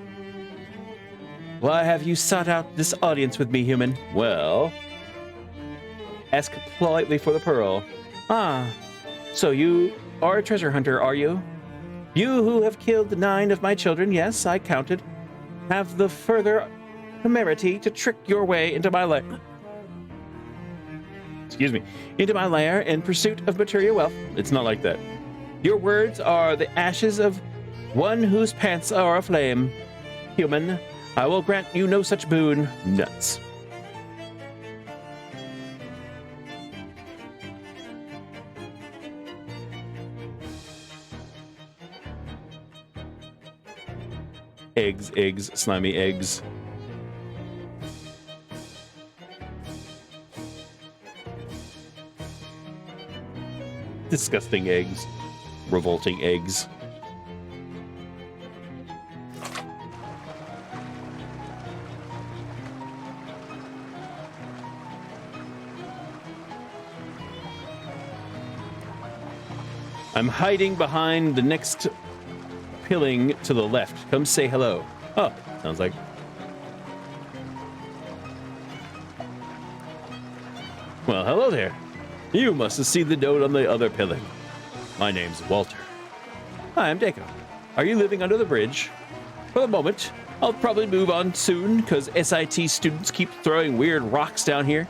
Why have you sought out this audience with me, human? Well, ask politely for the pearl. Ah, so you are a treasure hunter, are you? You who have killed 9 of my children, yes, I counted, have the further temerity to trick your way into my lair. Excuse me, into my lair in pursuit of material wealth. It's not like that. Your words are the ashes of one whose pants are aflame. Human, I will grant you no such boon. Nuts. Eggs, slimy eggs. Disgusting eggs. Revolting eggs. I'm hiding behind the next pilling to the left. Come say hello. Oh, sounds like. Well, hello there. You must have seen the note on the other pilling. My name's Walter. Hi, I'm Deco. Are you living under the bridge? For the moment. I'll probably move on soon, because SIT students keep throwing weird rocks down here.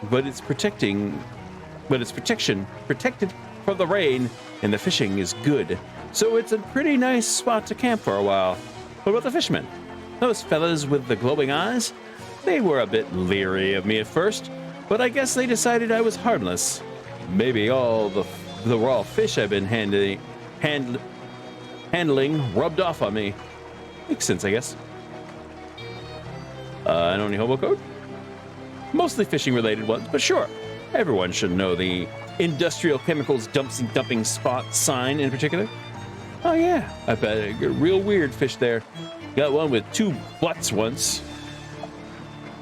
But it's protected from the rain, and the fishing is good. So it's a pretty nice spot to camp for a while. What about the fishermen? Those fellas with the glowing eyes? They were a bit leery of me at first, but I guess they decided I was harmless. Maybe all the raw fish I've been handling rubbed off on me. Makes sense, I guess. I don't need hobo code? Mostly fishing related ones, but sure. Everyone should know the industrial chemicals dumping spot sign in particular. Oh yeah, I bet a real weird fish there. Got one with 2 butts once.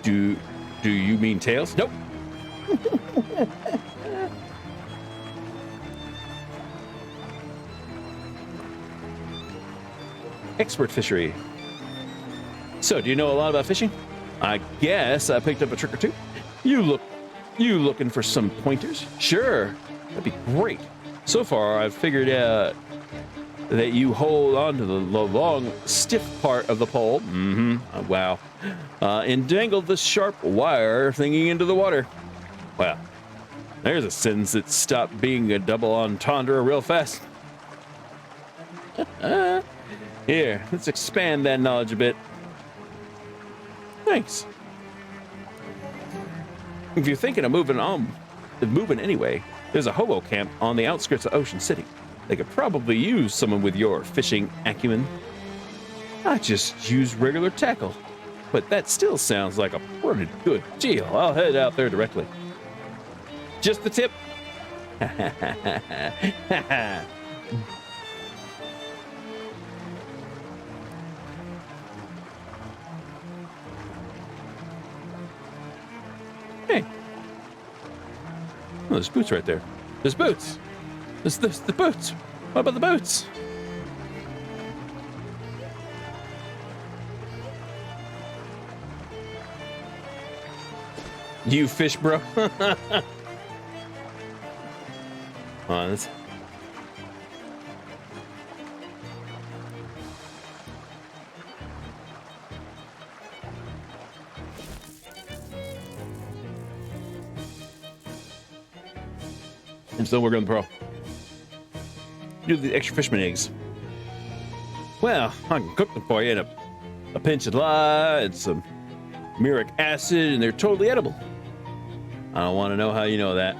Do you mean tails? Nope. Expert fishery. So, do you know a lot about fishing? I guess I picked up a trick or two. You looking for some pointers? Sure, that'd be great. So far, I've figured out that you hold on to the long, stiff part of the pole. Wow. And dangle the sharp wire thingy into the water. Wow. There's a sentence that stopped being a double entendre real fast. Here, let's expand that knowledge a bit. Thanks. If you're thinking of moving anyway, there's a hobo camp on the outskirts of Ocean City. They could probably use someone with your fishing acumen. I just use regular tackle, but that still sounds like a pretty good deal. I'll head out there directly. Just the tip. Hey. Oh, there's boots right there. There's boots. There's the boots. What about the boots? You fish, bro. On this. I'm still working on the pro. Do the extra fisherman eggs. Well, I can cook them for you in a pinch of lye and some muric acid, and they're totally edible. I don't want to know how you know that.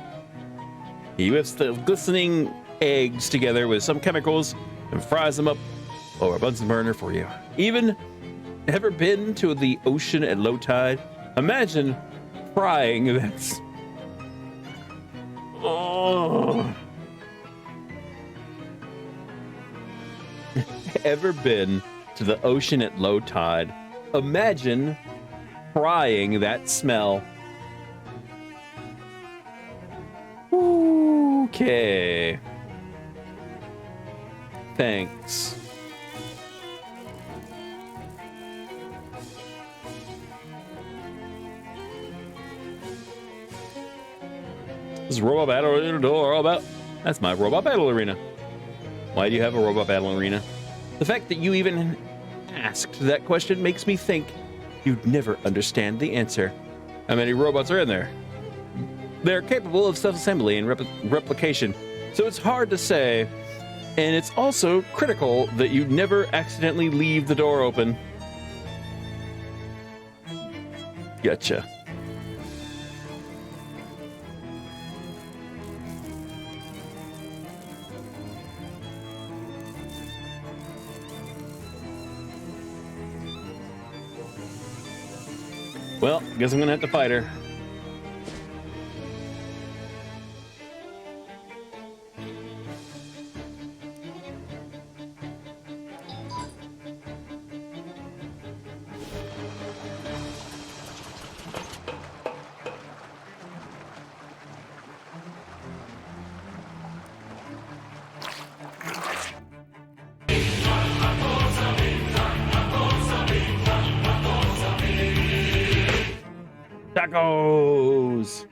He whips the glistening eggs together with some chemicals and fries them up over a Bunsen burner for you. Even ever been to the ocean at low tide? Imagine frying this. Oh. Ever been to the ocean at low tide? Imagine trying that smell. Okay. Thanks. This is Robot Battle Arena all about. That's my Robot Battle Arena. Why do you have a Robot Battle Arena? The fact that you even asked that question makes me think you'd never understand the answer. How many robots are in there? They're capable of self-assembly and replication, so it's hard to say. And it's also critical that you never accidentally leave the door open. Gotcha. Well, guess I'm gonna have to fight her. Tacos!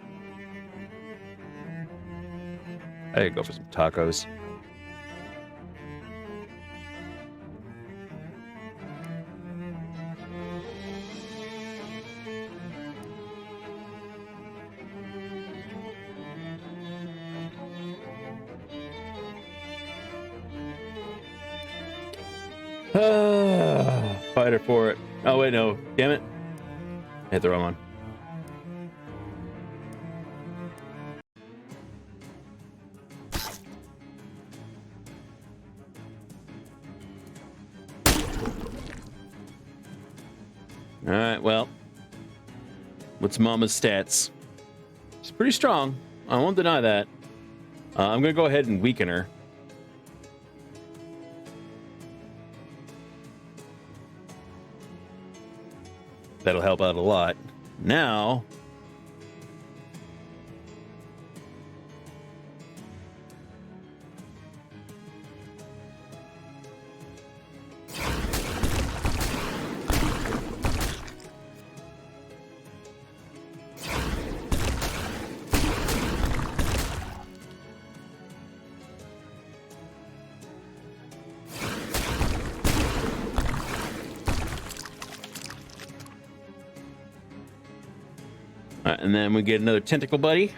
I gotta go for some tacos. Fighter for it. Oh, wait, no. Damn it. I hit the wrong one. All right, well, what's Mama's stats? She's pretty strong. I won't deny that. I'm going to go ahead and weaken her. That'll help out a lot. Now, and then we get another tentacle buddy.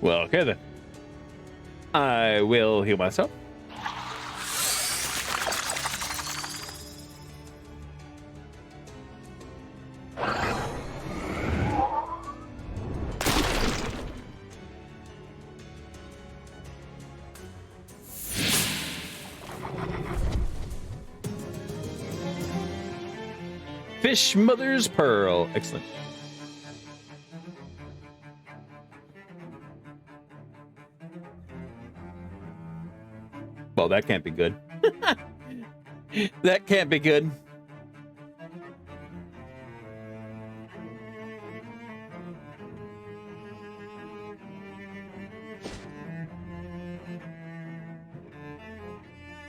Well, okay then. I will heal myself. Fish Mother's Pearl. Excellent. Well, that can't be good. That can't be good.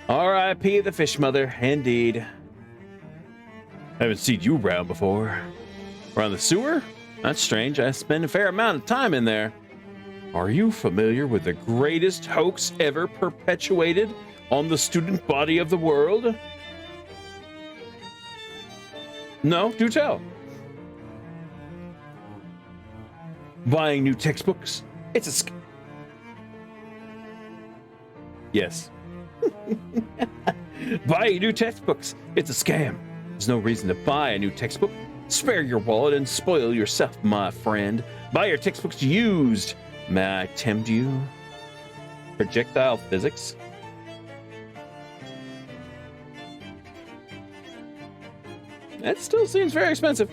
R.I.P. the Fish Mother, indeed. I haven't seen you around before. Around the sewer? That's strange. I spend a fair amount of time in there. Are you familiar with the greatest hoax ever perpetuated on the student body of the world? No? Do tell. Buying new textbooks? It's a Yes. Buying new textbooks? It's a scam. There's no reason to buy a new textbook. Spare your wallet and spoil yourself, my friend. Buy your textbooks used. May I tempt you? Projectile physics? That still seems very expensive.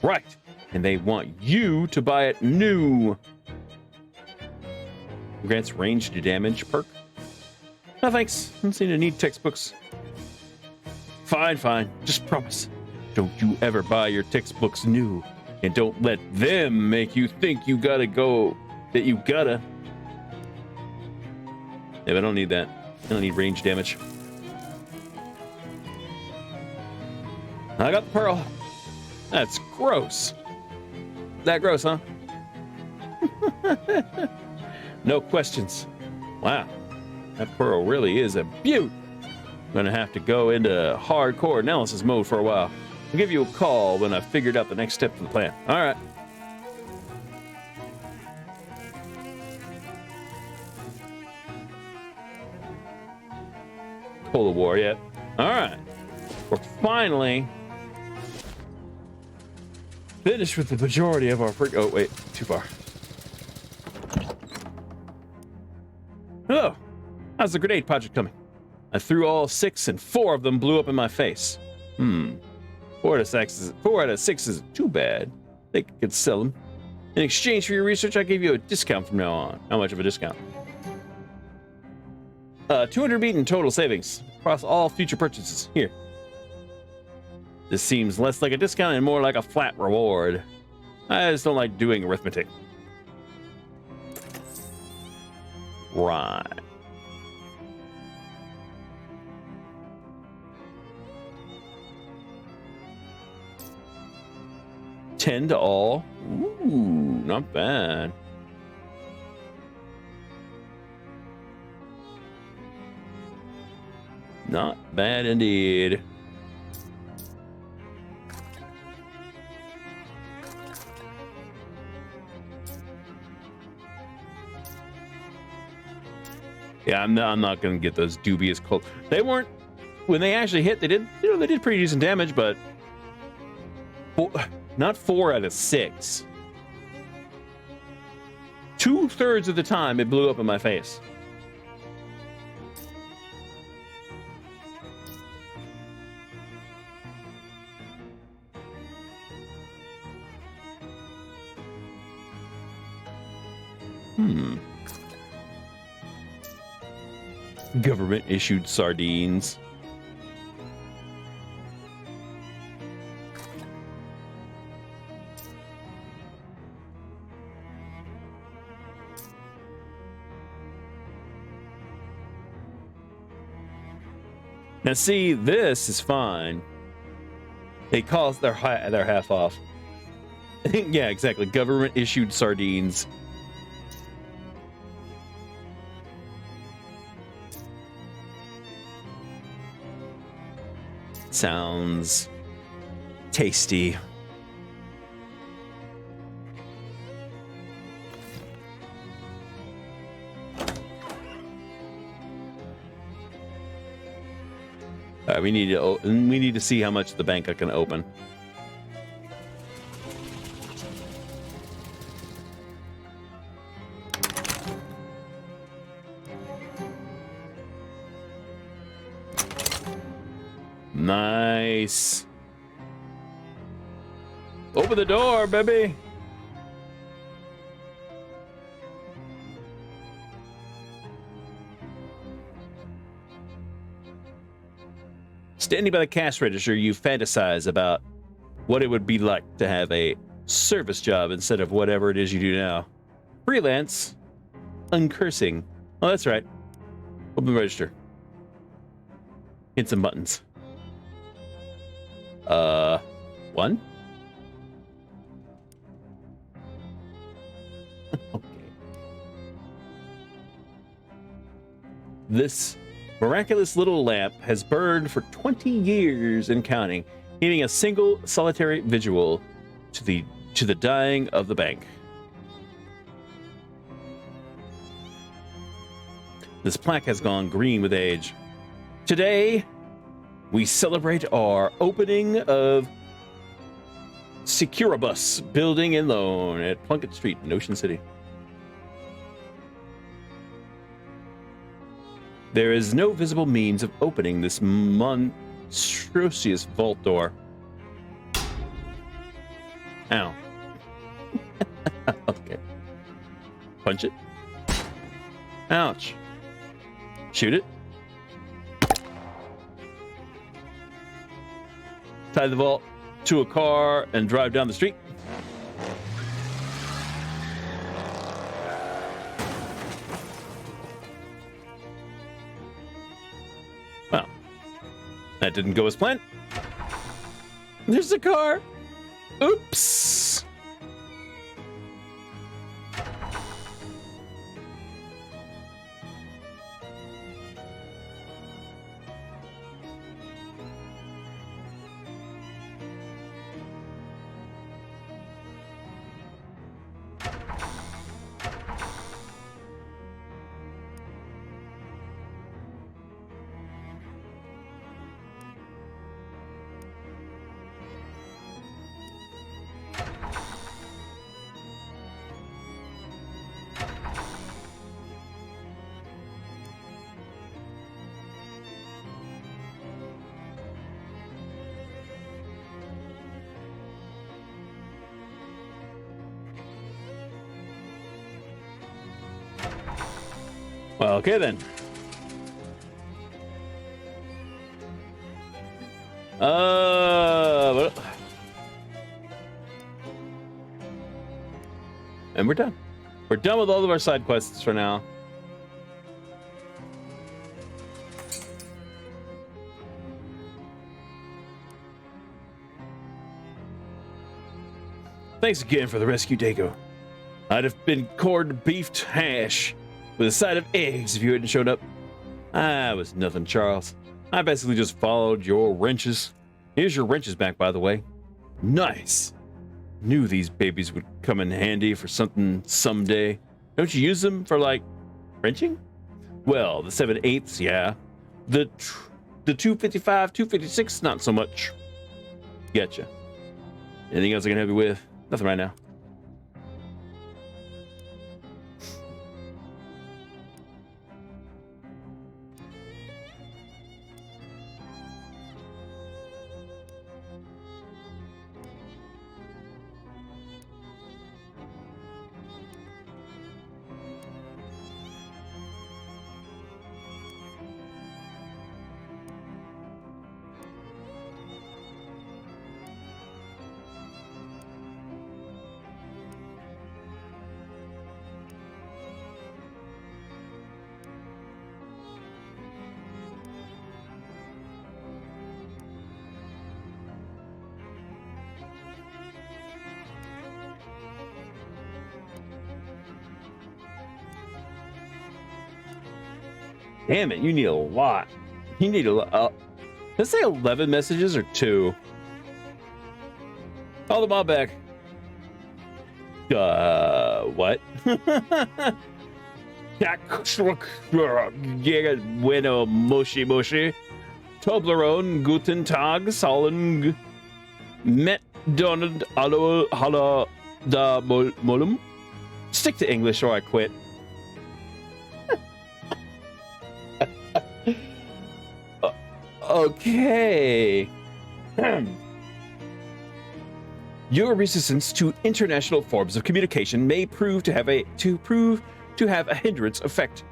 Right. And they want you to buy it new. Grants ranged damage perk. No thanks. Don't seem to need textbooks. Fine, fine. Just promise. Don't you ever buy your textbooks new. And don't let them make you think you gotta go. That you gotta. Yeah, but I don't need that. I don't need range damage. I got the pearl. That's gross. That gross, huh? No questions. Wow. That pearl really is a beaut. I'm gonna have to go into hardcore analysis mode for a while. I'll give you a call when I've figured out the next step of the plan. All right. Polar War yet? All right. We're finally finished with the majority of our oh, wait, too far. Oh, how's the grenade project coming? I threw all 6 and 4 of them blew up in my face. 4 out of 6 isn't too bad. They could sell them. In exchange for your research, I gave you a discount from now on. How much of a discount? 200 beat in total savings across all future purchases. Here. This seems less like a discount and more like a flat reward. I just don't like doing arithmetic. Right. $10 to all. Ooh, not bad. Not bad indeed. Yeah, I'm not gonna get those dubious cold. They weren't when they actually hit. They did, they did pretty decent damage, but not 4 out of 6. 2/3 of the time, it blew up in my face. Government issued sardines. Now see, this is fine. They call their half off. Yeah, exactly. Government issued sardines. Sounds tasty. All right, we need to see how much the bank can open. Nice. Open the door, baby. Standing by the cash register, you fantasize about what it would be like to have a service job instead of whatever it is you do now. Freelance, uncursing. Oh, that's right. Open the register. Hit some buttons. 1? Okay. This miraculous little lamp has burned for 20 years and counting, giving a single solitary vigil to the dying of the bank. This plaque has gone green with age. Today, we celebrate our opening of Securibus Building and Loan at Plunkett Street in Ocean City. There is no visible means of opening this monstrous vault door. Ow. Okay. Punch it. Ouch. Shoot it. Tie the vault to a car and drive down the street. Well, that didn't go as planned. There's the car. Oops. Well, okay then. And we're done. We're done with all of our side quests for now. Thanks again for the rescue, Dago. I'd have been corned beefed hash with a side of eggs if you hadn't showed up. Ah, it was nothing, Charles. I basically just followed your wrenches. Here's your wrenches back, by the way. Nice. Knew these babies would come in handy for something someday. Don't you use them for, like, wrenching? Well, the 7/8, yeah. The 255, 256, not so much. Getcha. Anything else I can help you with? Nothing right now. Damn it, you need a lot. You need a lot. Let's say 11 messages or 2. Call them all back. What? Bueno, moshi moshi. Toblerone, guten Tag, Soleng, Met Donald, Hallo, Hala, da Molum. Stick to English or I quit. Okay. Your resistance to international forms of communication may prove to have a hindrance effect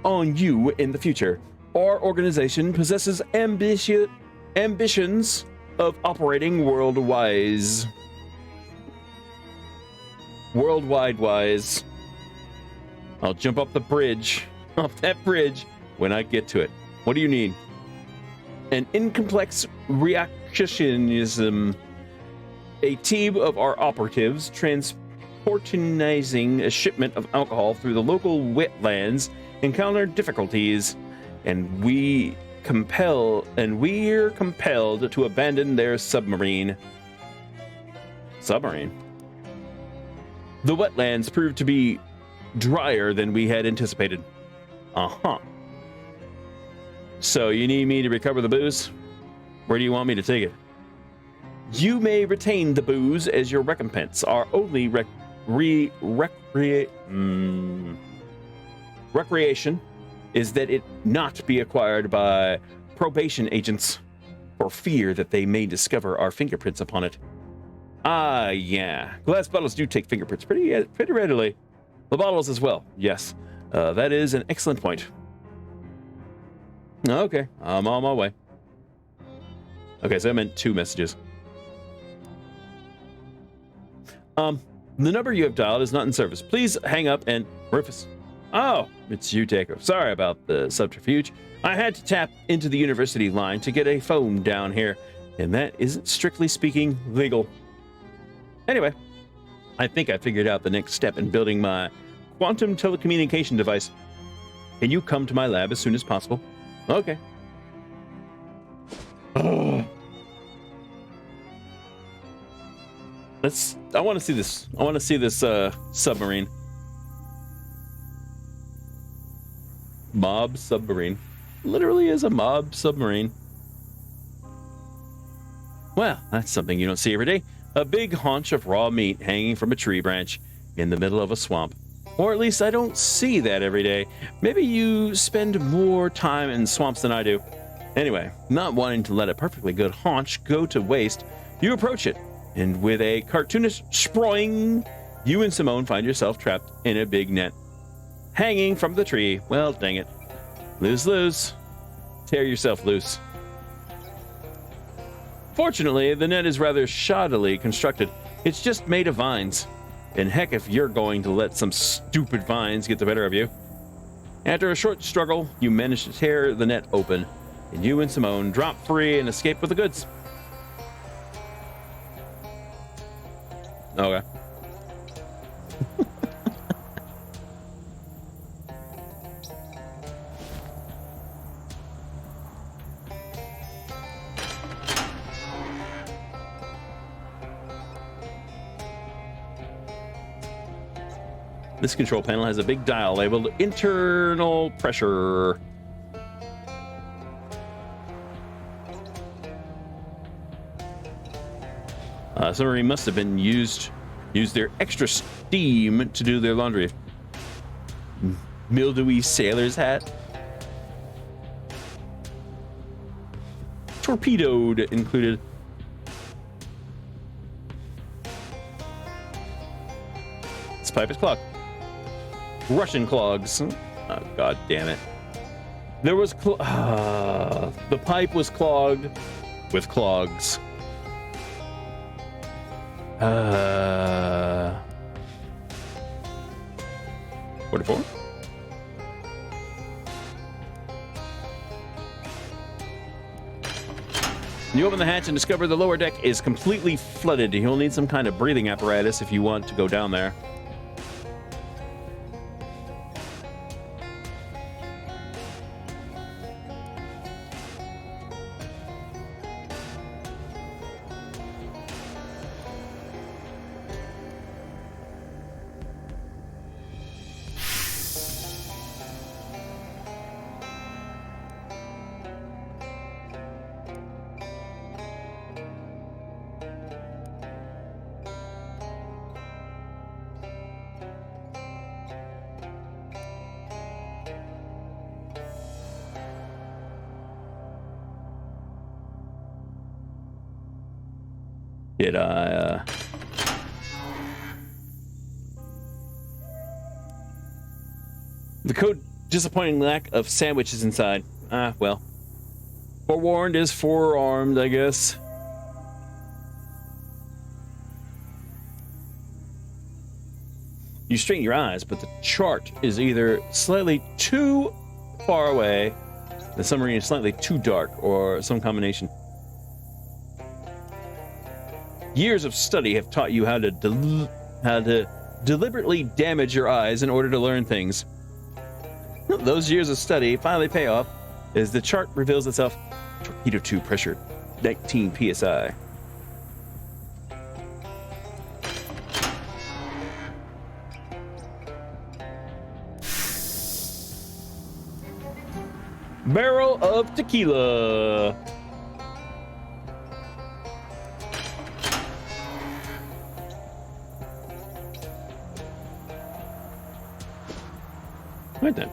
on you in the future. Our organization possesses ambitions of operating worldwide. Worldwide-wise. I'll jump off that bridge when I get to it. What do you need? An incomplex reactionism. A team of our operatives transporting a shipment of alcohol through the local wetlands encountered difficulties, and we're compelled to abandon their submarine. The wetlands proved to be drier than we had anticipated. Uh-huh. So you need me to recover the booze? Where do you want me to take it? You may retain the booze as your recompense. Our only recreation is that it not be acquired by probation agents for fear that they may discover our fingerprints upon it. Ah, yeah. Glass bottles do take fingerprints pretty readily. The bottles as well, yes. That is an excellent point. Okay, I'm on my way. Okay, so I meant 2 messages. The number you have dialed is not in service. Please hang up and... Rufus. Oh, it's you, Taco. Sorry about the subterfuge. I had to tap into the university line to get a phone down here, and that isn't strictly speaking legal. Anyway, I think I figured out the next step in building my quantum telecommunication device. Can you come to my lab as soon as possible? Okay. I want to see this. I want to see this submarine. Mob submarine. Literally is a mob submarine. Well, that's something you don't see every day. A big haunch of raw meat hanging from a tree branch in the middle of a swamp. Or at least I don't see that every day. Maybe you spend more time in swamps than I do. Anyway, not wanting to let a perfectly good haunch go to waste, you approach it, and with a cartoonish sproing, you and Simone find yourself trapped in a big net. Hanging from the tree. Well, dang it. Lose. Tear yourself loose. Fortunately, the net is rather shoddily constructed. It's just made of vines. And heck, if you're going to let some stupid vines get the better of you. After a short struggle, you manage to tear the net open, and you and Simone drop free and escape with the goods. Okay. This control panel has a big dial labeled internal pressure. Somebody must have been used their extra steam to do their laundry. Mildewy sailor's hat. Torpedoed included. This pipe is clogged. Russian clogs. Oh, god damn it. There was the pipe was clogged with clogs. 44? You open the hatch and discover the lower deck is completely flooded. You'll need some kind of breathing apparatus if you want to go down there. Did I, The code, disappointing lack of sandwiches inside. Well. Forewarned is forearmed, I guess. You strain your eyes, but the chart is either slightly too far away, the submarine is slightly too dark, or some combination. Years of study have taught you how to deliberately damage your eyes in order to learn things. Those years of study finally pay off as the chart reveals itself. Torpedo 2 pressure 19 psi. Barrel of tequila. Right then.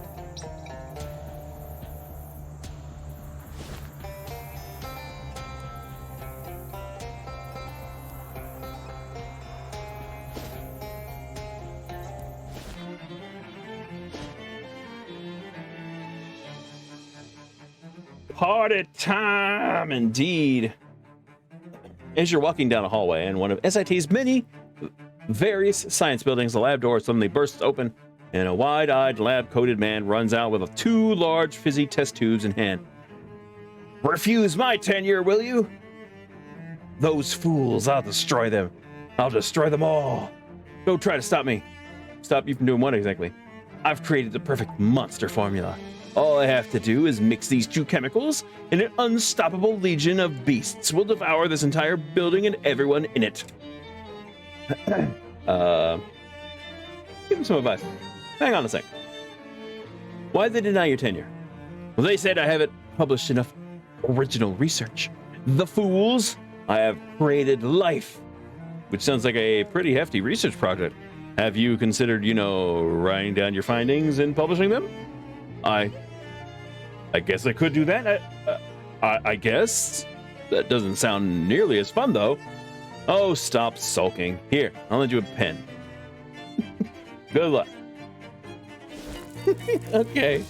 Party time, indeed. As you're walking down a hallway in one of SIT's many various science buildings, the lab door suddenly bursts open, and a wide-eyed, lab-coated man runs out with two large fizzy test tubes in hand. Refuse my tenure, will you? Those fools, I'll destroy them. I'll destroy them all. Don't try to stop me. Stop you from doing what exactly? I've created the perfect monster formula. All I have to do is mix these two chemicals, and an unstoppable legion of beasts will devour this entire building and everyone in it. Give him some advice. Hang on a sec. Why'd they deny your tenure? Well, they said I haven't published enough original research. The fools! I have created life, which sounds like a pretty hefty research project. Have you considered, writing down your findings and publishing them? I guess I could do that. I guess. That doesn't sound nearly as fun, though. Oh, stop sulking. Here, I'll lend you a pen. Good luck. Okay.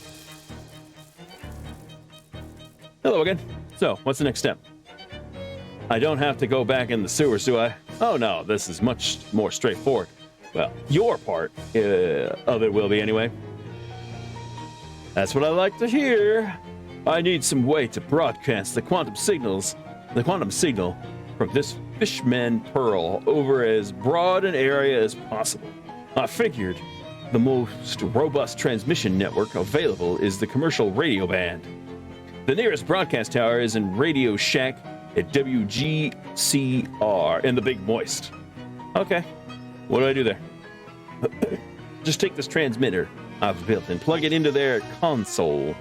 Hello again. So, what's the next step? I don't have to go back in the sewers, do I? Oh, no, this is much more straightforward. Well, your part of it will be anyway. That's what I like to hear. I need some way to broadcast the quantum signal from this Fishman Pearl over as broad an area as possible. I figured the most robust transmission network available is the commercial radio band. The nearest broadcast tower is in Radio Shack at WGCR in the Big Moist. Okay, what do I do there? Just take this transmitter I've built and plug it into their console.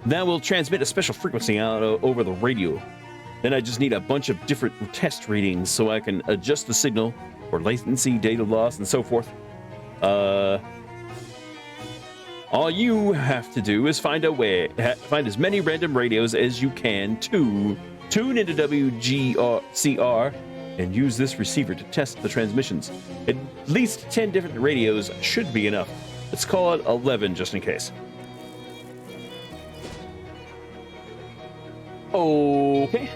That will transmit a special frequency out over the radio. Then I just need a bunch of different test readings so I can adjust the signal for latency, data loss, and so forth. All you have to do is find as many random radios as you can to tune into WGCR and use this receiver to test the transmissions. At least 10 different radios should be enough. Let's call it 11 just in case. Okay.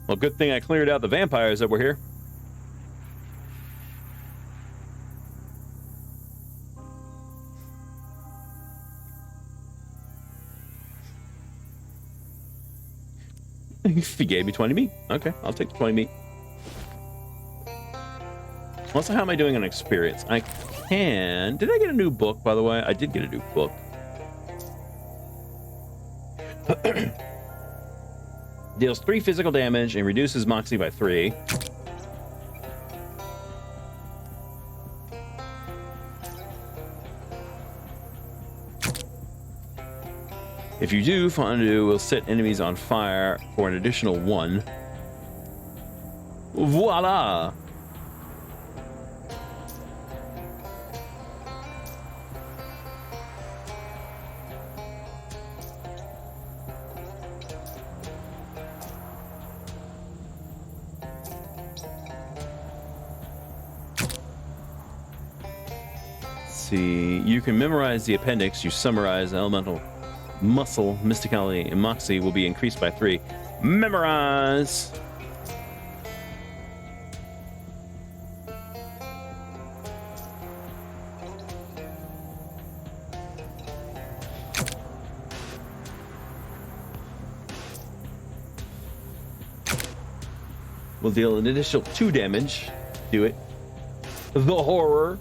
Well, good thing I cleared out the vampires that were here. He gave me 20 meat. Okay, I'll take the 20 meat. Also, how am I doing on experience? I can... Did I get a new book, by the way? I did get a new book. Deals 3 physical damage and reduces Moxie by 3. If you do, Fondue will set enemies on fire for an additional 1. Voila! Let's see, you can memorize the appendix, you summarize elemental muscle, mysticality, and moxie will be increased by 3. Memorize! Will deal an additional 2 damage. Do it. The horror.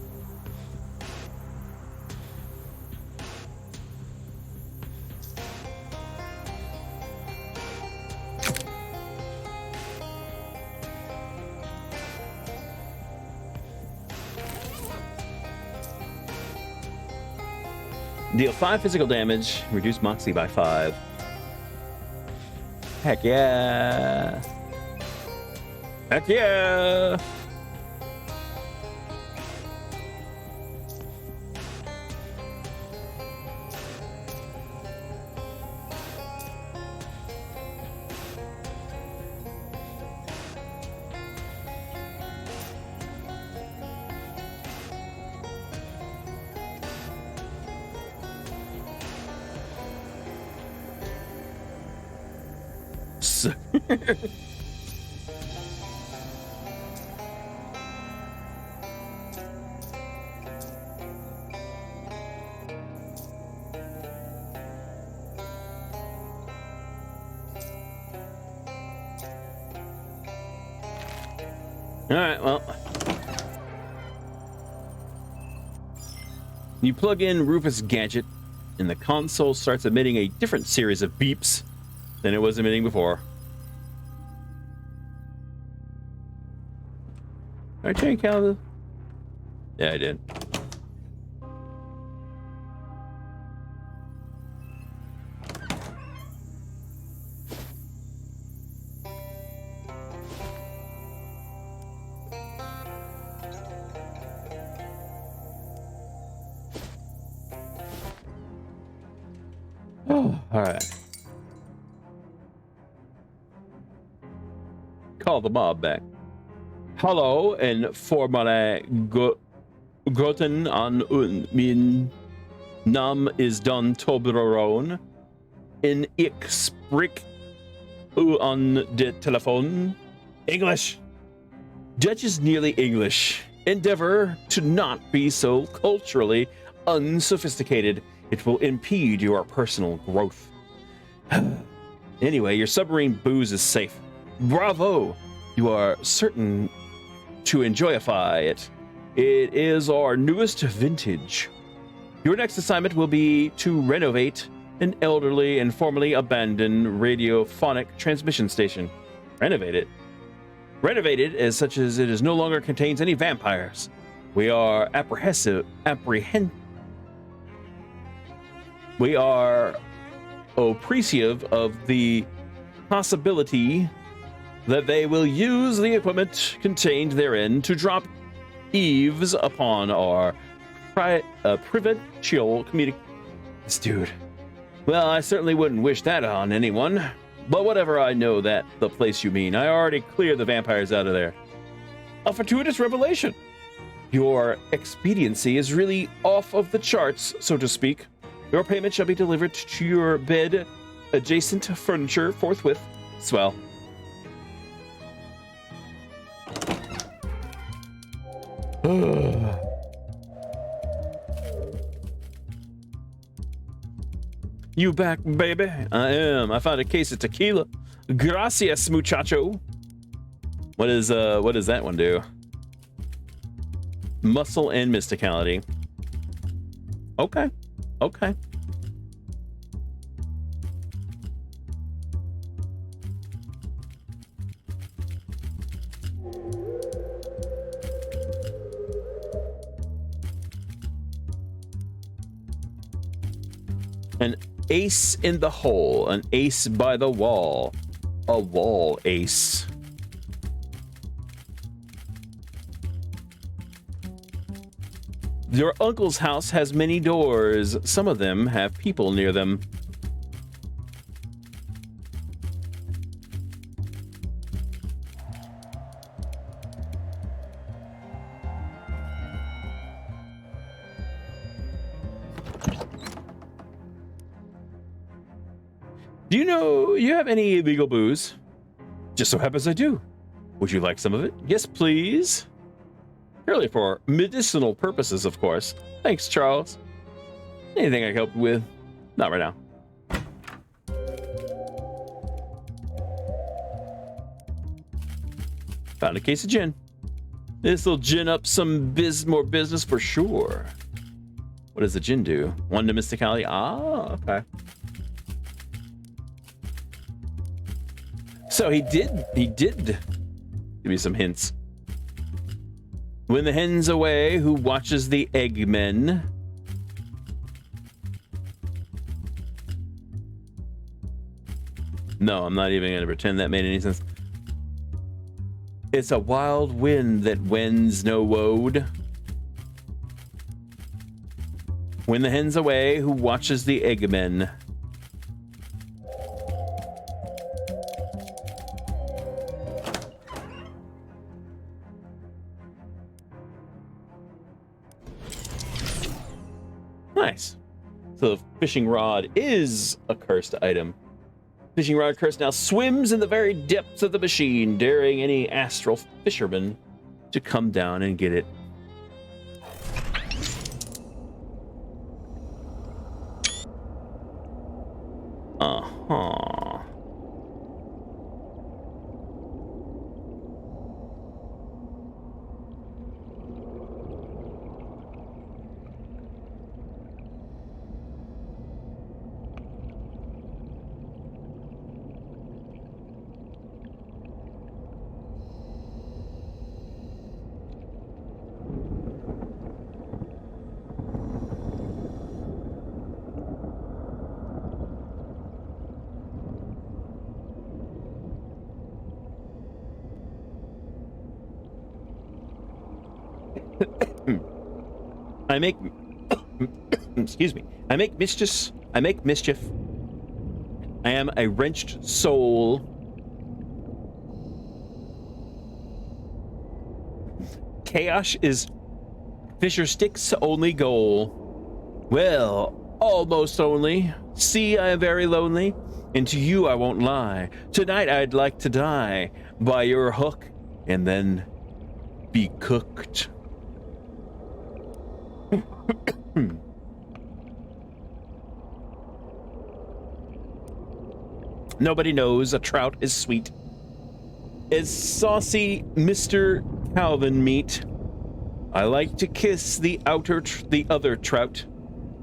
Deal 5 physical damage. Reduce Moxie by 5. Heck yeah. Heck yeah. All right, well, you plug in Rufus' gadget, and the console starts emitting a different series of beeps than it was emitting before. Did I change calendar? Yeah, I did. Oh, all right. Call the mob back. Hallo en formale groten an min nam is Don Toblerone. In ik spreek on de telephone. English. Dutch is nearly English. Endeavor to not be so culturally unsophisticated. It will impede your personal growth. Anyway, your submarine booze is safe. Bravo! You are certain to enjoyify it. It is our newest vintage. Your next assignment will be to renovate an elderly and formerly abandoned radiophonic transmission station. Renovate it? Renovated as such as it is no longer contains any vampires. We are apprehensive of the possibility that they will use the equipment contained therein to drop eaves upon our provincial community. This dude. Well, I certainly wouldn't wish that on anyone. But whatever, I know that the place you mean. I already cleared the vampires out of there. A fortuitous revelation. Your expediency is really off of the charts, so to speak. Your payment shall be delivered to your bed adjacent furniture forthwith. Swell. You back, baby? I am. I found a case of tequila. Gracias, muchacho. What does that one do? Muscle and mysticality. Okay. Okay. An ace in the hole, an ace by the wall, a wall ace. Your uncle's house has many doors. Some of them have people near them. Do you have any illegal booze? Just so happens I do. Would you like some of it? Yes, please. Purely for medicinal purposes, of course. Thanks, Charles. Anything I can help you with? Not right now. Found a case of gin. This'll gin up some more business for sure. What does the gin do? One to mysticality. Ah, okay. So he did give me some hints. When the hen's away, who watches the Eggmen? No, I'm not even going to pretend that made any sense. It's a wild wind that wends no woad. When the hen's away, who watches the eggmen? Nice. So the fishing rod is a cursed item. Fishing rod curse now swims in the very depths of the machine, daring any astral fisherman to come down and get it. Uh-huh. I make excuse me. I make mischief. I am a wrenched soul. Chaos is Fisher Stick's only goal. Well, almost only. See, I am very lonely, and to you I won't lie. Tonight I'd like to die by your hook and then be cooked. Nobody knows a trout is sweet as saucy Mr. Calvin meat. I like to kiss the other trout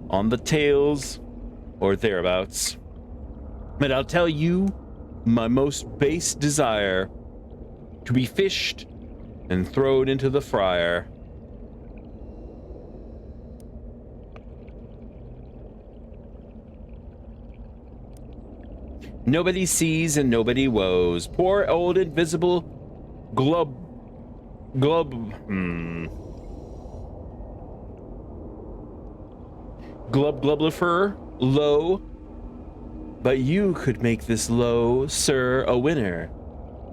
on the tails or thereabouts. And I'll tell you my most base desire, to be fished and thrown into the fryer. Nobody sees and nobody woes. Poor old invisible Glubblifer low. But you could make this low, sir, a winner.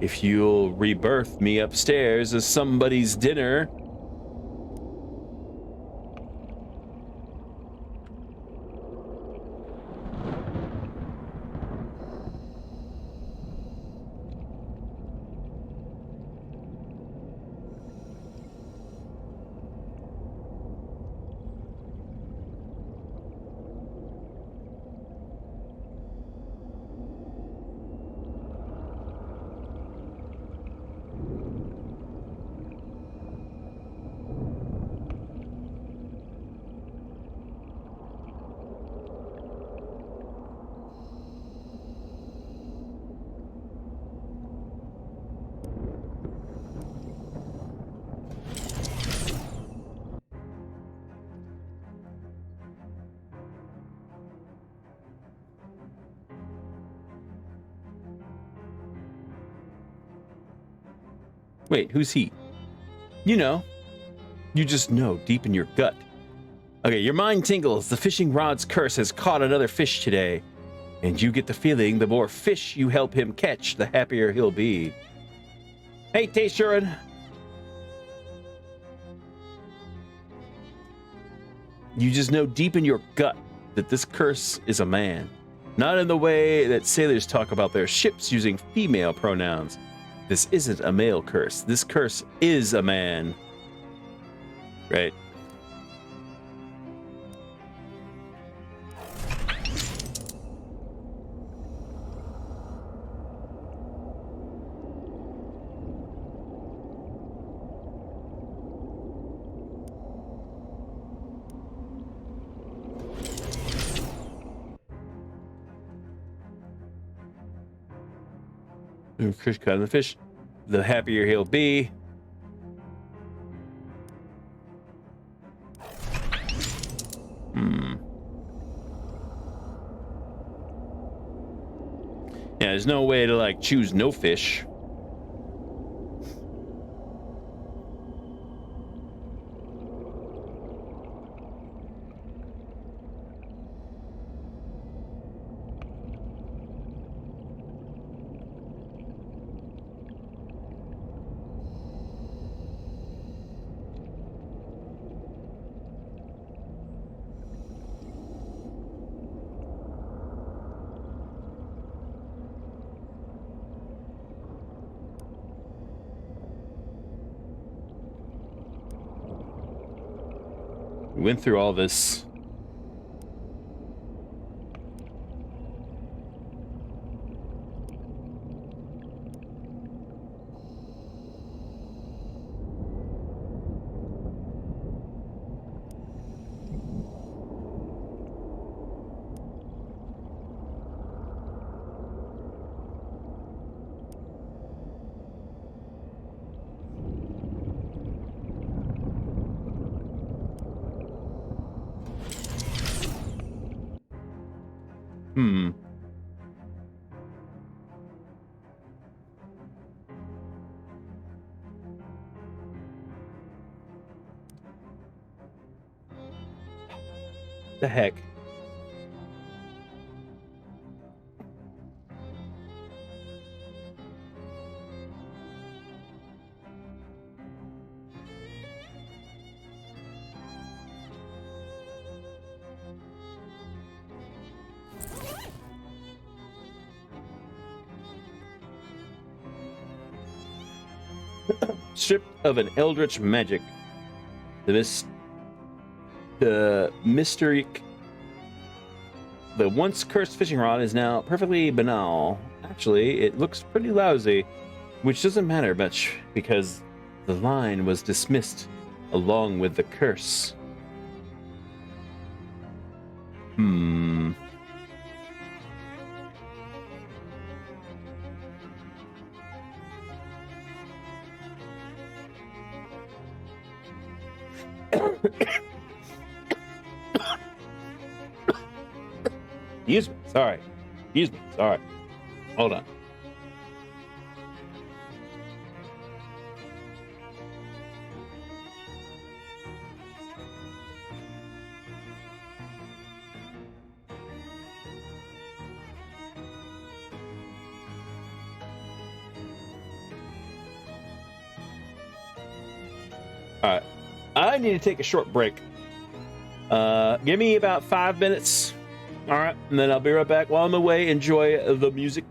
If you'll rebirth me upstairs as somebody's dinner. Wait, who's he? You know. You just know deep in your gut. Okay, your mind tingles. The fishing rod's curse has caught another fish today. And you get the feeling the more fish you help him catch, the happier he'll be. Hey, Tayshurin. You just know deep in your gut that this curse is a man. Not in the way that sailors talk about their ships using female pronouns. This isn't a male curse. This curse is a man. Right. Fish caught in the fish, the happier he'll be. Yeah, there's no way to like choose no fish. We went through all this. Hmm. The heck? Stripped of an eldritch magic, the mysteric, the once cursed fishing rod is now perfectly banal. Actually, it looks pretty lousy, which doesn't matter much because the line was dismissed along with the curse. Hmm. Excuse me. Sorry. Excuse me. Sorry. Hold on. All right. I need to take a short break. Give me about 5 minutes. All right, and then I'll be right back. While I'm away, enjoy the music.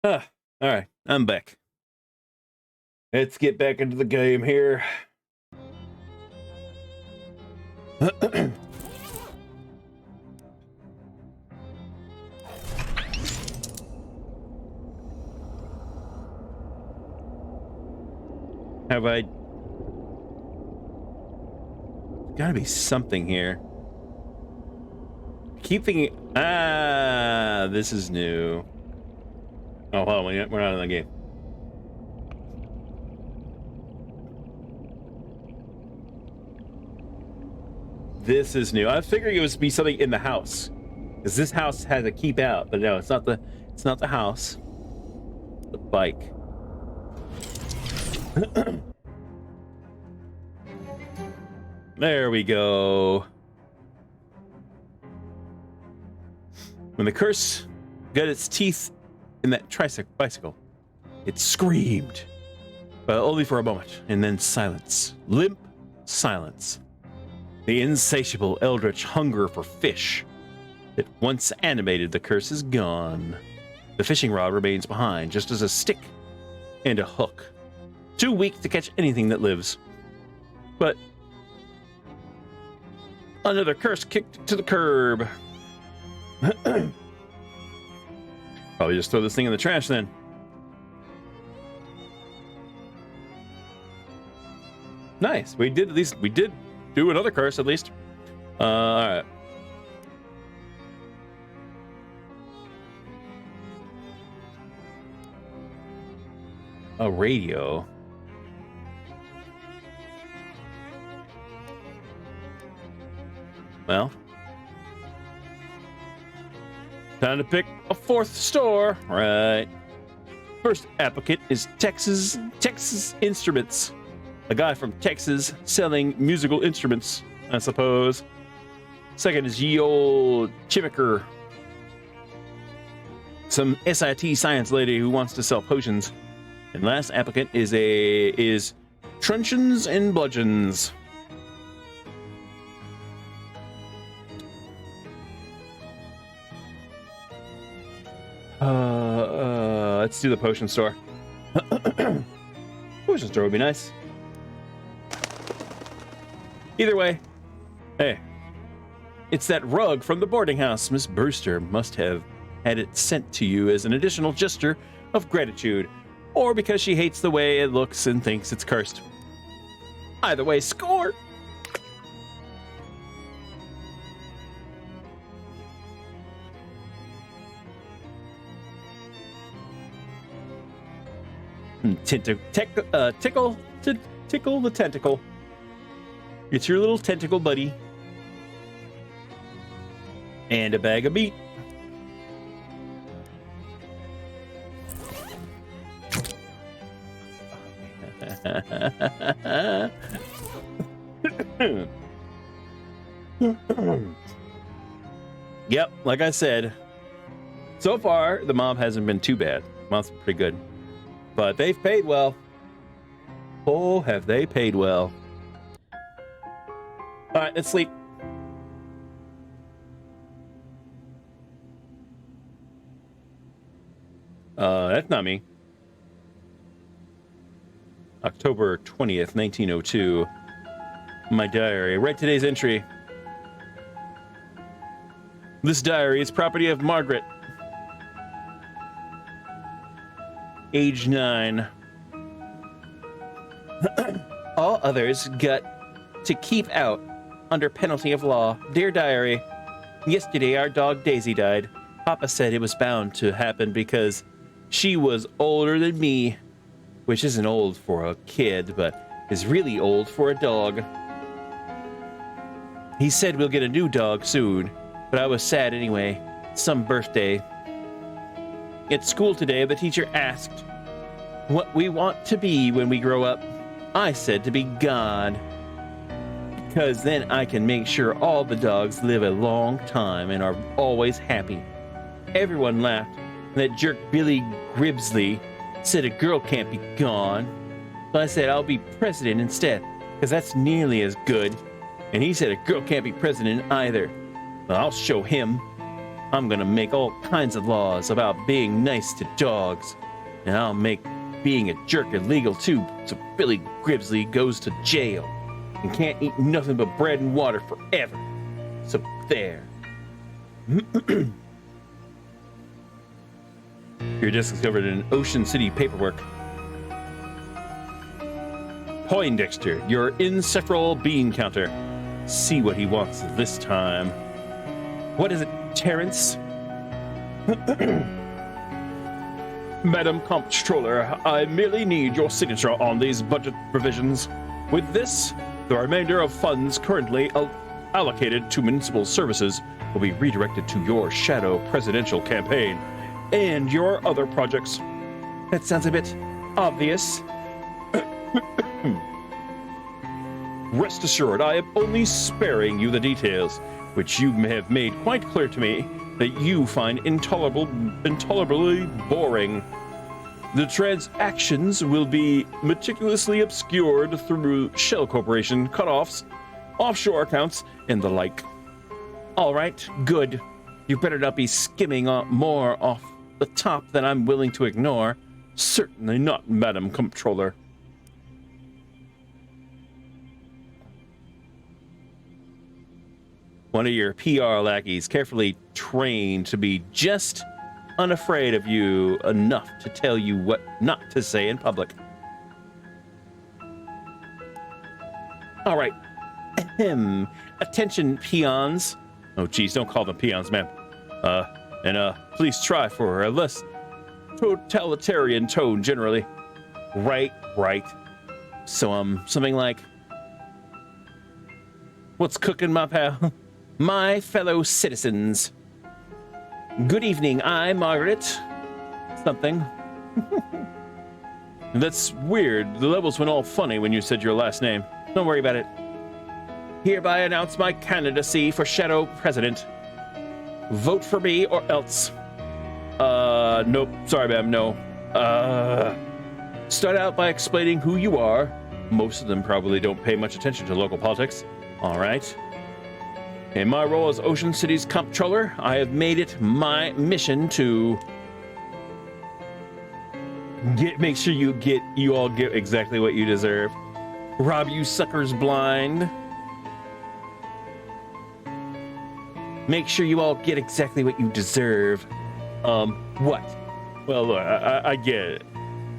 All right, I'm back. Let's get back into the game here. Have I... Gotta be something here. I keep thinking... Ah, this is new. Oh, hold on, we're not in the game. This is new. I was figuring it would be something in the house, because this house has a keep out, but no, it's not the house. The bike. There we go. When the curse got its teeth in that bicycle, it screamed, but only for a moment, and then silence. Limp silence. The insatiable eldritch hunger for fish that once animated the curse is gone. The fishing rod remains behind, just as a stick and a hook. Too weak to catch anything that lives. But another curse kicked to the curb. Probably just throw this thing in the trash then. Nice. We did do another curse at least. All right. A radio. Well, time to pick a fourth store. Right. First applicant is Texas Instruments. A guy from Texas selling musical instruments, I suppose. Second is ye old Chimicker. Some SIT science lady who wants to sell potions. And last applicant is Truncheons and Bludgeons. Let's do the potion store. Potion store would be nice. Either way, hey, it's that rug from the boarding house. Miss Brewster must have had it sent to you as an additional gesture of gratitude, or because she hates the way it looks and thinks it's cursed. Either way, score! Tickle the tentacle. It's your little tentacle buddy. And a bag of meat. Yep, like I said, so far the mob hasn't been too bad. Mob's pretty good. But they've paid well. Oh, have they paid well. All right, let's sleep. That's not me. October 20th, 1902. My diary. Write today's entry. This diary is property of Margaret. Age 9. All others got to keep out under penalty of law. Dear diary, yesterday our dog Daisy died. Papa said it was bound to happen because she was older than me, which isn't old for a kid, but is really old for a dog. He said we'll get a new dog soon, but I was sad anyway. Some birthday. At school today, the teacher asked what we want to be when we grow up. I said to be God, because then I can make sure all the dogs live a long time and are always happy. Everyone laughed, and that jerk Billy Gribsley said a girl can't be gone. So I said I'll be president instead, because that's nearly as good. And he said a girl can't be president either. Well, I'll show him. I'm gonna make all kinds of laws about being nice to dogs. And I'll make being a jerk illegal too, so Billy Gribbsley goes to jail and can't eat nothing but bread and water forever. So there. Your desk is covered in Ocean City paperwork. Poindexter, your insufferable bean counter. See what he wants this time. What is it, Terrence? Madam Comptroller, I merely need your signature on these budget provisions. With this, the remainder of funds currently allocated to municipal services will be redirected to your shadow presidential campaign and your other projects. That sounds a bit obvious. Rest assured, I am only sparing you the details, which you have made quite clear to me that you find intolerably boring. The transactions will be meticulously obscured through shell corporation cutoffs, offshore accounts, and the like. All right, good. You better not be skimming more off the top than I'm willing to ignore. Certainly not, Madam Comptroller. One of your PR lackeys, carefully trained to be just unafraid of you enough to tell you what not to say in public. All right. Attention, peons. Oh, geez, don't call them peons, ma'am. Please try for a less totalitarian tone generally. Right. So, something like, what's cooking, my pal? My fellow citizens. Good evening, I'm Margaret. Something. That's weird. The levels went all funny when you said your last name. Don't worry about it. Hereby announce my candidacy for Shadow President. Vote for me or else. Nope. Sorry, ma'am, no. Start out by explaining who you are. Most of them probably don't pay much attention to local politics. All right. In my role as Ocean City's comptroller, I have made it my mission to make sure you all get exactly what you deserve. Rob you suckers blind. Make sure you all get exactly what you deserve. What? Well, look, I get it.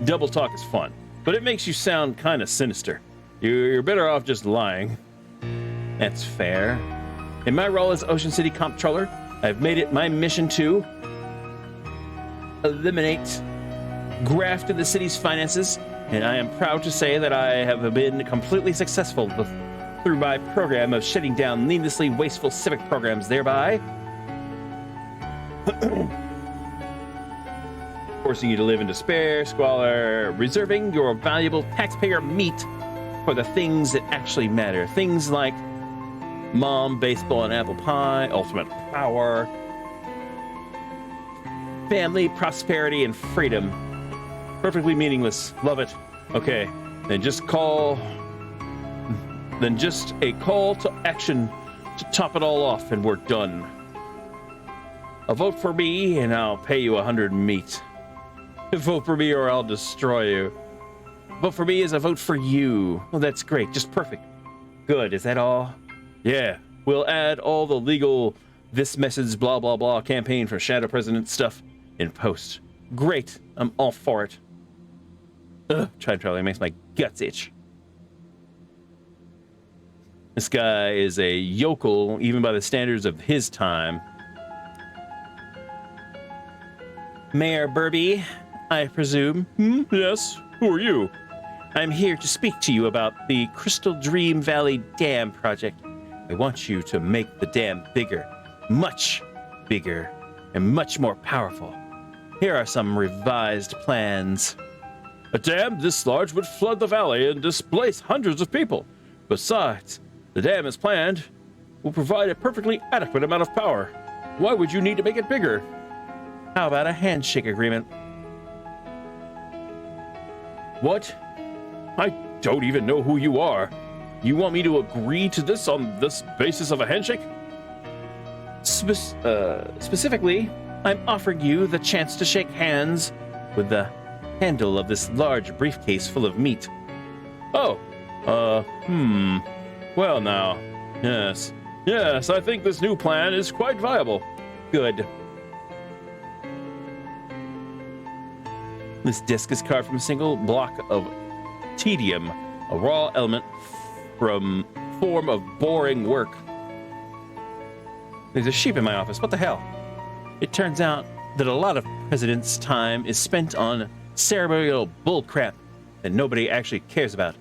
Double talk is fun, but it makes you sound kind of sinister. You're better off just lying. That's fair. In my role as Ocean City Comptroller, I've made it my mission to eliminate graft in the city's finances, and I am proud to say that I have been completely successful through my program of shutting down needlessly wasteful civic programs, thereby forcing you to live in despair, squalor, reserving your valuable taxpayer meat for the things that actually matter. Things like mom, baseball, and apple pie, ultimate power, family, prosperity, and freedom. Perfectly meaningless. Love it. Okay, then just a call to action to top it all off, and we're done. A vote for me, and I'll pay you 100 meat. Vote for me, or I'll destroy you. Vote for me is a vote for you. Well, that's great. Just perfect. Good. Is that all? Yeah. We'll add all the legal this message blah blah blah campaign for Shadow President stuff in post. Great. I'm all for it. Ugh, time traveling makes my guts itch. This guy is a yokel, even by the standards of his time. Mayor Burby, I presume. Yes. Who are you? I'm here to speak to you about the Crystal Dream Valley Dam project. I want you to make the dam bigger, much bigger, and much more powerful. Here are some revised plans. A dam this large would flood the valley and displace hundreds of people. Besides, the dam as planned will provide a perfectly adequate amount of power. Why would you need to make it bigger? How about a handshake agreement? What? I don't even know who you are. You want me to agree to this on this basis of a handshake? Specifically, I'm offering you the chance to shake hands with the handle of this large briefcase full of meat. Oh, well now, yes, I think this new plan is quite viable. Good. This disc is carved from a single block of tedium, a raw element from form of boring work. There's a sheep in my office. What the hell? It turns out that a lot of presidents' time is spent on ceremonial bullcrap that nobody actually cares about.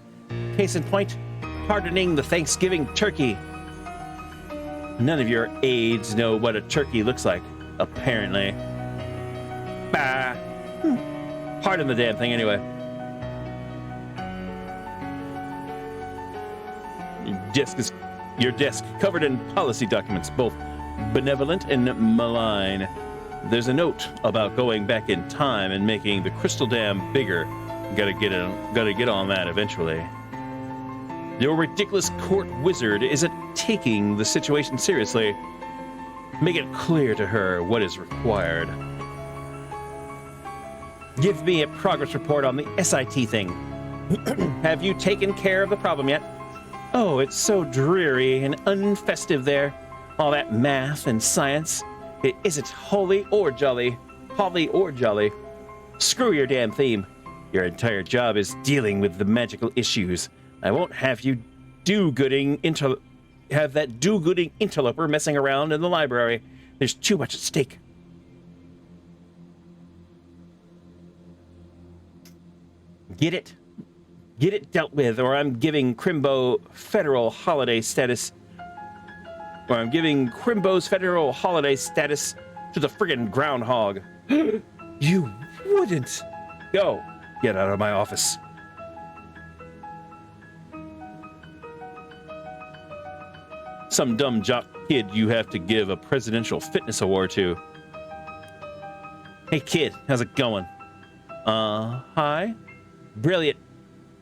Case in point, hardening the Thanksgiving turkey. None of your aides know what a turkey looks like, apparently. Bah. Harden the damn thing anyway. Your desk covered in policy documents, both benevolent and malign. There's a note about going back in time and making the crystal dam bigger. Gotta get on that eventually. Your ridiculous court wizard isn't taking the situation seriously. Make it clear to her what is required. Give me a progress report on the SIT thing. Have you taken care of the problem yet? Oh, it's so dreary and unfestive there. All that math and science. It isn't holly or jolly. Screw your damn theme. Your entire job is dealing with the magical issues. I won't have you have that do-gooding interloper messing around in the library. There's too much at stake. Get it dealt with, or I'm giving Crimbo federal holiday status. Or I'm giving Crimbo's federal holiday status to the friggin' groundhog. You wouldn't. Go. Get out of my office. Some dumb jock kid you have to give a presidential fitness award to. Hey kid, how's it going? Hi? Brilliant.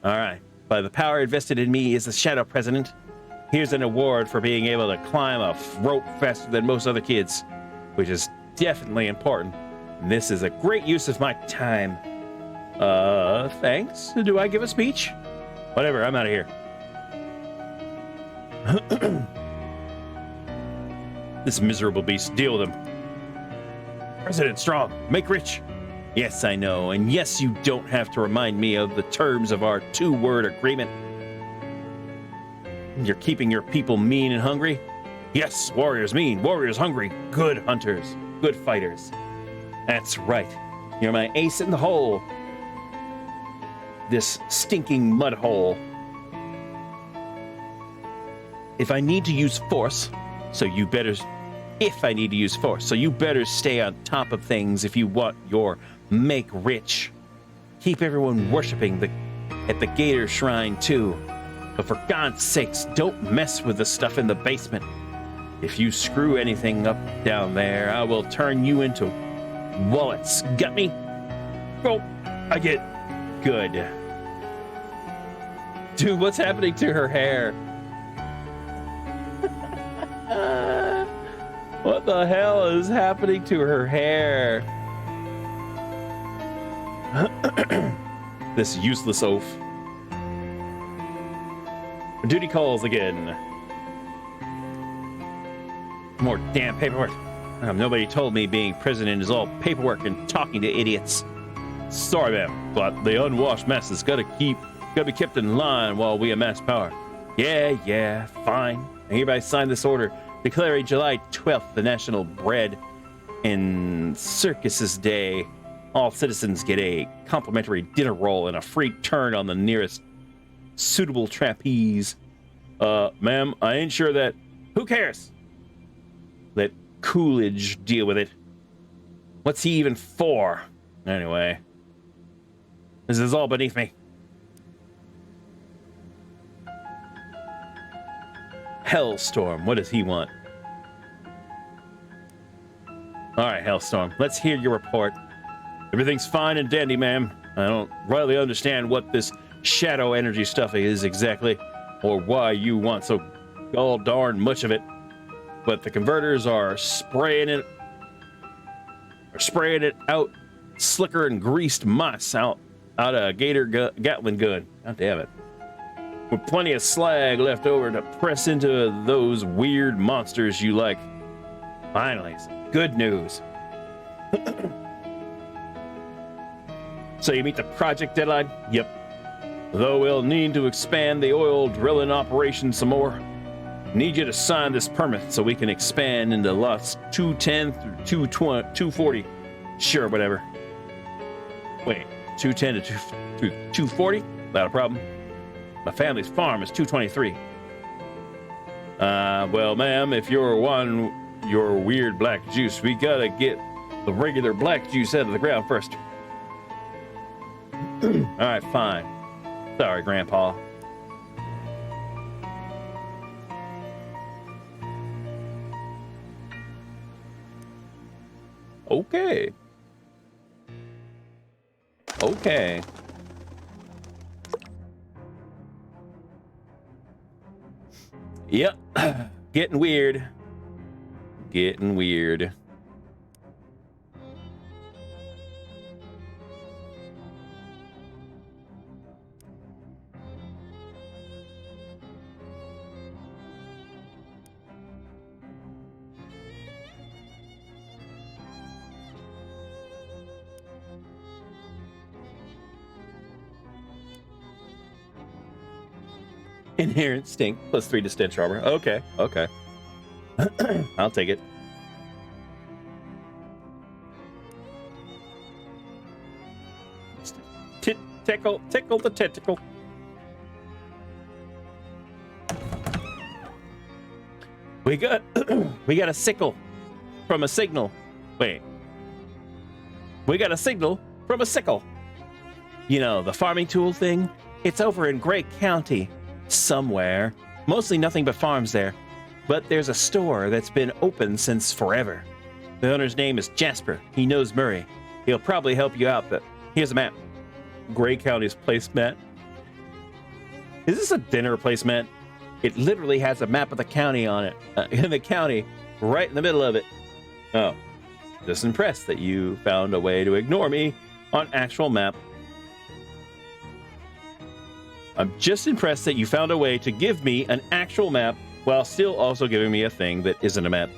All right. By the power invested in me as the shadow president, here's an award for being able to climb a rope faster than most other kids, which is definitely important. And this is a great use of my time. Thanks. Do I give a speech? Whatever, I'm out of here. This miserable beast, deal with him. President Strong, make rich. Yes, I know, and yes, you don't have to remind me of the terms of our two-word agreement. You're keeping your people mean and hungry? Yes, warriors mean, warriors hungry, good hunters, good fighters. That's right. You're my ace in the hole. This stinking mud hole. If I need to use force, so you better stay on top of things if you want your make rich. Keep everyone worshiping at the Gator Shrine too. But for God's sakes, don't mess with the stuff in the basement. If you screw anything up down there, I will turn you into wallets. Got me? Oh, I get good. Dude, what's happening to her hair? What the hell is happening to her hair? This useless oaf. Duty calls again. More damn paperwork. Nobody told me being president is all paperwork and talking to idiots. Sorry, ma'am, but the unwashed mess has gotta be kept in line while we amass power. Yeah, fine. I hereby sign this order declaring July 12th the National Bread and Circuses Day. All citizens get a complimentary dinner roll and a free turn on the nearest suitable trapeze. Ma'am, I ain't sure that... Who cares? Let Coolidge deal with it. What's he even for? Anyway. This is all beneath me. Hellstorm, what does he want? All right, Hellstorm, let's hear your report. Everything's fine and dandy, ma'am. I don't rightly understand what this shadow energy stuff is exactly, or why you want so all darn much of it. but the converters are spraying it out slicker and greased muss out a Gatling gun. God damn it. With plenty of slag left over to press into those weird monsters you like. Finally, some good news. So you meet the project deadline? Yep. Though we'll need to expand the oil drilling operation some more. Need you to sign this permit so we can expand into lots 210 through 240. Sure, whatever. Wait, 210 to 240? Not a problem. My family's farm is 223. Well, ma'am, if you're your weird black juice, we gotta get the regular black juice out of the ground first. All right, fine. Sorry, Grandpa. Okay. Okay. Yep. Getting weird. Getting weird. Inherent stink plus 3 to stench armor. Okay, okay. I'll take it. Tickle the tentacle. We got a sickle from a signal. Wait. We got a signal from a sickle. You know, the farming tool thing? It's over in Gray County. Somewhere. Mostly nothing but farms there. But there's a store that's been open since forever. The owner's name is Jasper. He knows Murray. He'll probably help you out, but here's a map. Gray County's placemat. Is this a dinner placemat? It literally has a map of the county on it. In the county, right in the middle of it. Oh. Just impressed that you found a way to ignore me on actual map. I'm just impressed that you found a way to give me an actual map while still also giving me a thing that isn't a map.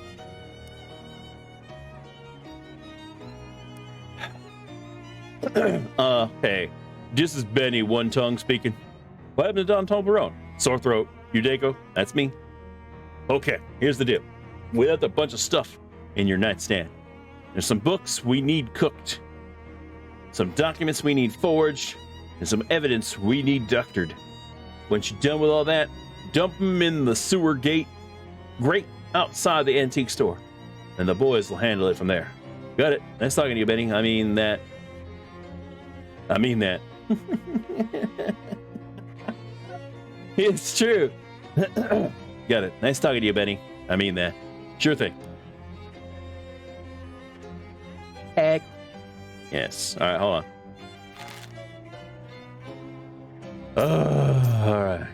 Hey, this is Benny One Tongue speaking. What happened to Don Toblerone? Sore throat, Udako, that's me. Okay, here's the deal. We left a bunch of stuff in your nightstand. There's some books we need cooked, some documents we need forged, and some evidence we need doctored. Once you're done with all that, dump them in the sewer grate outside the antique store, and the boys will handle it from there. Got it. Nice talking to you, Benny. I mean that. It's true. Got it. Nice talking to you, Benny. I mean that. Sure thing. Heck. Yes. All right, hold on. All right.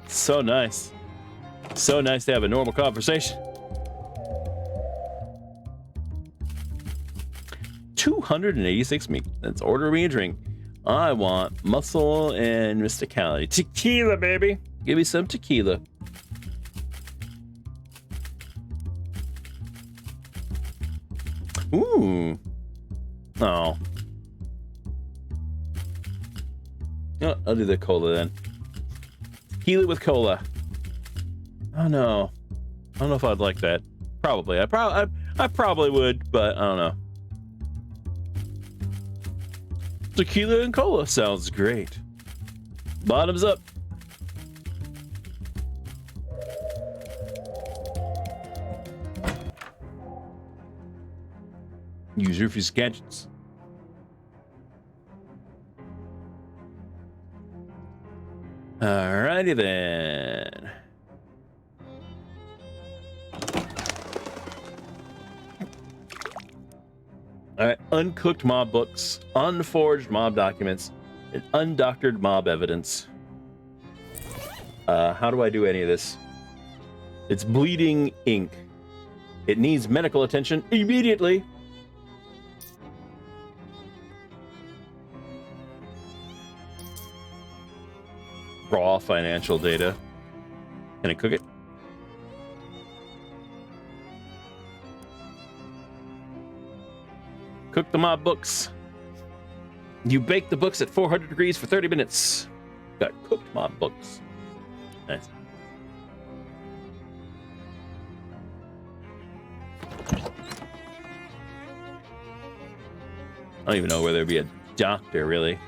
So nice. So nice to have a normal conversation. 286 meat. Let's order me a drink. I want muscle and mysticality. Tequila, baby. Give me some tequila. Ooh. Oh. Oh, I'll do the cola then. Tequila with cola. Oh no. I don't know if I'd like that. Probably. I probably would, but I don't know. Tequila and cola sounds great. Bottoms up. Use Rufus gadgets. Alrighty then. uncooked mob books, unforged mob documents, and undoctored mob evidence. How do I do any of this? It's bleeding ink. It needs medical attention immediately. Raw financial data. Can I cook it? Cook the mob books. You bake the books at 400 degrees for 30 minutes. Got cooked mob books. Nice. I don't even know where there'd be a doctor, really.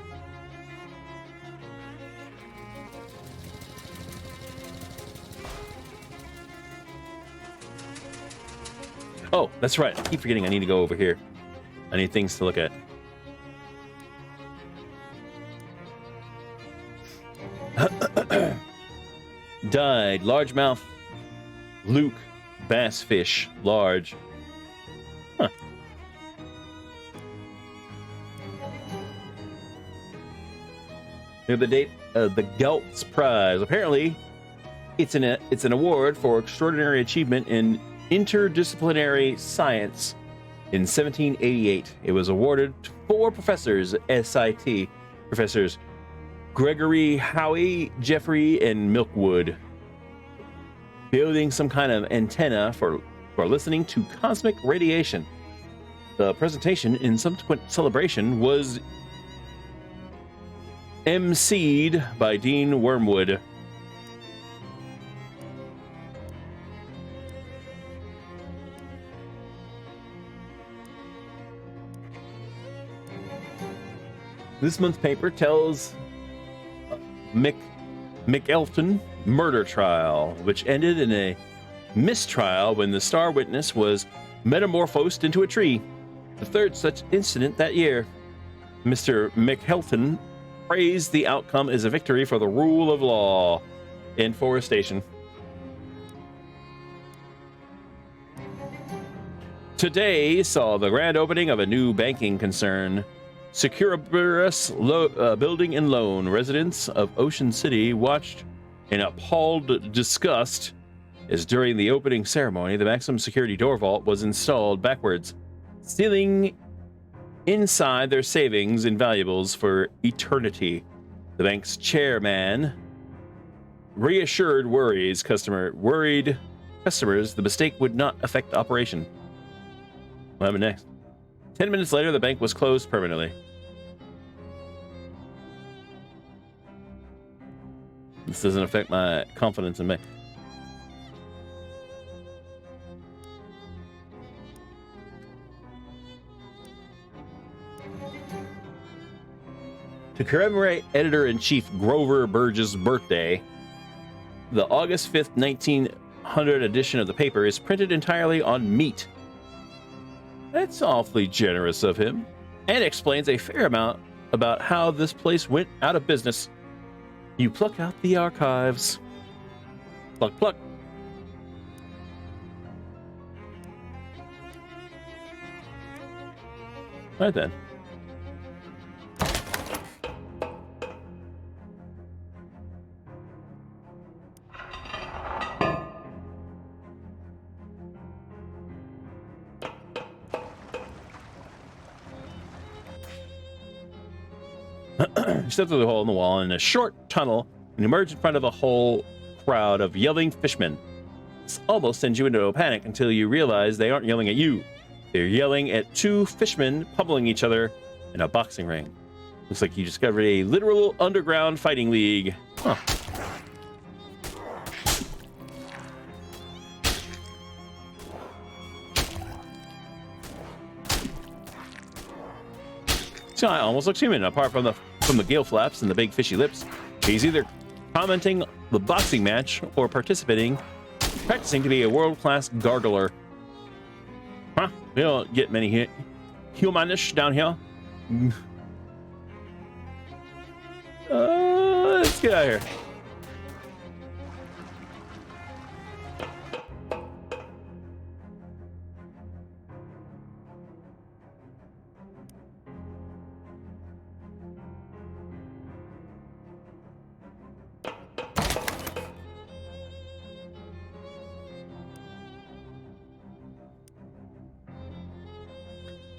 Oh, that's right. I keep forgetting I need to go over here. I need things to look at. Died. Largemouth Luke bass fish. Large. Huh. Near the date of the Geltz Prize. Apparently, it's an award for extraordinary achievement in interdisciplinary science. In 1788, it was awarded to 4 professors, SIT professors, Gregory Howie, Jeffrey, and Milkwood, building some kind of antenna for listening to cosmic radiation. The presentation in subsequent celebration was emceed by Dean Wormwood. This month's paper tells McElton murder trial, which ended in a mistrial when the star witness was metamorphosed into a tree. The third such incident that year. Mr. McElton praised the outcome as a victory for the rule of law in forestation. Today saw the grand opening of a new banking concern. Securibus Building and Loan. Residents of Ocean City watched in appalled disgust as during the opening ceremony, the maximum security door vault was installed backwards, sealing inside their savings and valuables for eternity. The bank's chairman reassured worried customers the mistake would not affect operation. What happened next? 10 minutes later, the bank was closed permanently. This doesn't affect my confidence in me. To commemorate editor-in-chief Grover Burge's birthday, the August 5th, 1900 edition of the paper is printed entirely on meat. That's awfully generous of him, and explains a fair amount about how this place went out of business. You pluck out the archives. Pluck, pluck. All right then. You step through the hole in the wall in a short tunnel and emerge in front of a whole crowd of yelling fishmen. This almost sends you into a panic until you realize they aren't yelling at you. They're yelling at 2 fishmen pummeling each other in a boxing ring. Looks like you discovered a literal underground fighting league. Huh. This guy almost looks human, apart from the gill flaps and the big fishy lips. He's either commenting the boxing match or practicing to be a world-class gargler. Huh? We don't get many humanish down here. Let's get out of here.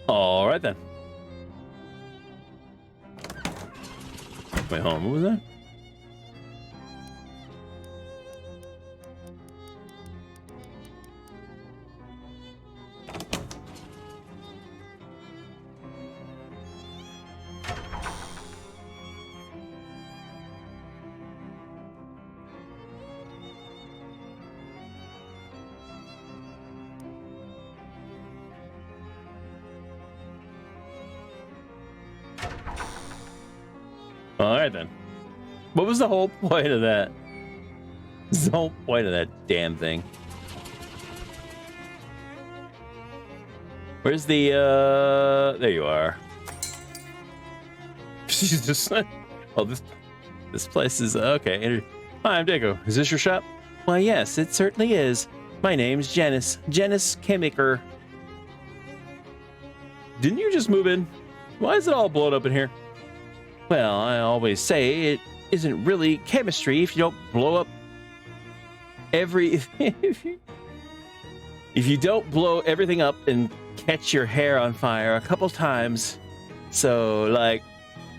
All right then. Wait, hold on. What was that? All right then. What was the whole point of that? What's the whole point of that damn thing? Where's the there you are. She's just oh this place is okay. Hi, I'm Deco. Is this your shop? Why yes, it certainly is. My name's Janice. Janice Chemiker. Didn't you just move in? Why is it all blown up in here? Well, I always say it isn't really chemistry if you don't blow up every... if you don't blow everything up and catch your hair on fire a couple times. So, like,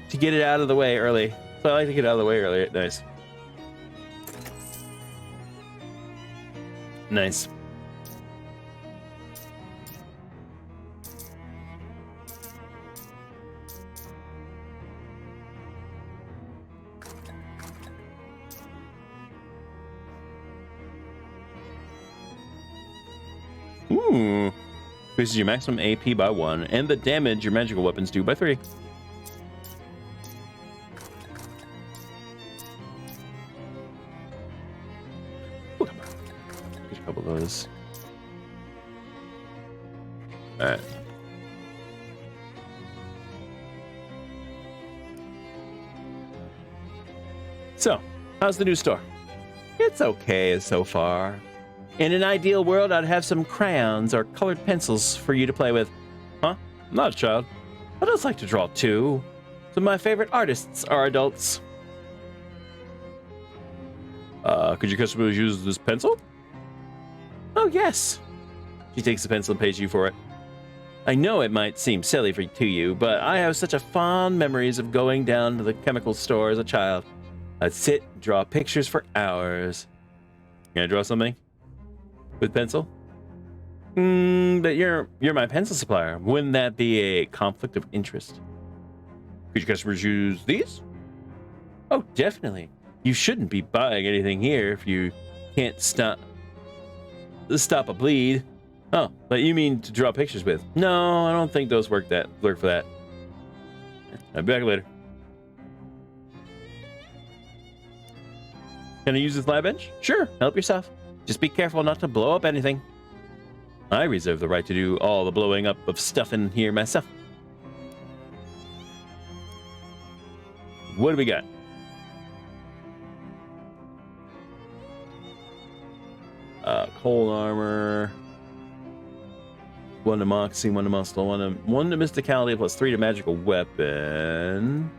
to get it out of the way early. So I like to get it out of the way early. Nice. Nice. Increases your maximum AP by 1 and the damage your magical weapons do by 3. Ooh, get a couple of those. All right. So, how's the new store? It's okay so far. In an ideal world, I'd have some crayons or colored pencils for you to play with. Huh? I'm not a child. I just like to draw too. Some of my favorite artists are adults. Could your customers use this pencil? Oh, yes. She takes the pencil and pays you for it. I know it might seem silly to you, but I have such a fond memories of going down to the chemical store as a child. I'd sit and draw pictures for hours. Can I draw something? With pencil? But you're my pencil supplier. Wouldn't that be a conflict of interest? Could your customers use these? Oh, definitely. You shouldn't be buying anything here if you can't stop a bleed. Oh, but you mean to draw pictures with? No, I don't think those work for that. I'll be back later. Can I use this lab bench? Sure, help yourself. Just be careful not to blow up anything. I reserve the right to do all the blowing up of stuff in here myself. What do we got? Cold armor. 1 to moxie, 1 to muscle, 1 to mysticality plus 3 to magical weapon.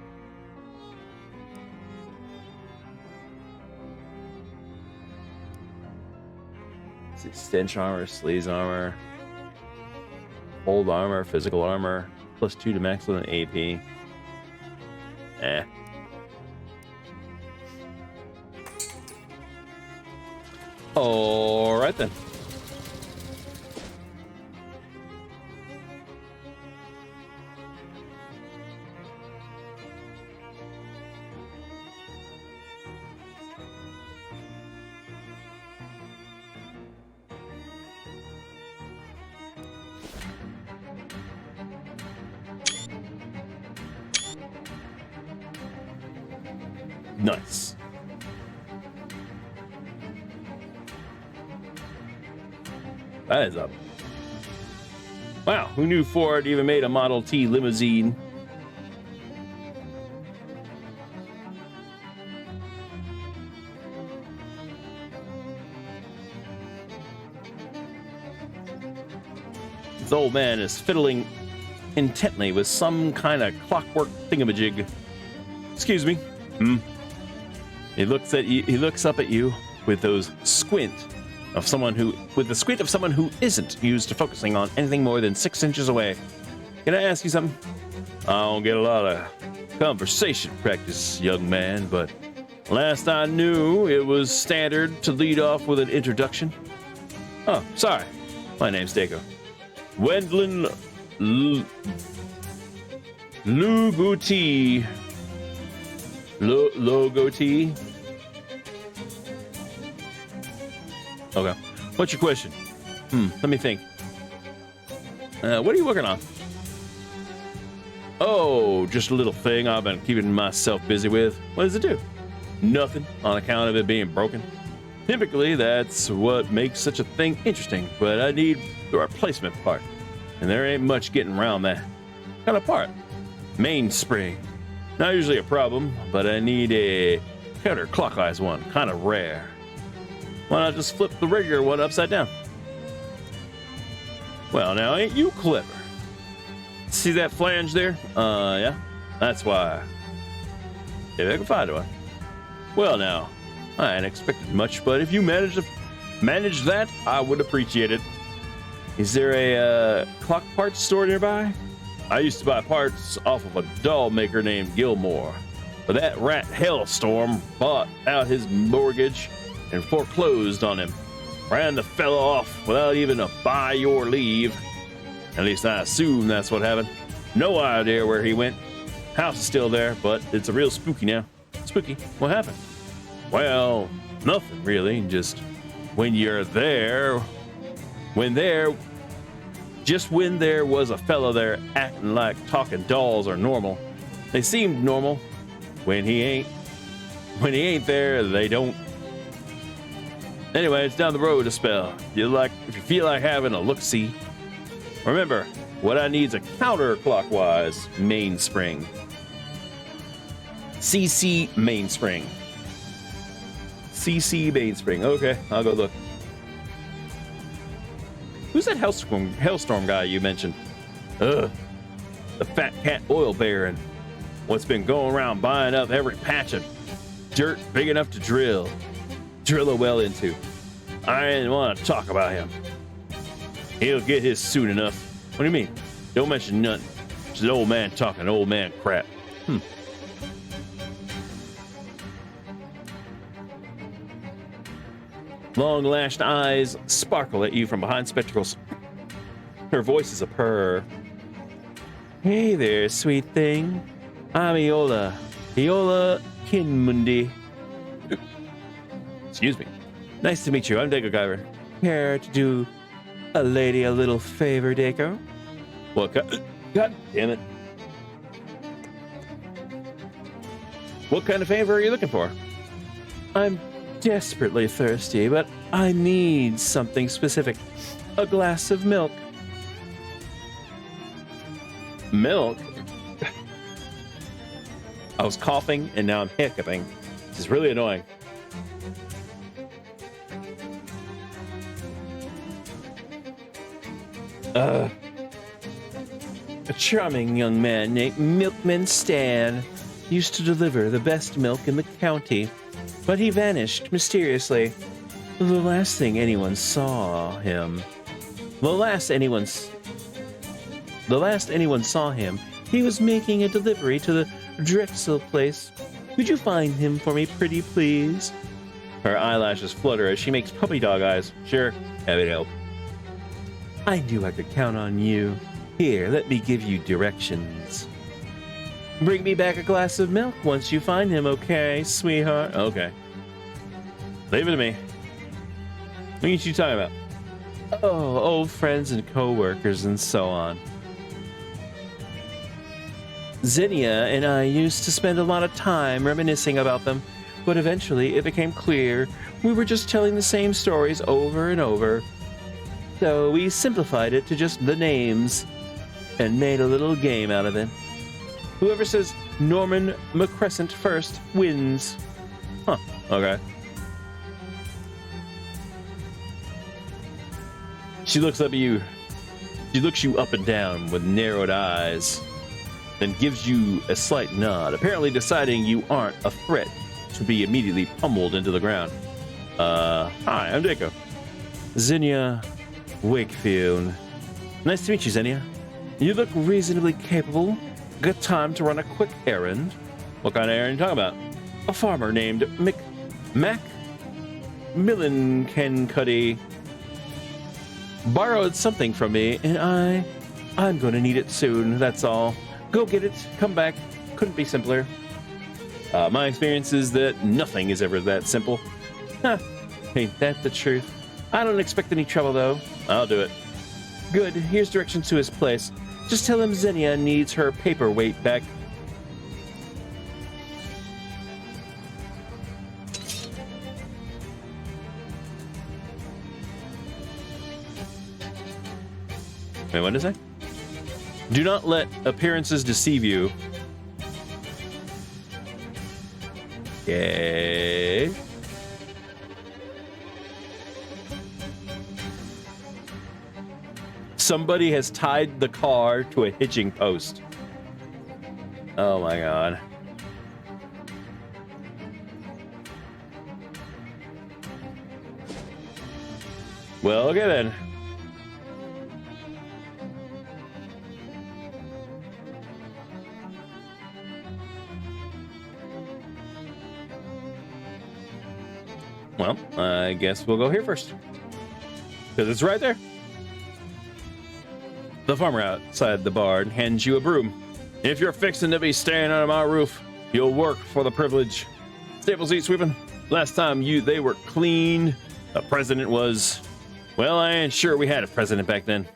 Stench armor, sleaze armor, hold armor, physical armor, plus 2 to maximum AP. Eh. Alright then. Nice. That is up. Wow, who knew Ford even made a Model T limousine? This old man is fiddling intently with some kind of clockwork thingamajig. Excuse me. He looks at you. He looks up at you with the squint of someone who isn't used to focusing on anything more than 6 inches away. Can I ask you something? I don't get a lot of conversation practice, young man, but last I knew, it was standard to lead off with an introduction. Oh, sorry. My name's Dago. Wendlin Luguti. Logoti. Okay. What's your question? Let me think. What are you working on? Oh, just a little thing I've been keeping myself busy with. What does it do? Nothing, on account of it being broken. Typically, that's what makes such a thing interesting, but I need the replacement part, and there ain't much getting around that. Kind of part. Mainspring. Not usually a problem, but I need a counterclockwise one, kind of rare. Why not just flip the regular one upside down? Well, now ain't you clever? See that flange there? Yeah, that's why. Maybe I can find one. Well, now, I ain't expected much, but if you manage that, I would appreciate it. Is there a clock parts store nearby? I used to buy parts off of a doll maker named Gilmore, but that rat Hailstorm bought out his mortgage and foreclosed on him. Ran the fella off without even a by your leave. At least I assume that's what happened. No idea where he went. House is still there, but it's a real spooky now. Spooky? What happened? Well, nothing really. Just when you're there, when there was a fella there acting like talking dolls are normal. They seemed normal. When he ain't there, they don't. Anyway, it's down the road a spell. If you feel like having a look-see. Remember, what I need is a counterclockwise mainspring. CC mainspring. CC mainspring. Okay, I'll go look. Who's that Hailstorm guy you mentioned? The fat cat oil baron. What's been going around buying up every patch of dirt big enough to drill a well into. I didn't want to talk about him. He'll get his soon enough. What do you mean? Don't mention nothing. Just an old man talking old man crap. Long-lashed eyes sparkle at you from behind spectacles. Her voice is a purr. Hey there, sweet thing. I'm Iola Kinmundi. Excuse me. Nice to meet you. I'm Dago Guyver. Care to do a lady a little favor, Dago? What? God damn it. What kind of favor are you looking for? I'm desperately thirsty, but I need something specific. A glass of milk. Milk? I was coughing and now I'm hiccuping. This is really annoying. A charming young man named Milkman Stan used to deliver the best milk in the county, but he vanished mysteriously. The last anyone saw him, he was making a delivery to the Drexel place. Could you find him for me, pretty please? Her eyelashes flutter as she makes puppy dog eyes. Sure, happy to help. I knew I could count on you. Here, let me give you directions. Bring me back a glass of milk once you find him, okay, sweetheart? Okay. Leave it to me. What are you talking about? Oh, old friends and co-workers and so on. Zinnia and I used to spend a lot of time reminiscing about them, but eventually it became clear we were just telling the same stories over and over. So we simplified it to just the names and made a little game out of it. Whoever says Norman McCrescent first wins. Huh, okay. She looks up at you. She looks you up and down with narrowed eyes, then gives you a slight nod, apparently deciding you aren't a threat to be immediately pummeled into the ground. Hi, I'm Dago. Zinnia Wakefield. Nice to meet you, Zinnia. You look reasonably capable. Good time to run a quick errand. What kind of errand are you talking about? A farmer named Mac Millenkencuddy borrowed something from me, and I'm going to need it soon, that's all. Go get it, come back. Couldn't be simpler. My experience is that nothing is ever that simple. Huh, ain't that the truth? I don't expect any trouble, though. I'll do it. Good, here's directions to his place. Just tell him Xenia needs her paperweight back. Wait, what did it say? Do not let appearances deceive you. Okay. Somebody has tied the car to a hitching post. Oh my god. Well, okay then. Well, I guess we'll go here first. Because it's right there. The farmer outside the barn hands you a broom. If you're fixing to be staying under my roof, you'll work for the privilege. Stables eat sweeping. Last time they were cleaned, the president was... Well, I ain't sure we had a president back then.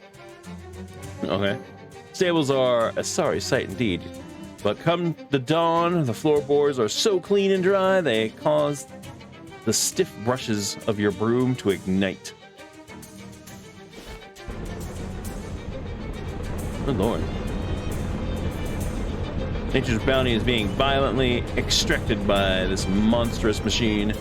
Okay. Stables are a sorry sight indeed. But come the dawn, the floorboards are so clean and dry, they cause the stiff brushes of your broom to ignite. Good lord. Nature's bounty is being violently extracted by this monstrous machine.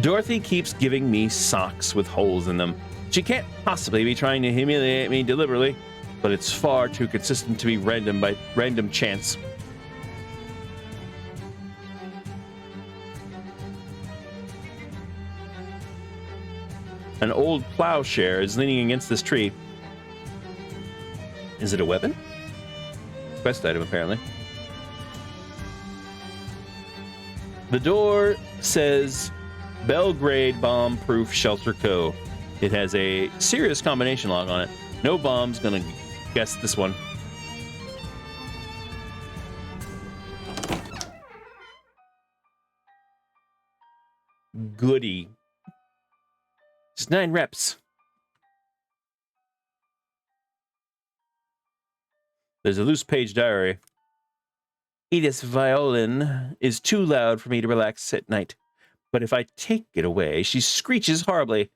Dorothy keeps giving me socks with holes in them. She can't possibly be trying to humiliate me deliberately, but it's far too consistent to be random by random chance. An old plowshare is leaning against this tree. Is it a weapon? Quest item, apparently. The door says Belgrade Bomb Proof Shelter Co. It has a serious combination log on it. No bomb's gonna guess this one. Goody. Just 9 reps. There's a loose page diary. Edith's violin is too loud for me to relax at night. But if I take it away, she screeches horribly. I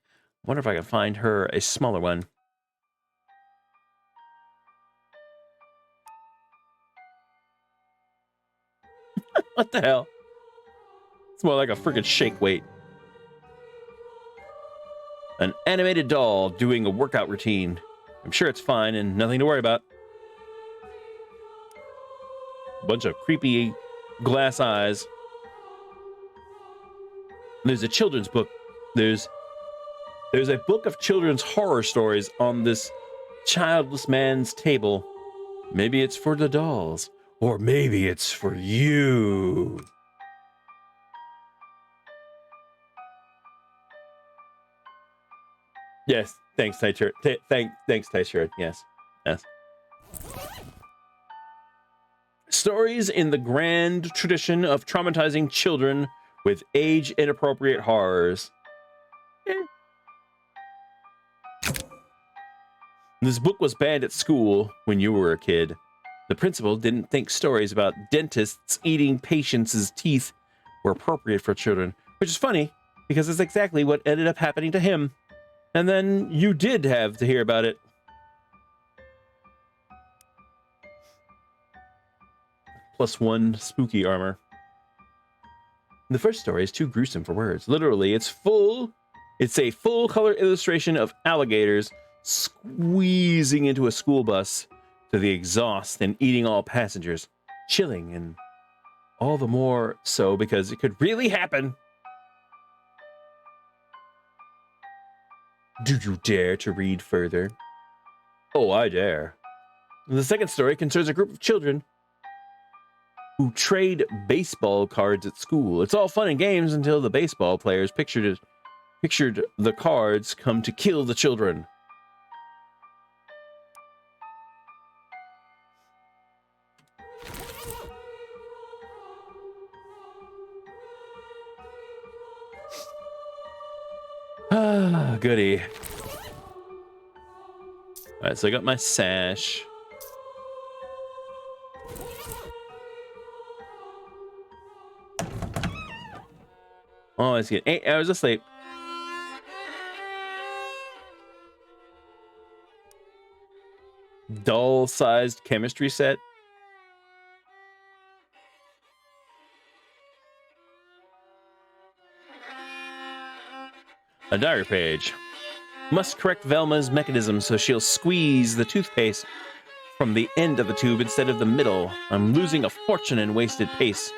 wonder if I can find her a smaller one. What the hell? It's more like a freaking shake weight. An animated doll doing a workout routine. I'm sure it's fine and nothing to worry about. Bunch of creepy glass eyes. There's a children's book. There's a book of children's horror stories on this childless man's table. Maybe it's for the dolls. Or maybe it's for you. Yes, thanks, Tyshirt. Thanks, Tyshirt. Yes, yes. Stories in the grand tradition of traumatizing children with age-inappropriate horrors. This book was banned at school when you were a kid. The principal didn't think stories about dentists eating patients' teeth were appropriate for children, which is funny because it's exactly what ended up happening to him. And then you did have to hear about it. +1 spooky armor. The first story is too gruesome for words. Literally, it's a full color illustration of alligators squeezing into a school bus to the exhaust and eating all passengers. Chilling, and all the more so because it could really happen. Do you dare to read further? Oh, I dare. The second story concerns a group of children who trade baseball cards at school. It's all fun and games until the baseball players pictured the cards come to kill the children. Ah, goody. All right, so I got my sash. Oh, it's getting 8 hours of sleep. Doll-sized chemistry set. A diary page. Must correct Velma's mechanism so she'll squeeze the toothpaste from the end of the tube instead of the middle. I'm losing a fortune in wasted paste.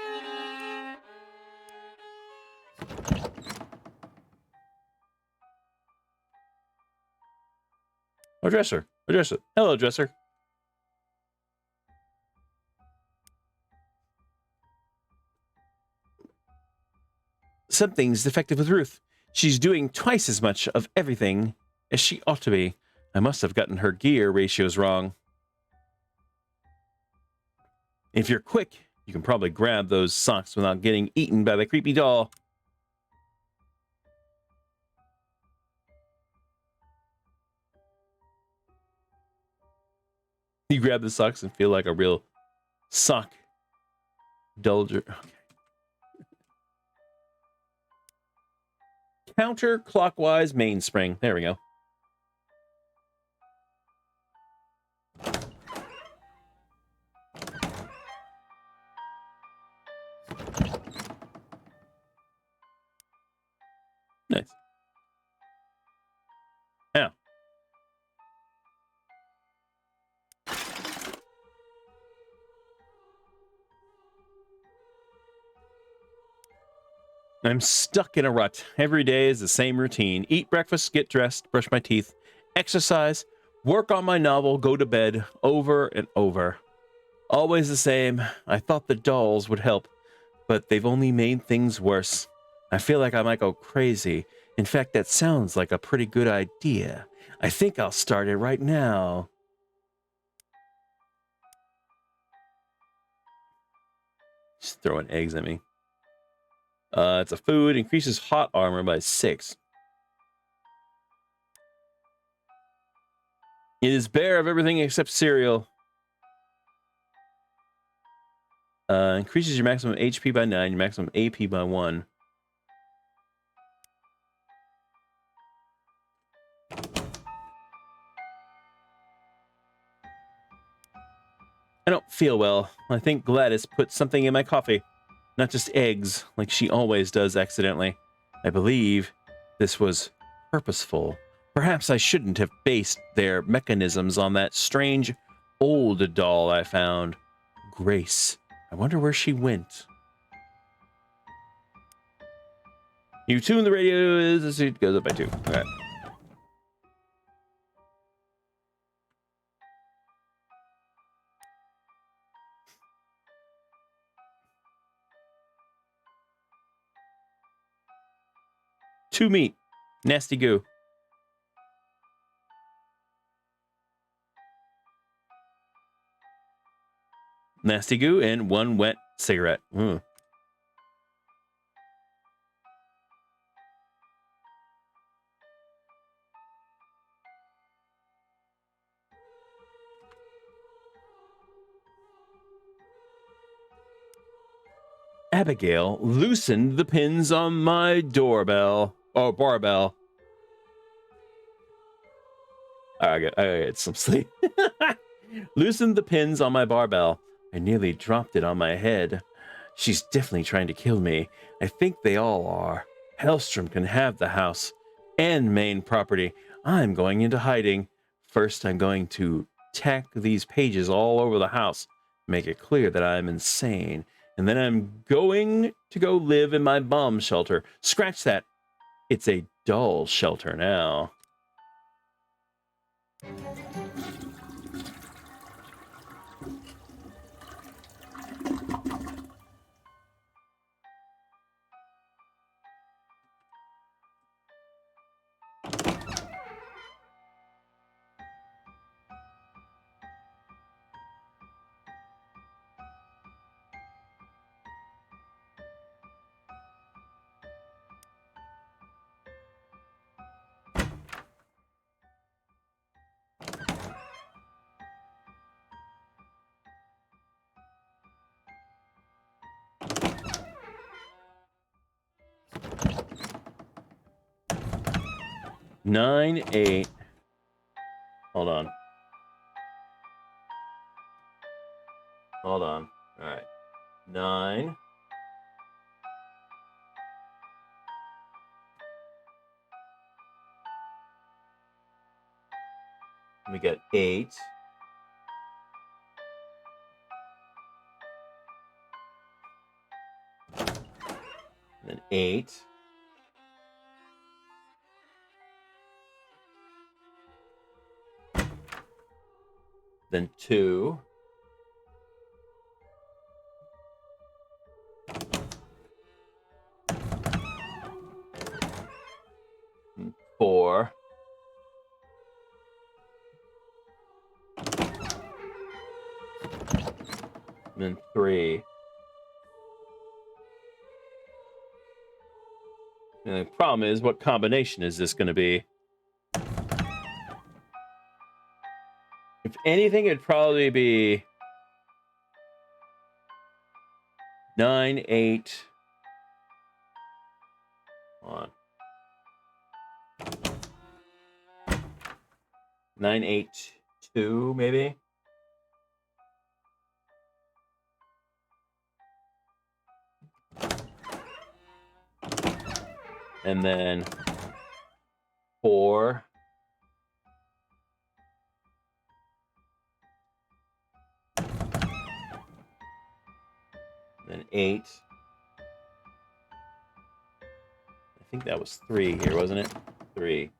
Oh, dresser. Oh, dresser. Hello, dresser. Something's defective with Ruth. She's doing twice as much of everything as she ought to be. I must have gotten her gear ratios wrong. If you're quick, you can probably grab those socks without getting eaten by the creepy doll. You grab the socks and feel like a real sock dulger. Okay. Counterclockwise mainspring. There we go. Nice. Now. I'm stuck in a rut. Every day is the same routine. Eat breakfast, get dressed, brush my teeth, exercise, work on my novel, go to bed, over and over. Always the same. I thought the dolls would help, but they've only made things worse. I feel like I might go crazy. In fact, that sounds like a pretty good idea. I think I'll start it right now. Just throwing eggs at me. It's a food. Increases hot armor by 6. It is bare of everything except cereal. Increases your maximum HP by 9, your maximum AP by 1. I don't feel well. I think Gladys put something in my coffee. Not just eggs, like she always does accidentally. I believe this was purposeful. Perhaps I shouldn't have based their mechanisms on that strange old doll I found. Grace. I wonder where she went. You tune the radio, the suit goes up by 2. Okay. Two meat. Nasty goo. Nasty goo and 1 wet cigarette. Abigail loosened the pins on my doorbell. Oh, barbell. I get some sleep. Loosened the pins on my barbell. I nearly dropped it on my head. She's definitely trying to kill me. I think they all are. Hellstrom can have the house and main property. I'm going into hiding. First, I'm going to tack these pages all over the house. Make it clear that I'm insane. And then I'm going to go live in my bomb shelter. Scratch that. It's a doll shelter now. 9, 8. Hold on. Hold on. All right. 9. We got 8. Then 8. Then 2. And 4. And then 3. And the problem is, what combination is this going to be? If anything, it'd probably be 9, 8. Hold on. 9, 8, 2, maybe? And then 4. Then 8. I think that was 3 here, wasn't it? 3.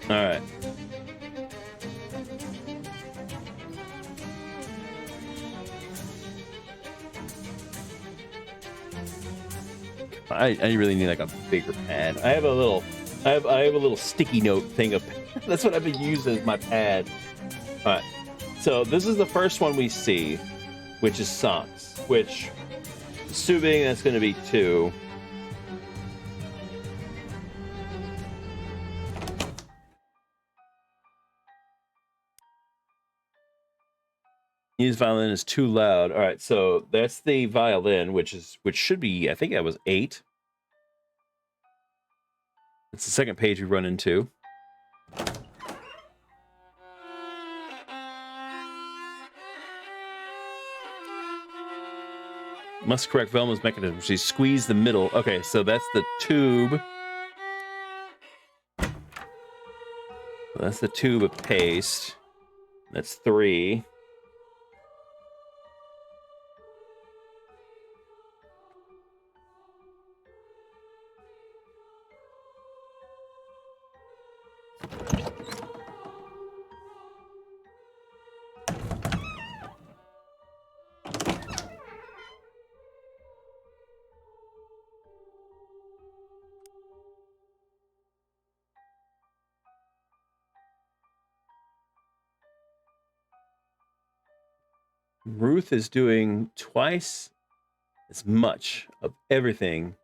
All right. I really need like a bigger pad. I have a little sticky note thing of that's what I've been using as my pad. All right. So this is the first one we see, which is socks, which assuming that's going to be 2. Use violin is too loud. All right, so that's the violin, which should be, I think that was 8. It's the second page we run into. Must correct Velma's mechanism. She squeezed the middle. Okay, so that's the tube. That's the tube of paste. That's 3. Ruth is doing twice as much of everything.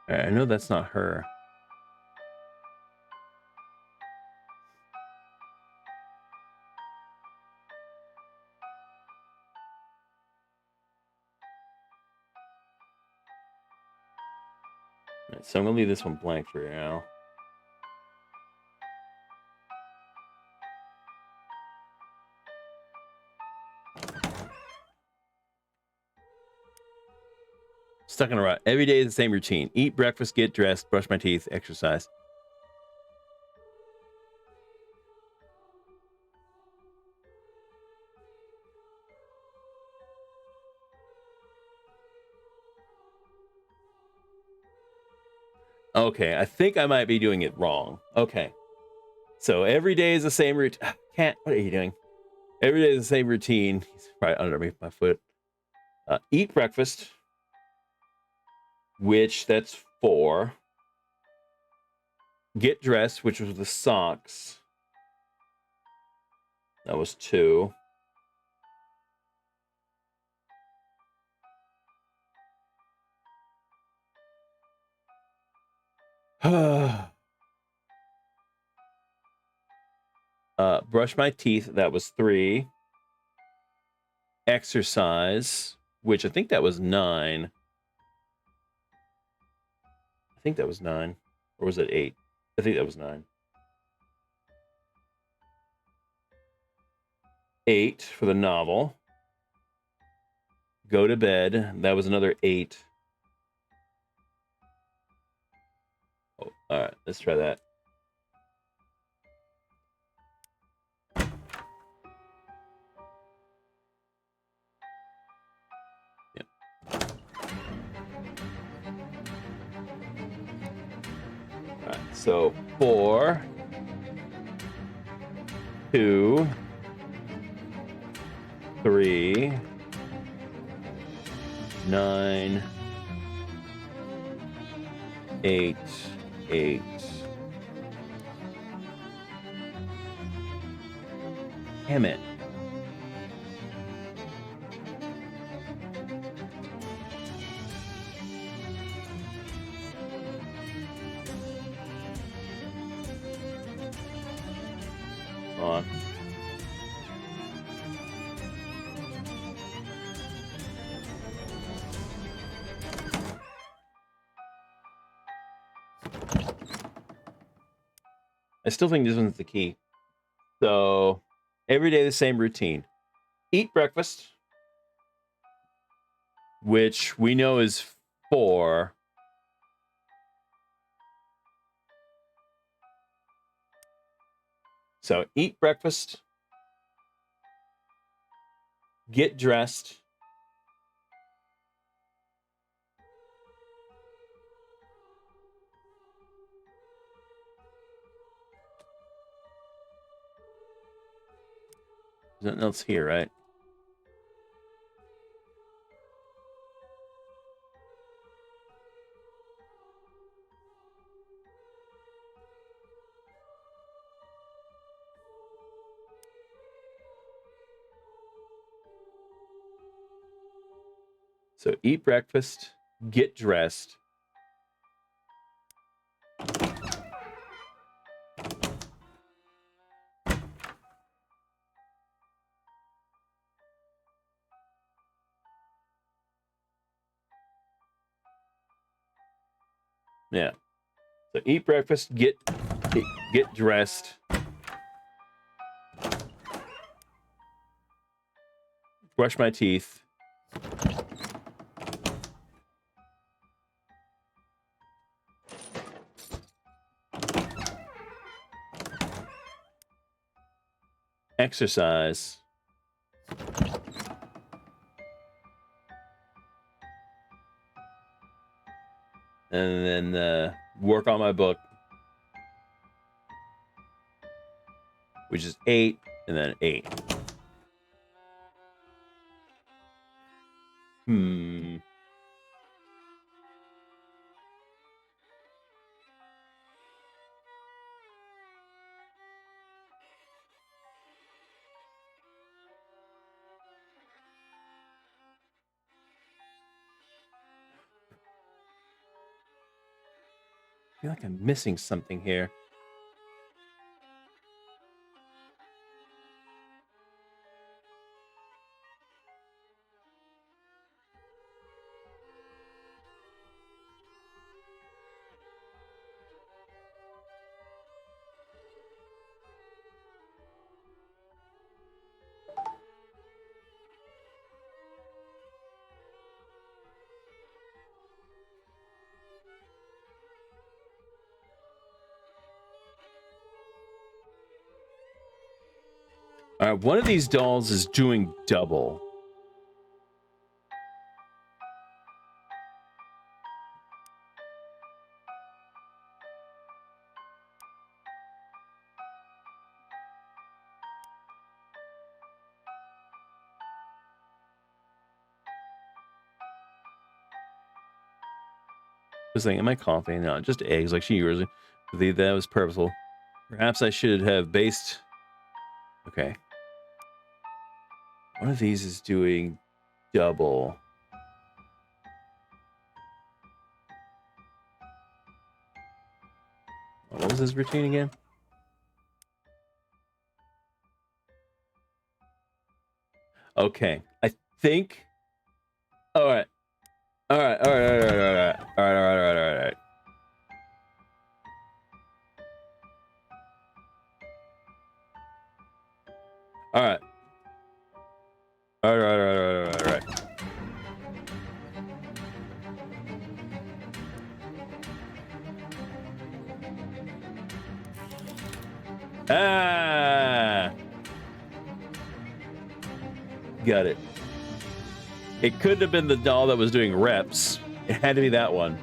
All right, I know that's not her. All right, so I'm gonna leave this one blank for now. Stuck in a rut. Every day is the same routine. Eat breakfast, get dressed, brush my teeth, exercise. Okay, I think I might be doing it wrong. Okay. So every day is the same routine. Can't. What are you doing? Every day is the same routine. He's right underneath my foot. Eat breakfast, which that's 4. Get dressed, which was the socks. That was 2. Brush my teeth. That was 3. Exercise, which I think that was 9. I think that was 9. Or was it 8? I think that was 9. 8 for the novel. Go to bed. That was another 8. Oh, all right, let's try that. Yep. All right, so 4, 2, 3, 9, 8, 8. Damn it. Come on. I still think this one's the key. So, every day the same routine. Eat breakfast, which we know is 4. So, eat breakfast, get dressed, there's nothing else here, right? So eat breakfast, get dressed. Yeah. So eat breakfast, get get dressed. Brush my teeth. Exercise. And then work on my book, which is 8, and then 8. I feel like I'm missing something here. All right, one of these dolls is doing double. Just thinking, am I coughing? No, just eggs like she usually. That was purposeful. Perhaps I should have based. Okay. One of these is doing double. What was his routine again? Okay, I think. All right. All right. All right. All right. All right. All right. All right. All right. All right. All right. All right, all right, all right, all right. Ah! Got it. It couldn't have been the doll that was doing reps. It had to be that one.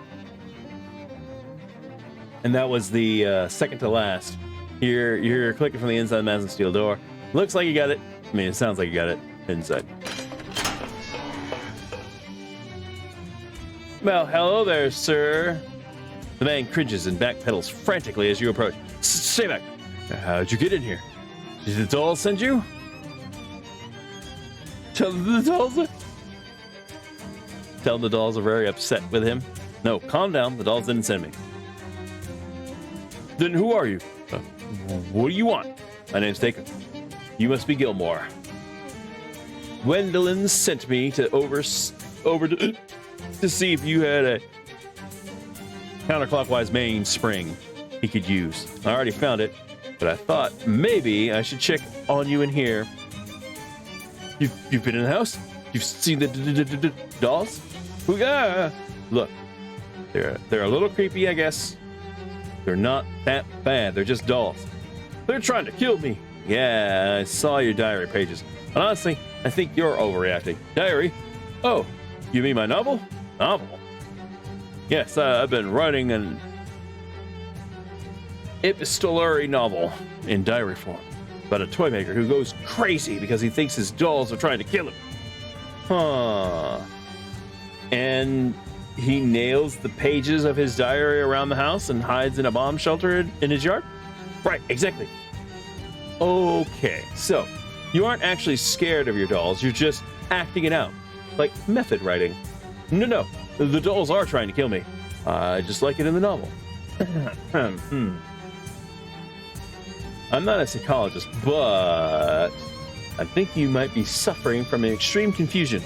And that was the second to last. You're clicking from the inside of the massive steel door. Looks like you got it. I mean, it sounds like you got it. Inside. Well, hello there, sir. The man cringes and backpedals frantically as you approach. Stay back. How'd you get in here? Did the doll send you? Tell the dolls are very upset with him. No, calm down. The dolls didn't send me. Then who are you? What do you want? My name's Taker. You must be Gilmore. Gwendolyn sent me to over to see if you had a counterclockwise mainspring he could use. I already found it, but I thought maybe I should check on you in here. You've been in the house? You've seen the dolls? Look, they're a little creepy, I guess. They're not that bad. They're just dolls. They're trying to kill me. Yeah, I saw your diary pages. And honestly, I think you're overreacting. Diary? Oh, you mean my novel? Novel? Yes, I've been writing an epistolary novel in diary form about a toy maker who goes crazy because he thinks his dolls are trying to kill him. Huh. And he nails the pages of his diary around the house and hides in a bomb shelter in his yard? Right, exactly. Okay, so you aren't actually scared of your dolls, you're just acting it out. Like method writing. No, the dolls are trying to kill me. I just like it in the novel. I'm not a psychologist, but I think you might be suffering from an extreme confusion.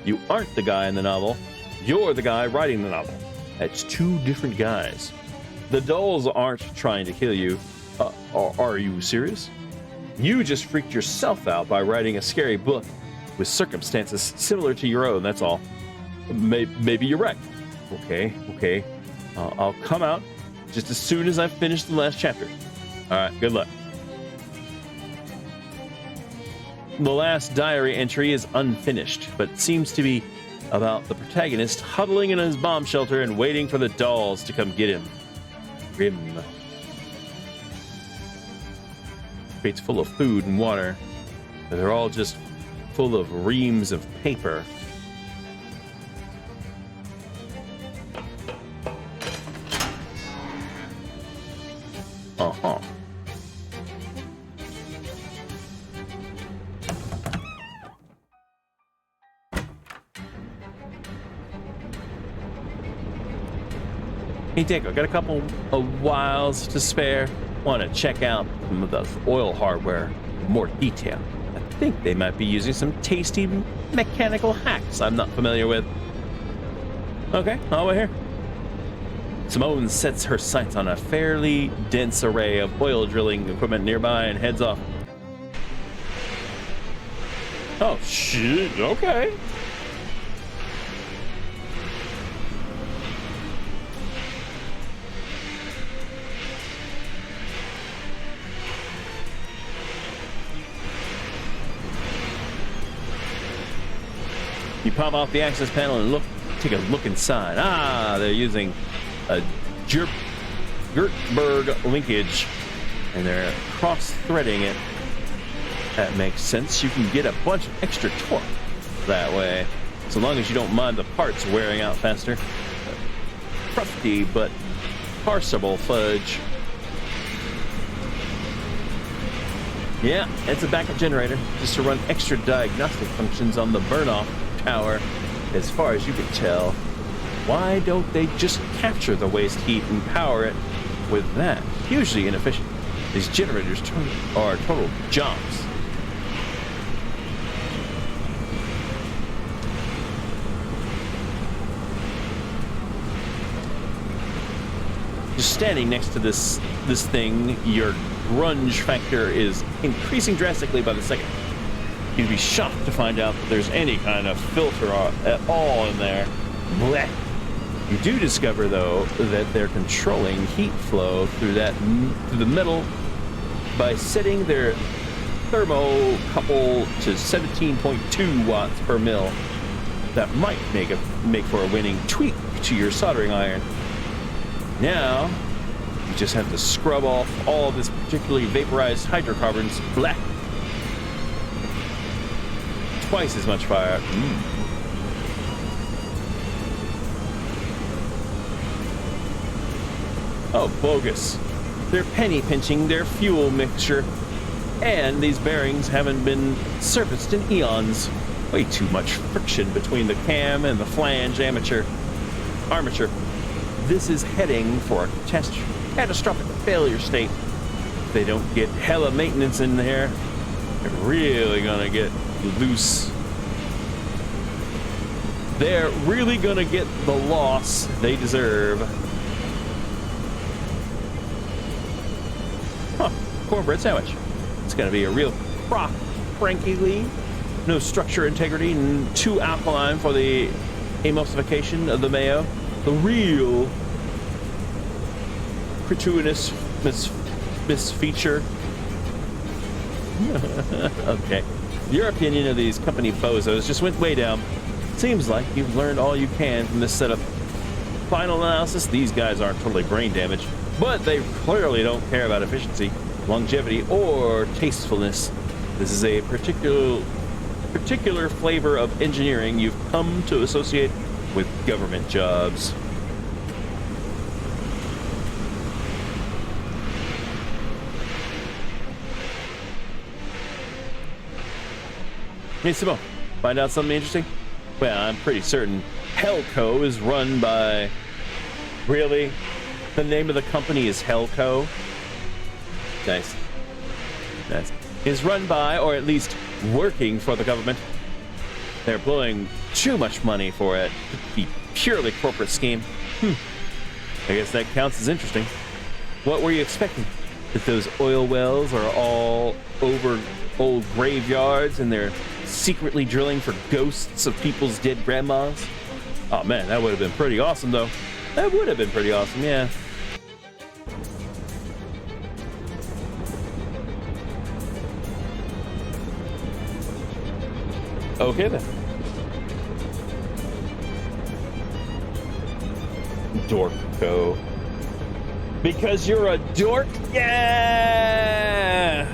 You aren't the guy in the novel. You're the guy writing the novel. That's two different guys. The dolls aren't trying to kill you. Are you serious? You just freaked yourself out by writing a scary book with circumstances similar to your own, that's all. Maybe you're right. Okay. I'll come out just as soon as I've finished the last chapter. All right, good luck. The last diary entry is unfinished, but seems to be about the protagonist huddling in his bomb shelter and waiting for the dolls to come get him. Grim. Crates full of food and water, but they're all just full of reams of paper. Uh-huh. Hey, Dick, I got a couple of whiles to spare. Want to check out some of the oil hardware in more detail. I think they might be using some tasty mechanical hacks I'm not familiar with. Okay, I'll wait here. Simone sets her sights on a fairly dense array of oil drilling equipment nearby and heads off. Oh, shit, okay. You pop off the access panel and take a look inside. Ah, they're using a Gertberg linkage, and they're cross-threading it. That makes sense. You can get a bunch of extra torque that way, so long as you don't mind the parts wearing out faster. Crufty but parsable fudge. Yeah, it's a backup generator, just to run extra diagnostic functions on the burn-off tower. As far as you can tell, why don't they just capture the waste heat and power it with that? Hugely inefficient. These generators are total jumps. Just standing next to this thing, your grunge factor is increasing drastically by the second. You'd be shocked to find out that there's any kind of filter at all in there. Blech. You do discover, though, that they're controlling heat flow through the metal by setting their thermocouple to 17.2 watts per mil. That might make for a winning tweak to your soldering iron. Now, you just have to scrub off all of this particularly vaporized hydrocarbons. Blech. Twice as much fire. Oh, bogus. They're penny pinching their fuel mixture, and these bearings haven't been serviced in eons. Way too much friction between the cam and the flange armature. This is heading for a catastrophic failure state. If they don't get hella maintenance in there, they're really gonna get loose. They're really gonna get the loss they deserve. Huh, cornbread sandwich. It's gonna be a real crock, frankly. No structure integrity and too alkaline for the emulsification of the mayo. The real gratuitous misfeature. Okay. Your opinion of these company bozos just went way down. Seems like you've learned all you can from this setup. Final analysis, these guys aren't totally brain damaged, but they clearly don't care about efficiency, longevity, or tastefulness. This is a particular flavor of engineering you've come to associate with government jobs. Hey, Simone, find out something interesting? Well, I'm pretty certain Hellco is run by... Really? The name of the company is Hellco? Nice. Is run by, or at least working for the government. They're blowing too much money for it to be purely corporate scheme. I guess that counts as interesting. What were you expecting? that those oil wells are all over old graveyards and they're secretly drilling for ghosts of people's dead grandmas? Oh man, that would have been pretty awesome though. That would have been pretty awesome, yeah. Okay then. Dorko. Because you're a dork? Yeah!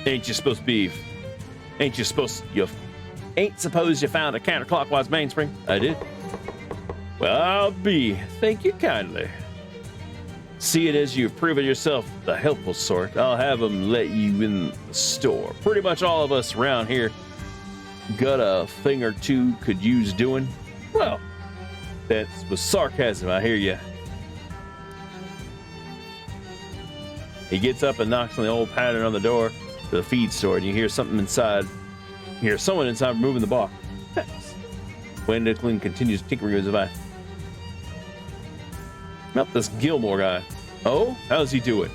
Ain't you supposed to be? Ain't you supposed to? You ain't supposed you found a counterclockwise mainspring? I did. Well, I'll be. Thank you kindly. See it as you've proven yourself the helpful sort. I'll have them let you in the store. Pretty much all of us around here got a thing or two could use doing. Well, that was sarcasm, I hear you. He gets up and knocks on the old pattern on the door to the feed store, and you hear something inside. You hear someone inside removing the box. Thanks. Wendicklin continues tinkering with his device. Not this Gilmore guy. Oh, how's he doing?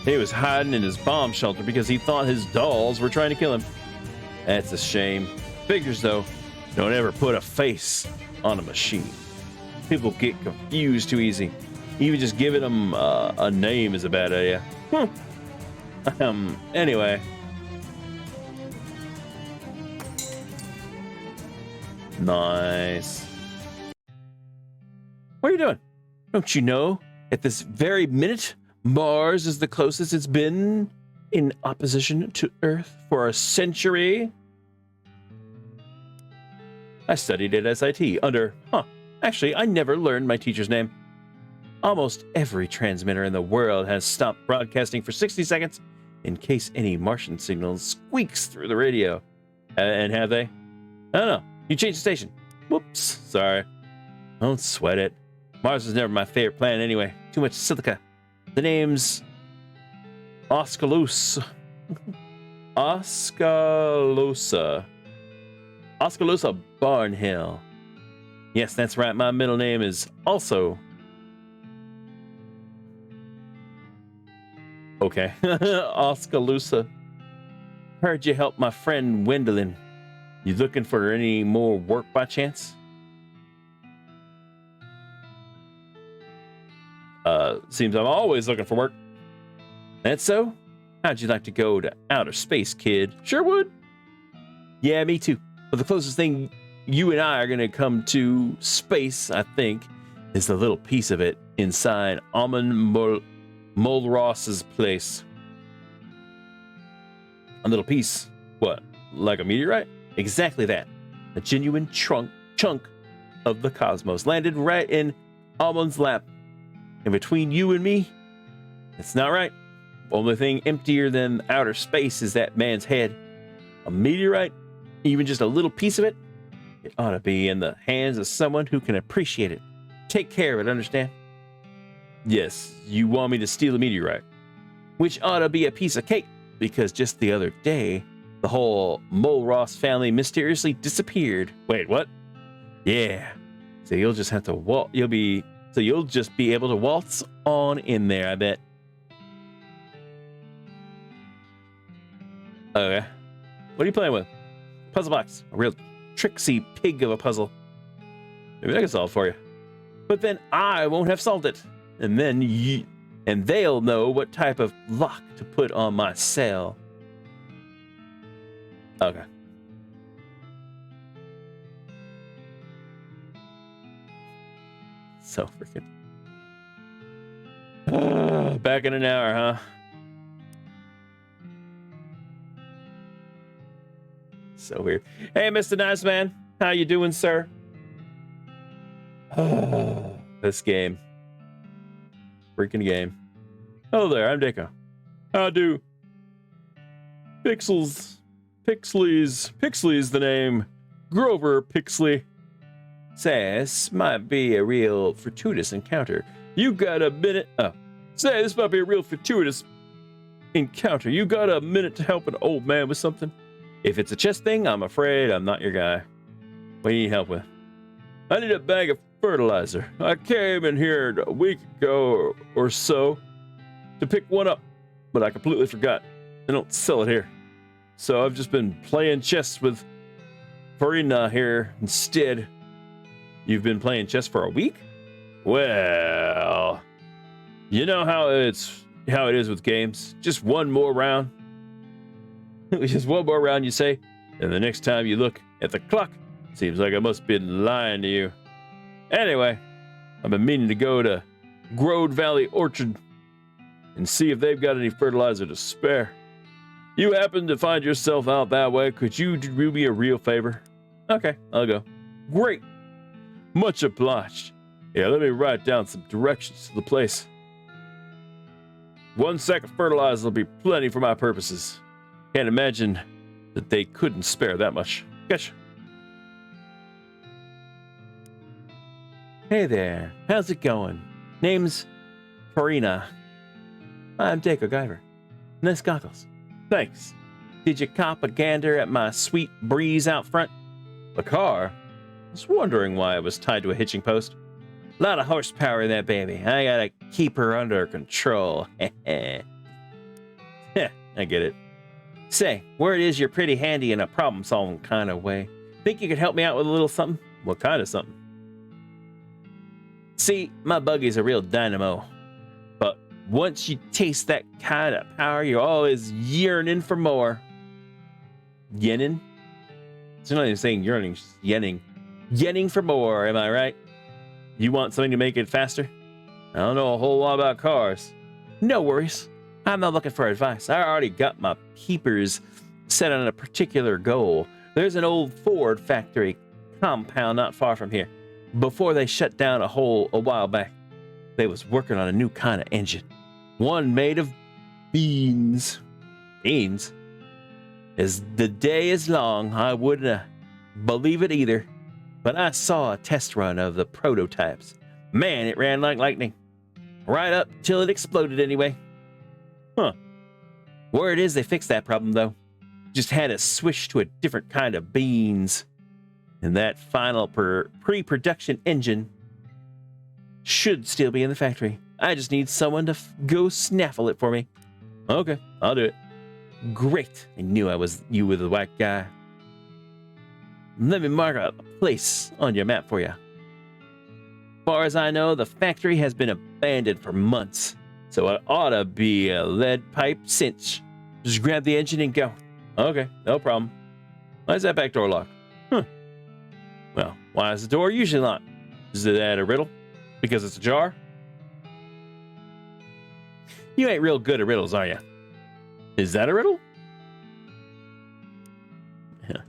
He was hiding in his bomb shelter because he thought his dolls were trying to kill him. That's a shame. Figures, though, don't ever put a face on a machine. People get confused too easy. Even just giving them a name is a bad idea. Anyway. Nice. What are you doing? Don't you know, at this very minute, Mars is the closest it's been in opposition to Earth for a century? I studied at SIT under, actually, I never learned my teacher's name. Almost every transmitter in the world has stopped broadcasting for 60 seconds in case any Martian signal squeaks through the radio. And have they? I don't know. You changed the station. Whoops. Sorry. Don't sweat it. Mars was never my favorite planet anyway. Too much silica. The name's Oskaloosa. Oskaloosa Barnhill. Yes, that's right. My middle name is also... Okay. Oskaloosa. Heard you help my friend Wendelin. You looking for any more work by chance? Seems I'm always looking for work. That's so? How'd you like to go to outer space, kid? Sure would. Yeah, me too. But the closest thing you and I are going to come to space, I think, is the little piece of it inside Amon Mulross's place. A little piece? What? Like a meteorite? Exactly that. A genuine chunk of the cosmos landed right in Amon's lap. And between you and me, it's not right. Only thing emptier than outer space is that man's head. A meteorite, even just a little piece of it, it ought to be in the hands of someone who can appreciate it. Take care of it, understand? Yes, you want me to steal a meteorite. Which ought to be a piece of cake, because just the other day, the whole Mulross family mysteriously disappeared. Wait, what? Yeah. So you'll just have to walk. You'll just be able to waltz on in there, I bet. Okay. What are you playing with? Puzzle box. A real tricksy pig of a puzzle. Maybe I can solve it for you. But then I won't have solved it. And then they'll know what type of lock to put on my cell. Okay. So freaking. Back in an hour, huh? So weird. Hey, Mr. Nice Man. How you doing, sir? This game. Freaking game. Hello there, I'm Deco. How do? Pixely's the name. Grover Pixley. Says, might be a real fortuitous encounter. You got a minute? Oh. Say, this might be a real fortuitous encounter. You got a minute to help an old man with something? If it's a chest thing, I'm afraid I'm not your guy. What do you need help with? I need a bag of fertilizer. I came in here a week ago or so to pick one up, but I completely forgot. They don't sell it here. So I've just been playing chess with Farina here instead. You've been playing chess for a week? Well, you know how it is with games. Just one more round. Just one more round, you say, and the next time you look at the clock, seems like I must have been lying to you. Anyway, I've been meaning to go to Grode Valley Orchard and see if they've got any fertilizer to spare. You happen to find yourself out that way, could you do me a real favor? Okay, I'll go. Great. Much obliged. Yeah, let me write down some directions to the place. 1 sack of fertilizer will be plenty for my purposes. Can't imagine that they couldn't spare that much. Gotcha. Hey there, how's it going? Name's Farina. I'm Deco Guyver. Nice goggles. Thanks. Did you cop a gander at my sweet breeze out front? The car? I was wondering why it was tied to a hitching post. A lot of horsepower in that baby. I gotta keep her under control. Heh, I get it. Say, word is you're pretty handy in a problem-solving kind of way. Think you could help me out with a little something? What kind of something? See, my buggy's a real dynamo. But once you taste that kind of power, you're always yearning for more. Yearning? It's not even saying yearning, it's just yearning. Yearning for more, am I right? You want something to make it faster? I don't know a whole lot about cars. No worries. I'm not looking for advice. I already got my peepers set on a particular goal. There's an old Ford factory compound not far from here. Before they shut down a while back, they was working on a new kind of engine. One made of beans. Beans? As the day is long, I wouldn't believe it either. But I saw a test run of the prototypes. Man, it ran like lightning. Right up till it exploded anyway. Huh. Word is they fixed that problem, though. Just had to switch to a different kind of beans. And that final pre-production engine should still be in the factory. I just need someone to go snaffle it for me. Okay, I'll do it. Great. I knew you were the white guy. Let me mark a place on your map for you. As far as I know, the factory has been abandoned for months. So it ought to be a lead pipe cinch. Just grab the engine and go. Okay, no problem. Why is that back door locked? Well, why is the door usually locked? Is that a riddle? Because it's ajar? You ain't real good at riddles, are you? Is that a riddle? There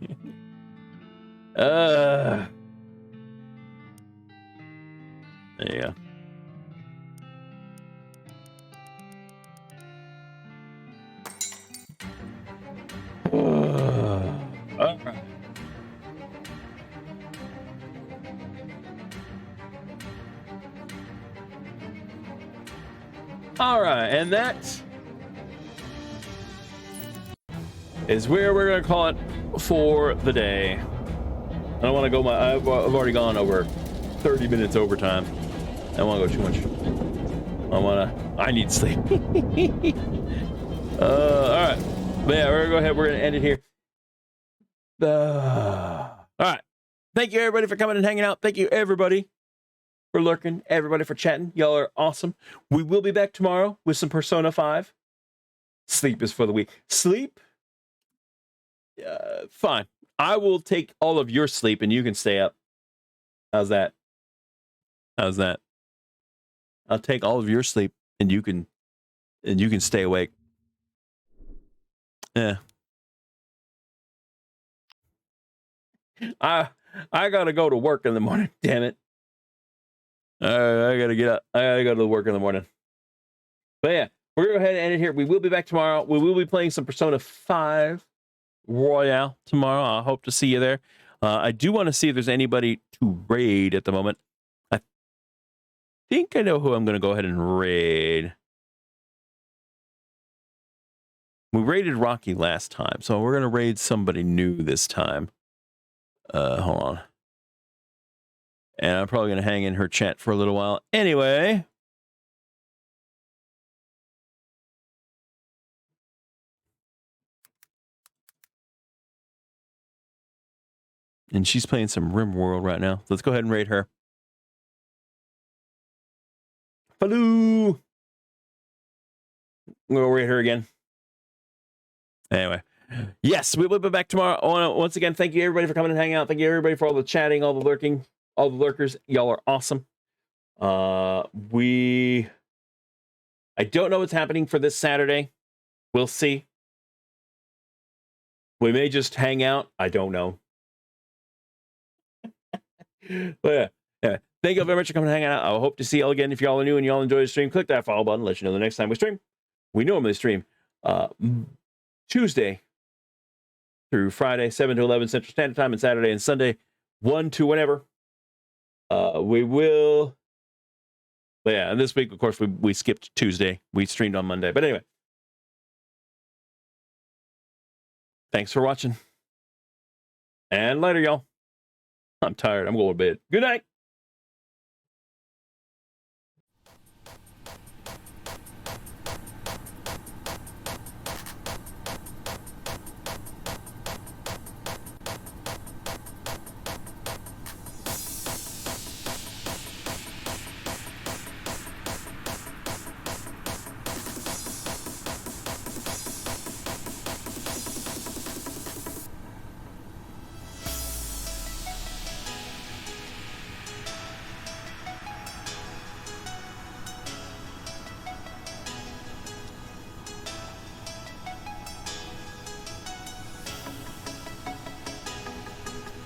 you go. All right. All right, and that is where we're gonna call it for the day. I don't want to go I've already gone over 30 minutes overtime. I don't want to go too much. I need sleep. All right. But yeah, we're gonna go ahead. We're gonna end it here. All right. Thank you everybody for coming and hanging out. Thank you everybody for lurking. Everybody for chatting. Y'all are awesome. We will be back tomorrow with some Persona 5. Sleep is for the weak. Sleep? Fine. I will take all of your sleep and you can stay up. How's that? How's that? I'll take all of your sleep and you can stay awake. Yeah. I gotta go to work in the morning, damn it. I gotta get up. I gotta go to work in the morning. But yeah, we're gonna go ahead and end it here. We will be back tomorrow. We will be playing some Persona 5 Royale tomorrow. I hope to see you there. I do want to see if there's anybody to raid at the moment. I think I know who I'm going to go ahead and raid. We raided Rocky last time, so we're gonna raid somebody new this time. Hold on. And I'm probably gonna hang in her chat for a little while. Anyway. And she's playing some RimWorld right now. Let's go ahead and raid her. Hello. We'll raid her again. Anyway. Yes, we will be back tomorrow. Once again, thank you everybody for coming and hanging out. Thank you everybody for all the chatting, all the lurking, all the lurkers. Y'all are awesome. I don't know what's happening for this Saturday. We'll see. We may just hang out. I don't know. But yeah. Thank you all very much for coming and hanging out. I hope to see y'all again. If y'all are new and y'all enjoy the stream, click that follow button. Let you know the next time we stream. We normally stream Tuesday through Friday, 7 to 11 Central Standard Time, and Saturday and Sunday, 1 to whenever. We will. But yeah, and this week, of course, we skipped Tuesday. We streamed on Monday. But anyway. Thanks for watching. And later, y'all. I'm tired. I'm going to bed. Good night.